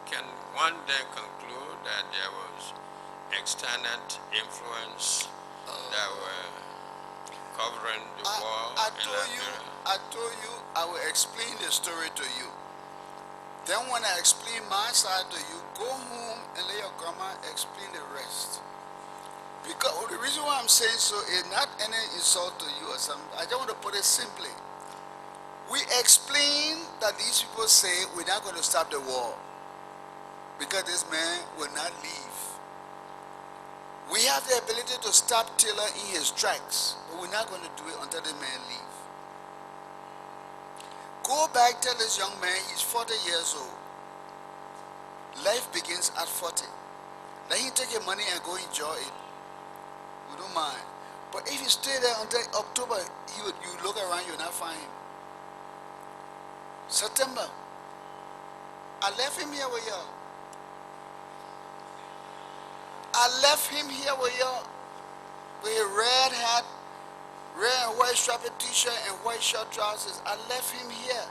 Speaker 3: Can one then conclude that there was external influence that were covering the war
Speaker 1: I
Speaker 3: in
Speaker 1: told you I will explain the story to you. Then when I explain my side to you, go home and let your grandma explain the rest. Because the reason why I'm saying so is not any insult to you or something. I just want to put it simply. We explain that these people say we're not going to stop the war because this man will not leave. We have the ability to stop Taylor in his tracks, but we're not going to do it until the man leaves. Go back, tell this young man he's 40 years old. Life begins at 40. Let him take your money and go enjoy it. We don't mind. But if you stay there until October, you look around, you'll not find him. September, I left him here with y'all. I left him here with y'all with a red hat, red and white striped t-shirt and white short trousers. I left him here.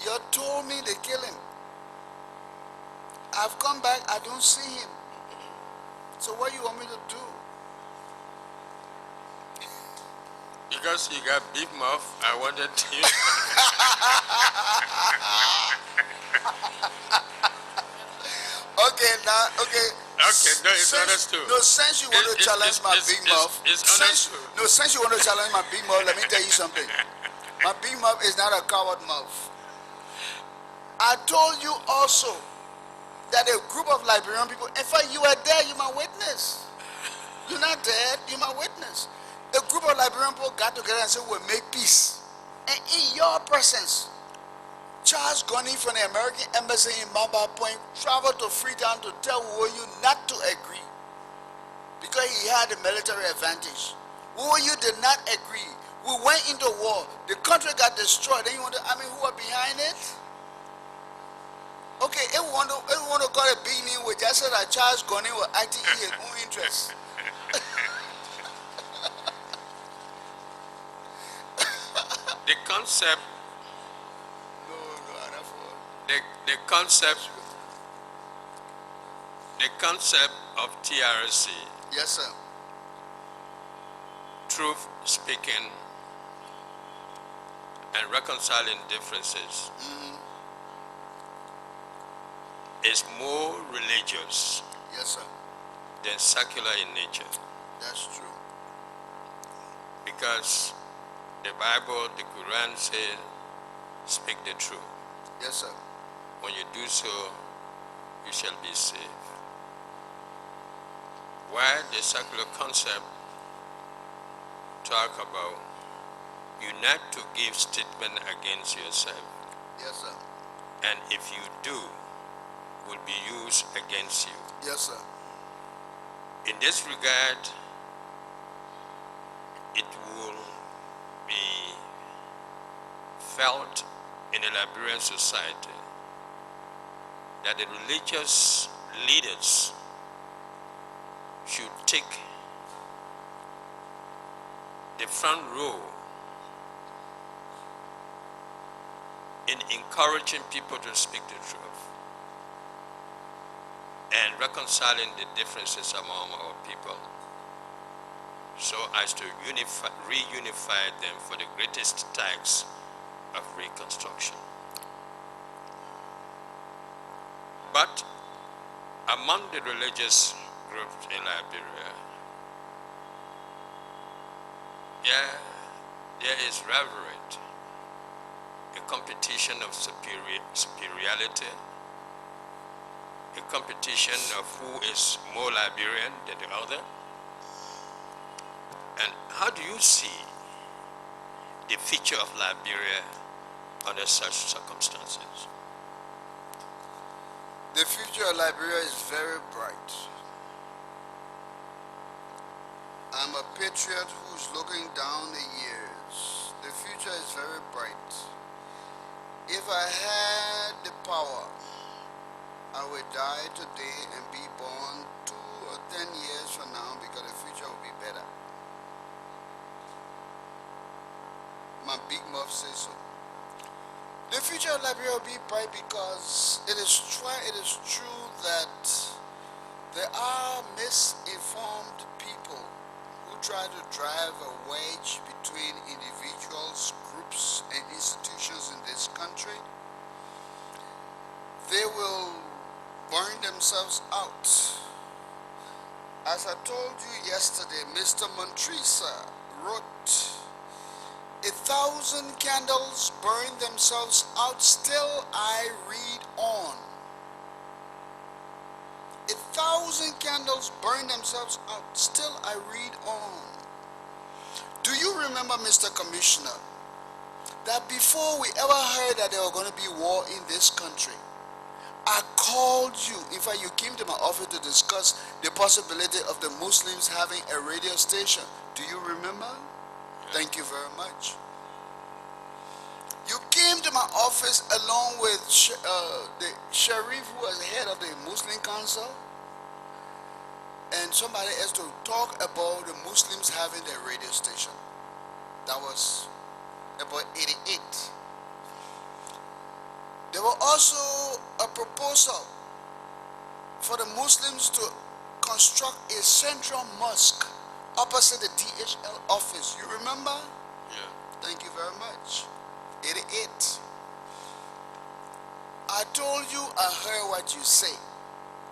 Speaker 1: You told me to kill him. I've come back, I don't see him. So what do you want me to do?
Speaker 3: Because you got big mouth, I wanted to.
Speaker 1: Okay, now, okay.
Speaker 3: Okay, no, it's understood.
Speaker 1: No, since you want to challenge my big mouth,
Speaker 3: it's understood.
Speaker 1: since you want to challenge my big mouth, let me tell you something. My big mouth is not a coward mouth. I told you also that a group of Liberian people, in fact, you were there, you're my witness. You're not dead, you're my witness. A group of Liberian people got together and said, we'll make peace. And in your presence, Charles Gunny from the American Embassy in Mamba Point traveled to Freetown to tell Woyu not to agree because he had the military advantage. Woyu did not agree. We went into war. The country got destroyed. Then you want to, who are behind it? Okay, if we want to call it big name, we just said that Charles Gunny was acting in his own interest.
Speaker 3: The concept, the concept of TRC,
Speaker 1: Yes, sir.
Speaker 3: truth speaking and reconciling differences, is more religious
Speaker 1: Yes, sir.
Speaker 3: than secular in nature.
Speaker 1: That's true.
Speaker 3: Because the Bible, the Quran says, speak the truth.
Speaker 1: Yes, sir.
Speaker 3: When you do so, you shall be saved. why the secular concept talk about you not to give statement against yourself,
Speaker 1: Yes, sir.
Speaker 3: and if you do, will be used against you.
Speaker 1: Yes, sir.
Speaker 3: In this regard, it will be felt in the Liberian society that the religious leaders should take the front row in encouraging people to speak the truth and reconciling the differences among our people so as to reunify them for the greatest task of reconstruction. But among the religious groups in Liberia, there is reverent, a competition of superiority, a competition of who is more Liberian than the other. And how do you see the future of Liberia under such circumstances?
Speaker 1: The future of Liberia is very bright. I'm a patriot who's looking down the years. The future is very bright. If I had the power, I would die today and be born 2 or 10 years from now because the future will be better. My big mouth says so. The future of Liberia will be bright because it is true that there are misinformed people who try to drive a wedge between individuals, groups, and institutions in this country. They will burn themselves out. As I told you yesterday, Mr. Montresa wrote, 1,000 candles burn themselves out, still I read on. 1,000 candles burn themselves out, still I read on. Do you remember, Mr. Commissioner, that before we ever heard that there were going to be war in this country, I called you. In fact, you came to my office to discuss the possibility of the Muslims having a radio station. Do you remember? Thank you very much. You came to my office along with the Sharif, who was head of the Muslim Council, and somebody else to talk about the Muslims having their radio station. That was about 88. There was also a proposal for the Muslims to construct a central mosque opposite the DHL office. You remember?
Speaker 3: Yeah.
Speaker 1: Thank you very much. 88. I told you I heard what you say.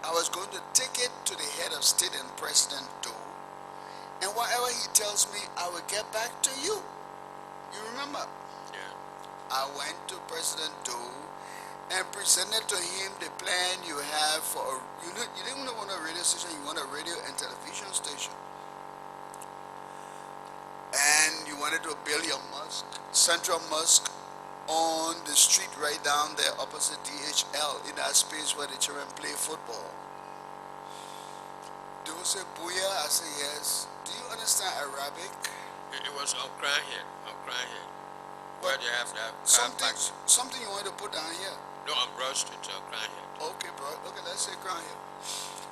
Speaker 1: I was going to take it to the head of state and President Doe, and whatever he tells me, I will get back to you. You remember?
Speaker 3: Yeah.
Speaker 1: I went to President Doe and presented to him the plan you have for a, you didn't want a radio station, you want a radio and television station. And you wanted to build your mosque, central mosque, on the street right down there opposite DHL, in that space where the children play football. They will say, Bowier? I say, yes. Do you understand Arabic?
Speaker 3: It was on Cryhead. Where they have that car park.
Speaker 1: Something you want to put down here?
Speaker 3: No, on Broad Street, on Cryhead.
Speaker 1: Okay, bro. Okay, let's say Crown here.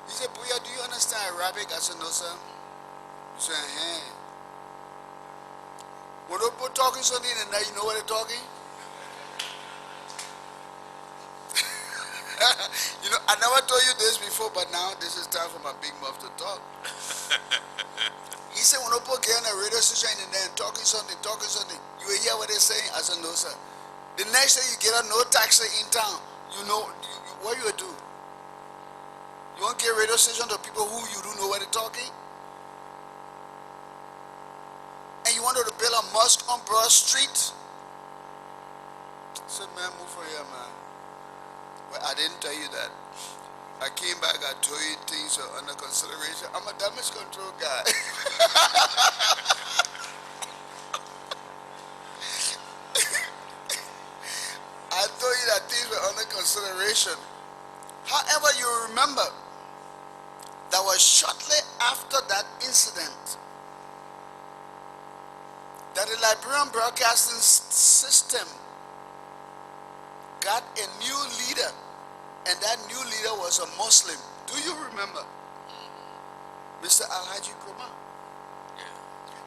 Speaker 1: He said, Bowier, do you understand Arabic? I said, no, sir. He said, hey. When they put talking something and now you know what they're talking? You know, I never told you this before, but now this is time for my big mouth to talk. He said, when people get on a radio station and then talking something, you will hear what they're saying? I said, no, sir. The next day you get a no taxi in town, you know, what you will do? You won't get radio station to people who you don't know what they're talking? And you wanted to build a mosque on Broad Street? I said, man, move from here, man. Well, I didn't tell you that. I came back, I told you things are under consideration. I'm a damage control guy. I told you that things were under consideration. However, you remember that was shortly after that incident that the Liberian broadcasting system got a new leader, and that new leader was a Muslim. Do you remember? Mr. Alhaji Kuma.
Speaker 3: Yeah.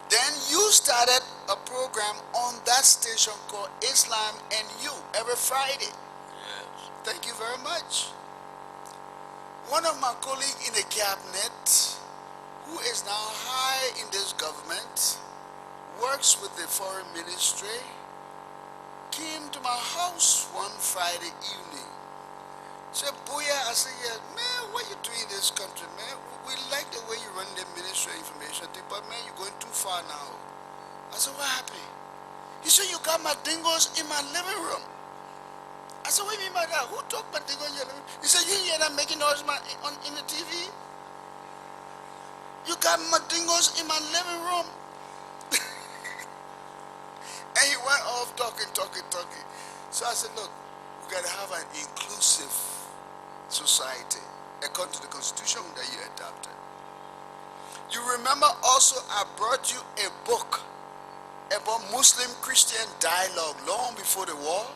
Speaker 1: Then you started a program on that station called Islam and You every Friday.
Speaker 3: Yes.
Speaker 1: Thank you very much. One of my colleagues in the cabinet, who is now high in this government, works with the foreign ministry, came to my house one Friday evening. Said, Bowier, I said, yeah, man, what you doing in this country, man? We like the way you run the Ministry of Information thing, but man, you're going too far now. I said, what happened? He said, you got my dingoes in my living room. I said, what do you mean by that? Who took my dingoes in your living room? He said, you hear them making noise in the TV? You got my dingoes in my living room. And he went off talking. So I said, look, we got to have an inclusive society according to the constitution that you adopted. You remember also I brought you a book about Muslim-Christian dialogue long before the war.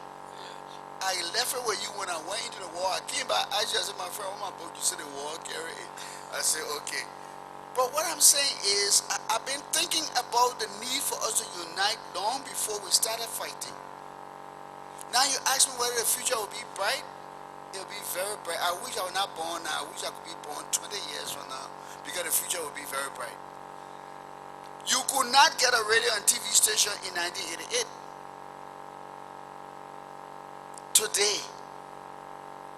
Speaker 1: I left it with you when I went into the war. I came back, I said, my friend, what my book? You said the war, carry it. I said, okay. But what I'm saying is, I've been thinking about the need for us to unite long before we started fighting. Now you ask me whether the future will be bright. It'll be very bright. I wish I was not born now. I wish I could be born 20 years from now, because the future will be very bright. You could not get a radio and TV station in 1988. Today,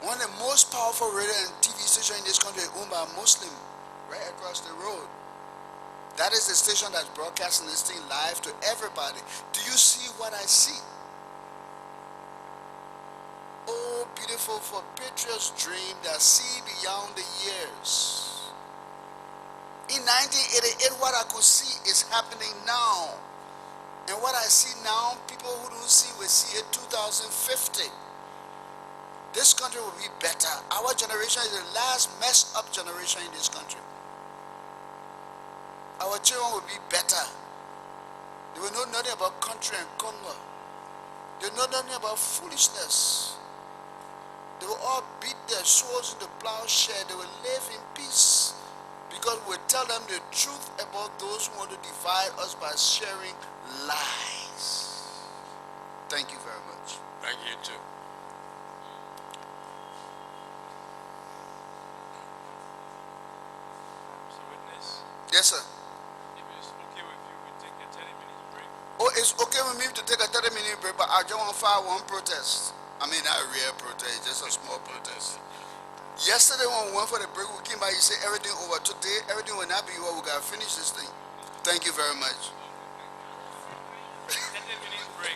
Speaker 1: one of the most powerful radio and TV stations in this country is owned by a Muslim right across the road. That is the station that's broadcasting this thing live to everybody. Do you see what I see? Oh, beautiful for patriots dream that see beyond the years. In 1988, what I could see is happening now. And what I see now, people who don't see will see it 2050. This country will be better. Our generation is the last messed up generation in this country. Our children will be better. They will know nothing about country and Congo. They will know nothing about foolishness. They will all beat their swords in the plowshare. They will live in peace, because we tell them the truth about those who want to divide us by sharing lies. Thank you very much.
Speaker 3: Thank you too.
Speaker 2: Mr. Witness,
Speaker 1: Yes, sir.
Speaker 2: if it's okay with you, we take a 30-minute break.
Speaker 1: Oh, it's okay with me to take a 30-minute break, but I just want to file one protest. I mean, not a real protest, just a small protest. Yesterday when we went for the break, we came back, you said everything over. Today, everything will not be over. We got to finish this thing. Thank you very much.
Speaker 2: 30-minute break.